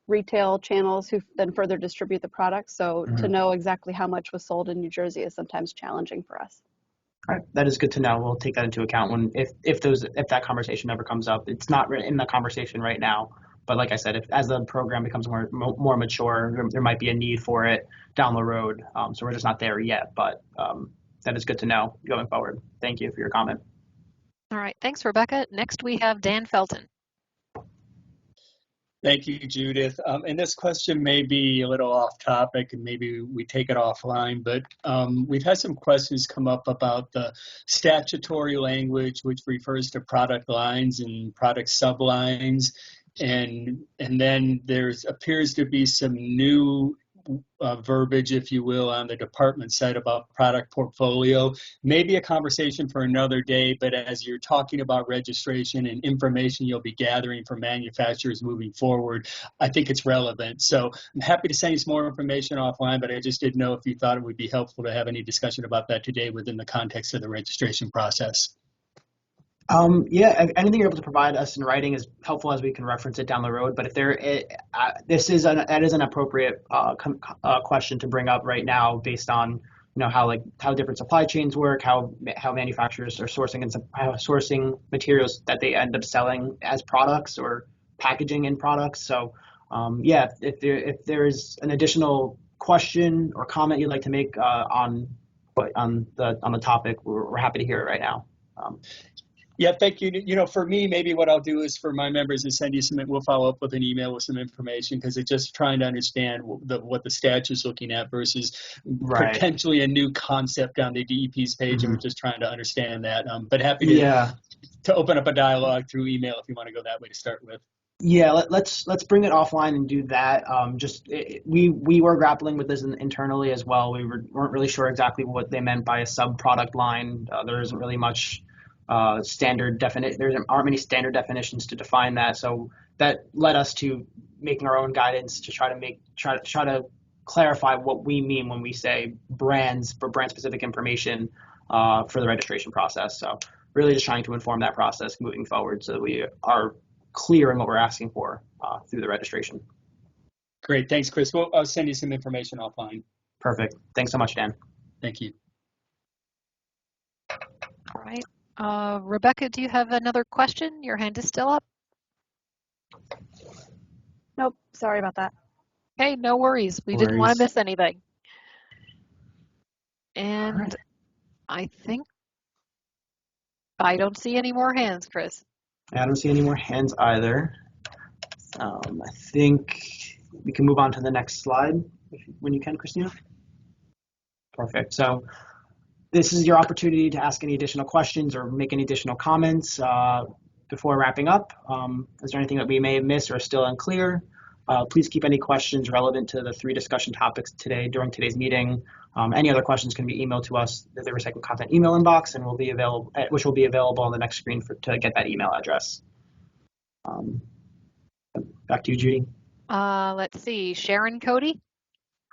retail channels who then further distribute the product. So to know exactly how much was sold in New Jersey is sometimes challenging for us. All right, that is good to know. We'll take that into account when if that conversation ever comes up. It's not in the conversation right now, but like I said, as the program becomes more mature, there might be a need for it down the road. So we're just not there yet, but that is good to know going forward. Thank you for your comment. All right, thanks, Rebecca. Next, we have Dan Felton. Thank you, Judith. And this question may be a little off topic and maybe we take it offline, but we've had some questions come up about the statutory language, which refers to product lines and product sublines. And then there's appears to be some new verbiage, if you will, on the department side about product portfolio. Maybe a conversation for another day, but as you're talking about registration and information you'll be gathering from manufacturers moving forward, I think it's relevant. So I'm happy to send you some more information offline, but I just didn't know if you thought it would be helpful to have any discussion about that today within the context of the registration process. Yeah, anything you're able to provide us in writing is helpful as we can reference it down the road. But if that is an appropriate question to bring up right now, based on how different supply chains work, how manufacturers are sourcing materials that they end up selling as products or packaging in products. So yeah, if there's an additional question or comment you'd like to make on the topic, we're happy to hear it right now. Yeah, thank you. For me, maybe what I'll do is for my members is send you we'll follow up with an email with some information, because it's just trying to understand what the statute's looking at versus potentially a new concept on the DEP's page. And we're just trying to understand that. But happy to open up a dialogue through email if you want to go that way to start with. Yeah, let's bring it offline and do that. We were grappling with this internally as well. We weren't really sure exactly what they meant by a sub-product line. There isn't really much there aren't many standard definitions to define that, so that led us to making our own guidance to try to clarify what we mean when we say brands for brand specific information for the registration process. So really just trying to inform that process moving forward so that we are clear in what we're asking for through the registration. Great, thanks, Chris. I'll send you some information offline. Perfect. Thanks so much, Dan. Thank you. All right. Rebecca, do you have another question? Your hand is still up. Nope, sorry about that. Okay, no worries. We didn't want to miss anything. And I think I don't see any more hands, Chris. I don't see any more hands either. I think we can move on to the next slide when you can, Christina. Perfect. So this is your opportunity to ask any additional questions or make any additional comments before wrapping up. Is there anything that we may have missed or still unclear? Please keep any questions relevant to the 3 discussion topics during today's meeting. Any other questions can be emailed to us at the recycled content email inbox, and which will be available on the next screen to get that email address. Back to you, Judy. Let's see, Sharon Cody.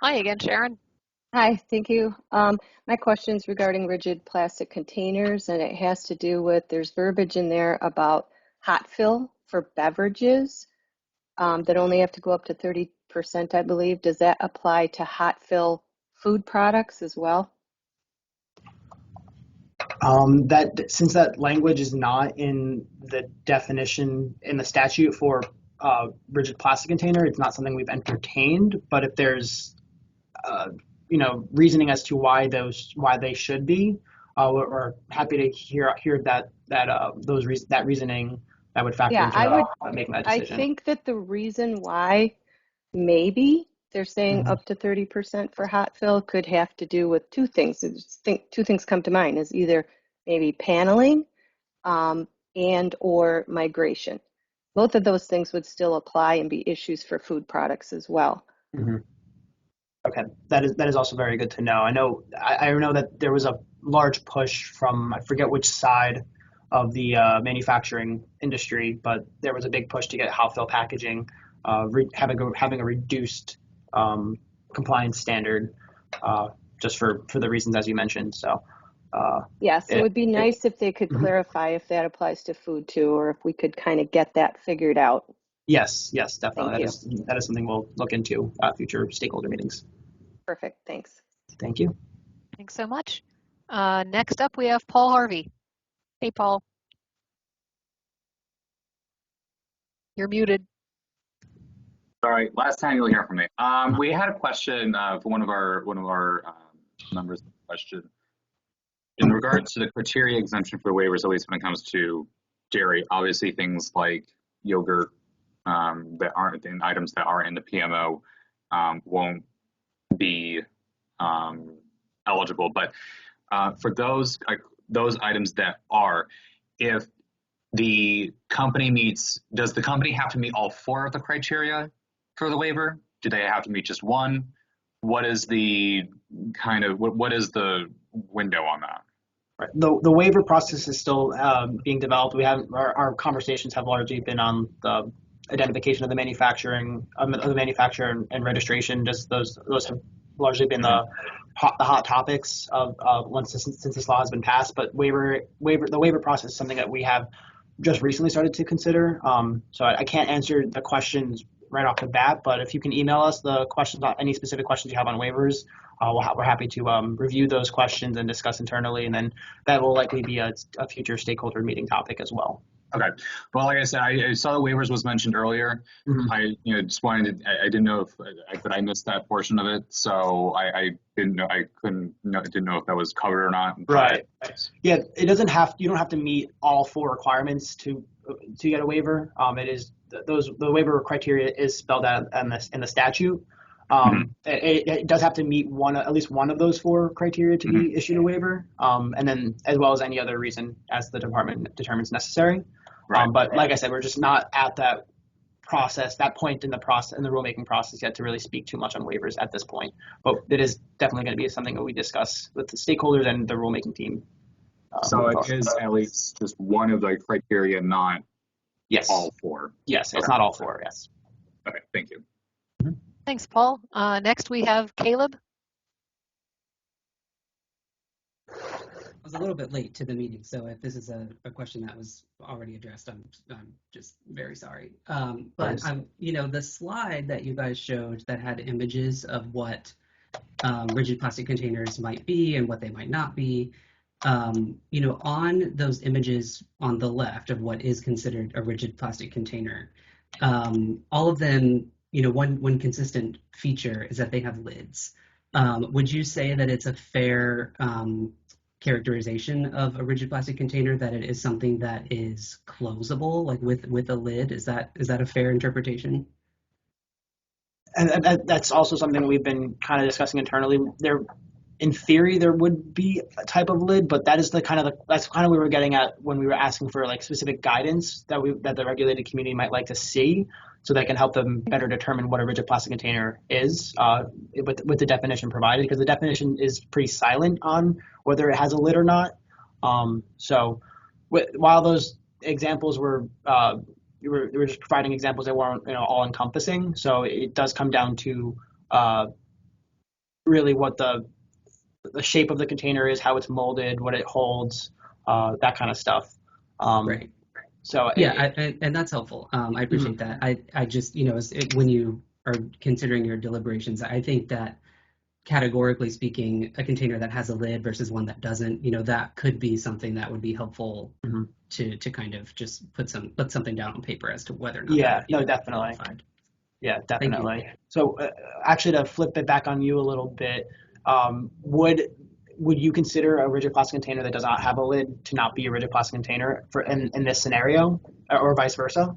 Hi again, Sharon. Hi, thank you. My question's regarding rigid plastic containers, and it has to do with, there's verbiage in there about hot fill for beverages that only have to go up to 30%, I believe. Does that apply to hot fill food products as well? Since that language is not in the definition in the statute for rigid plastic container, it's not something we've entertained. But if there's reasoning as to why they should be, we're happy to hear that reasoning that would factor into making that decision. I think that the reason why maybe they're saying up to 30% for hot fill could have to do with 2 things. Two things come to mind, is either maybe paneling and or migration. Both of those things would still apply and be issues for food products as well. Mm-hmm. Okay, that is also very good to know. I know that there was a large push from, I forget which side of the manufacturing industry, but there was a big push to get hot fill packaging having a reduced compliance standard, just for the reasons as you mentioned. So yes, it would be nice if they could clarify if that applies to food too, or if we could kind of get that figured out. Yes, definitely. That is something we'll look into future stakeholder meetings. Perfect. Thanks. Thank you. Thanks so much. Next up, we have Paul Harvey. Hey, Paul. You're muted. Sorry, last time you'll hear from me. We had a question for one of our members. Question. in regards to the criteria exemption for the waivers, at least when it comes to dairy, obviously things like yogurt that aren't in items that aren't in the PMO won't be eligible. But for those items that are, if the company meets, does the company have to meet all 4 of the criteria for the waiver? Do they have to meet just one? What is the what is the window on that? Right. The waiver process is still being developed. We haven't. Our conversations have largely been on the identification of the manufacturer and registration. Just those have largely been the hot topics of since this law has been passed. But the waiver process is something that we have just recently started to consider. So I can't answer the questions right off the bat, but if you can email us the questions, any specific questions you have on waivers, we're happy to review those questions and discuss internally, and then that will likely be a future stakeholder meeting topic as well. Okay. Well, like I said, I saw the waivers was mentioned earlier. Mm-hmm. I just wanted to, I didn't know if I missed that portion of it, so I didn't know, didn't know if that was covered or not. Right. Yeah, you don't have to meet all 4 requirements to get a waiver. The waiver criteria is spelled out in the statute. It does have to meet at least one of those 4 criteria to be issued a waiver, and then as well as any other reason as the department determines necessary. Right. But like I said, we're just not at that point in the rulemaking process yet to really speak too much on waivers at this point. But it is definitely going to be something that we discuss with the stakeholders and the rulemaking team. So it is at least just one of the criteria, not all 4. Yes, it's not all 4. Yes. Okay, thank you. Thanks, Paul. Next we have Caleb. I was a little bit late to the meeting, so if this is a question that was already addressed, I'm just very sorry. But the slide that you guys showed that had images of what rigid plastic containers might be and what they might not be, on those images on the left of what is considered a rigid plastic container, all of them, one consistent feature is that they have lids. Would you say that it's a fair characterization of a rigid plastic container, that it is something that is closable, like with a lid? Is that a fair interpretation? And that's also something we've been kind of discussing internally. In theory, there would be a type of lid, but that is that's kind of what we were getting at when we were asking for like specific guidance that the regulated community might like to see, so that can help them better determine what a rigid plastic container is with the definition provided, because the definition is pretty silent on whether it has a lid or not. So while those examples were we were just providing examples that weren't all encompassing, so it does come down to really what the shape of the container is, how it's molded, what it holds, that kind of stuff. Right. So and that's helpful. I appreciate that. I just, when you are considering your deliberations, I think that categorically speaking, a container that has a lid versus one that doesn't, that could be something that would be helpful to kind of just put something down on paper as to whether or not. Yeah, no, definitely. Qualified. Yeah, definitely. So actually, to flip it back on you a little bit, would you consider a rigid plastic container that does not have a lid to not be a rigid plastic container in this scenario, or vice versa?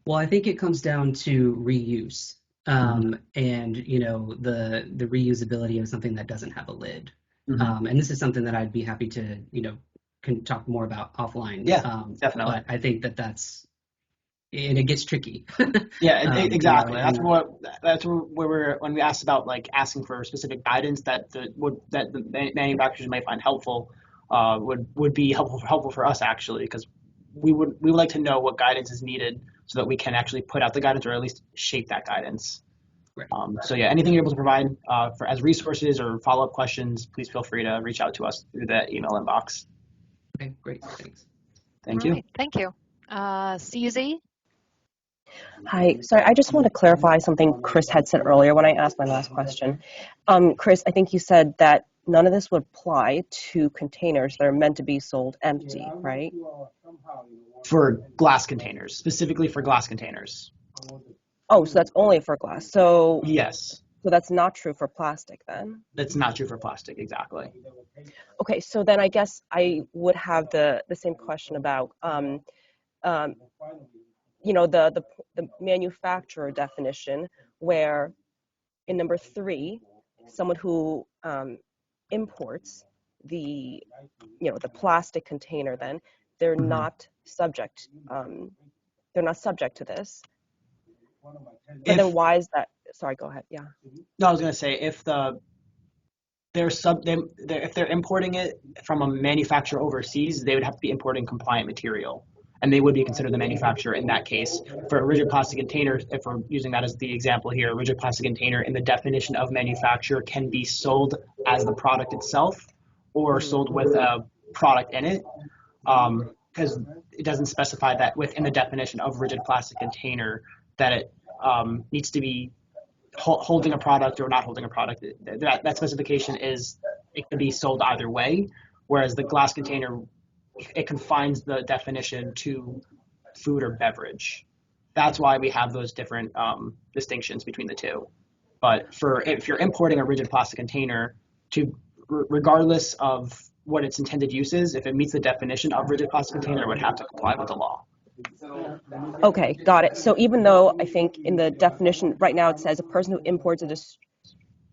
Well, I think it comes down to reuse, and the reusability of something that doesn't have a lid. And this is something that I'd be happy to can talk more about offline. Yeah, definitely. But I think that's. And it gets tricky. Yeah, exactly. That's where when we asked about like asking for specific guidance that the manufacturers might find helpful, would be helpful for us actually, because we would like to know what guidance is needed so that we can actually put out the guidance, or at least shape that guidance. Right. So yeah, anything you're able to provide as resources or follow-up questions, please feel free to reach out to us through the email inbox. Okay, great. Thanks. Thank you. Right, thank you. CZ? Hi, sorry, I just want to clarify something Chris had said earlier when I asked my last question. Chris, I think you said that none of this would apply to containers that are meant to be sold empty, right? For glass containers, specifically for glass containers. Oh, so that's only for glass. So yes. So that's not true for plastic then? That's not true for plastic, exactly. Okay, so then I guess I would have the same question about, you know, the manufacturer definition, where in number 3, someone who imports the, you know, the plastic container, then they're not subject, to this. But then why is that? Sorry, go ahead. Yeah. No, I was going to say if if they're importing it from a manufacturer overseas, they would have to be importing compliant material, and they would be considered the manufacturer in that case. For a rigid plastic container, if we're using that as the example here, a rigid plastic container in the definition of manufacturer can be sold as the product itself or sold with a product in it, because it doesn't specify that within the definition of rigid plastic container that it needs to be holding a product or not holding a product. That specification is it can be sold either way, whereas the glass container, it confines the definition to food or beverage. That's why we have those different distinctions between the two. But if you're importing a rigid plastic container, regardless of what its intended use is, if it meets the definition of rigid plastic container, it would have to comply with the law. Okay, got it. So even though I think in the definition right now it says a person who imports or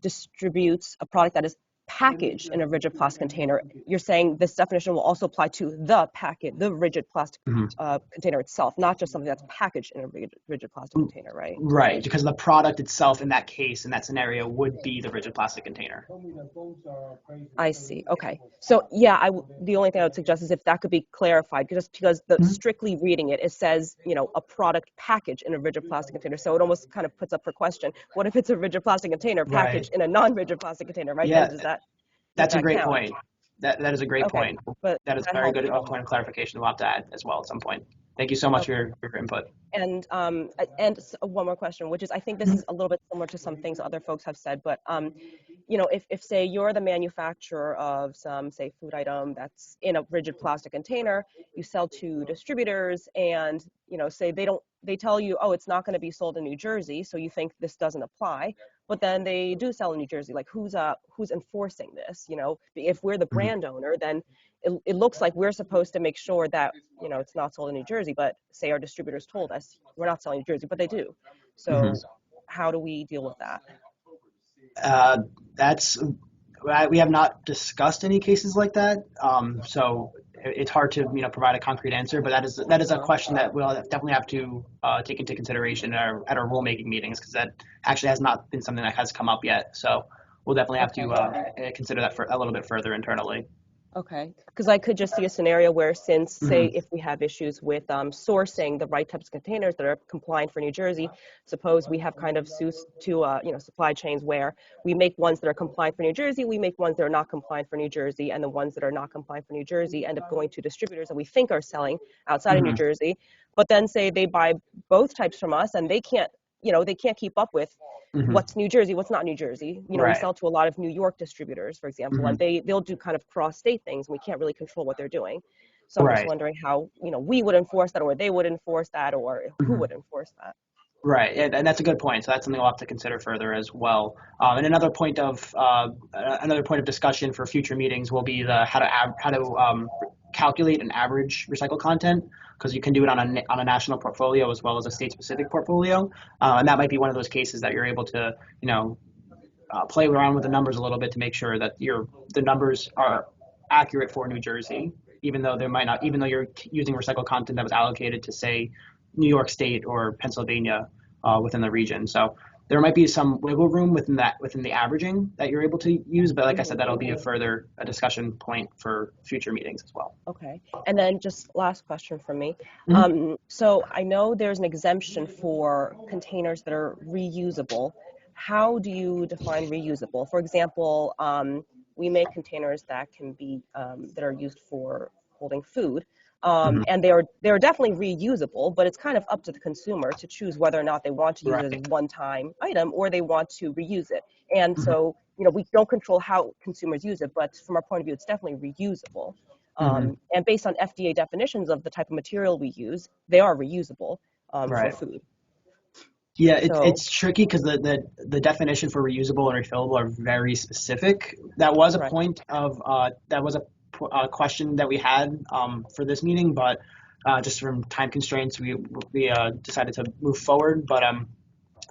distributes a product that is packaged in a rigid plastic container, you're saying this definition will also apply to the rigid plastic container itself, not just something that's packaged in a rigid plastic container, right? Right, because the product itself in that case, in that scenario, would be the rigid plastic container. I see. Okay. So yeah, the only thing I would suggest is if that could be clarified, because strictly reading it, it says, you know, a product packaged in a rigid plastic container. So it almost kind of puts up for question, what if it's a rigid plastic container packaged in a non-rigid plastic container, right? Yeah, Then that's a great count? point. That is a great point. But that is a very good point of clarification we'll have to add as well at some point. Thank you so much for your input. And one more question, which is, I think this is a little bit similar to some things other folks have said, but you know, if say you're the manufacturer of some, say, food item that's in a rigid plastic container, you sell to distributors, and you know, say they tell you, oh, it's not going to be sold in New Jersey, so you think this doesn't apply, but then they do sell in New Jersey. Like, who's enforcing this? You know, if we're the brand owner, then it looks like we're supposed to make sure that, you know, it's not sold in New Jersey, but say our distributors told us we're not selling in New Jersey, but they do. So how do we deal with that? We have not discussed any cases like that, so it's hard to, you know, provide a concrete answer. But that is a question that we'll definitely have to take into consideration at our rulemaking meetings, because that actually has not been something that has come up yet. So we'll definitely have to consider that for a little bit further internally. Okay, because I could just see a scenario where, since, say, if we have issues with sourcing the right types of containers that are compliant for New Jersey, suppose we have kind of two you know, supply chains where we make ones that are compliant for New Jersey, we make ones that are not compliant for New Jersey, and the ones that are not compliant for New Jersey end up going to distributors that we think are selling outside of New Jersey, but then say they buy both types from us, and they can't keep up with what's New Jersey, what's not New Jersey. You know, we sell to a lot of New York distributors, for example, and they'll do kind of cross-state things, and we can't really control what they're doing. So I'm just wondering how, you know, we would enforce that, or they would enforce that, or who would enforce that. Right, and that's a good point. So that's something we'll have to consider further as well. And another point of discussion for future meetings will be how to calculate an average recycled content, because you can do it on a national portfolio as well as a state-specific portfolio, and that might be one of those cases that you're able to, you know, play around with the numbers a little bit to make sure that the numbers are accurate for New Jersey, even though you're using recycled content that was allocated to, say, New York State or Pennsylvania within the region. So there might be some wiggle room within the averaging that you're able to use, but like I said, that'll be a discussion point for future meetings as well. Okay, and then just last question from me. So I know there's an exemption for containers that are reusable. How do you define reusable? For example, we make containers that can be that are used for holding food. And they're definitely reusable, but it's kind of up to the consumer to choose whether or not they want to use it as a one-time item or they want to reuse it. And so, you know, we don't control how consumers use it, but from our point of view, it's definitely reusable. And based on FDA definitions of the type of material we use, they are reusable for food. Yeah, So, it's tricky because the definition for reusable and refillable are very specific. That was a right. point of that was a question that we had for this meeting, but just from time constraints, we decided to move forward. But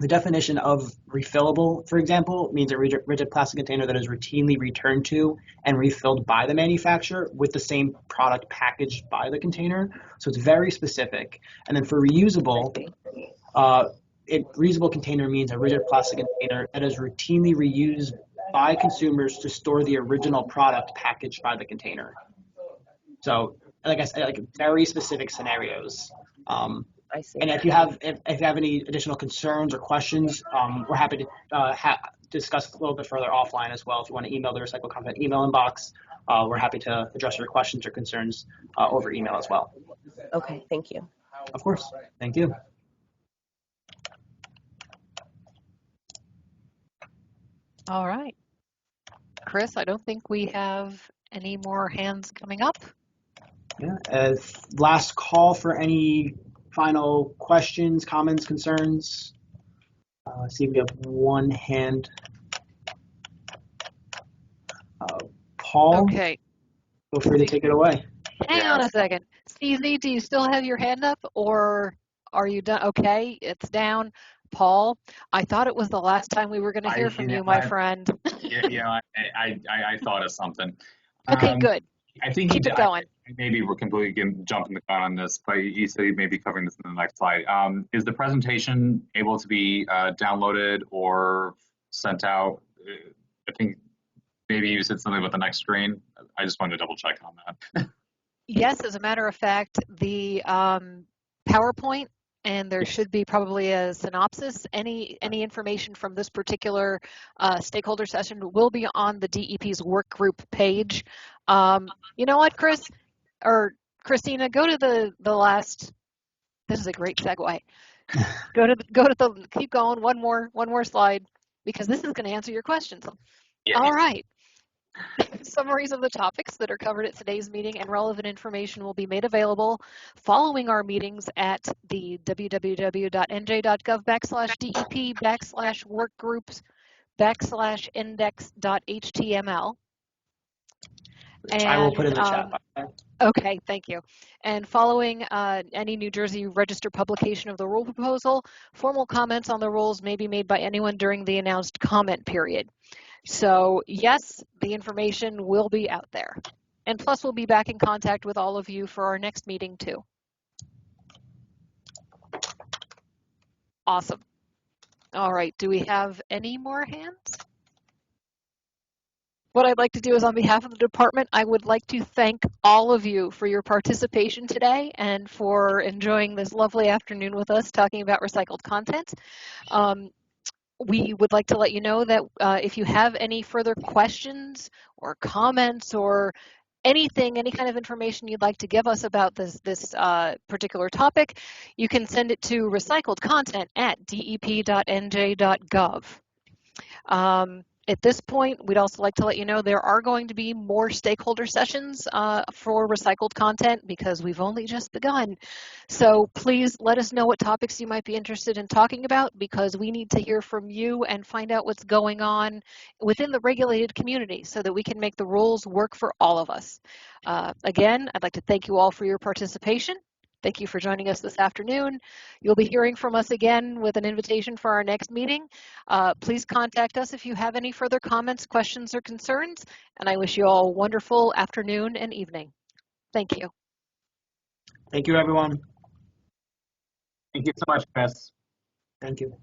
the definition of refillable, for example, means a rigid plastic container that is routinely returned to and refilled by the manufacturer with the same product packaged by the container. So it's very specific. And then for reusable, reusable container means a rigid plastic container that is routinely reused by consumers to store the original product packaged by the container. So, like I said, like very specific scenarios. I see. And if you have any additional concerns or questions, we're happy to discuss a little bit further offline as well. If you want to email the recycled content email inbox, we're happy to address your questions or concerns over email as well. Okay, thank you. Of course. Thank you. All right. Chris, I don't think we have any more hands coming up. Yeah. Last call for any final questions, comments, concerns. See if we have one hand. Paul, Okay. feel free to take it away. Hang on a second. CZ, do you still have your hand up or are you done? Okay, it's down. Paul, I thought it was the last time we were going to hear from you, my friend. I thought of something. Okay, good. I think keep it going. Maybe we're completely jumping the gun on this, but you said you may be covering this in the next slide. Is the presentation able to be downloaded or sent out? I think maybe you said something about the next screen. I just wanted to double check on that. Yes, as a matter of fact, the PowerPoint, and there should be probably a synopsis. Any information from this particular stakeholder session will be on the DEP's work group page. You know what, Chris or Christina, go to the last. This is a great segue. Keep going. One more slide, because this is going to answer your questions. Yeah. All right. Summaries of the topics that are covered at today's meeting and relevant information will be made available following our meetings at the www.nj.gov/DEP/workgroups/index.html. I will put in the chat. Okay, thank you. And following any New Jersey Register publication of the rule proposal, formal comments on the rules may be made by anyone during the announced comment period. So yes, the information will be out there. And plus we'll be back in contact with all of you for our next meeting too. Awesome. All right, do we have any more hands? What I'd like to do is, on behalf of the department, I would like to thank all of you for your participation today and for enjoying this lovely afternoon with us talking about recycled content. We would like to let you know that if you have any further questions or comments or anything, any kind of information you'd like to give us about this particular topic, you can send it to recycledcontent@dep.nj.gov. At this point, we'd also like to let you know there are going to be more stakeholder sessions for recycled content because we've only just begun. So please let us know what topics you might be interested in talking about, because we need to hear from you and find out what's going on within the regulated community so that we can make the rules work for all of us. Again, I'd like to thank you all for your participation. Thank you for joining us this afternoon. You'll be hearing from us again with an invitation for our next meeting. Please contact us if you have any further comments, questions, or concerns, and I wish you all a wonderful afternoon and evening. Thank you. Thank you, everyone. Thank you so much, Chris. Thank you.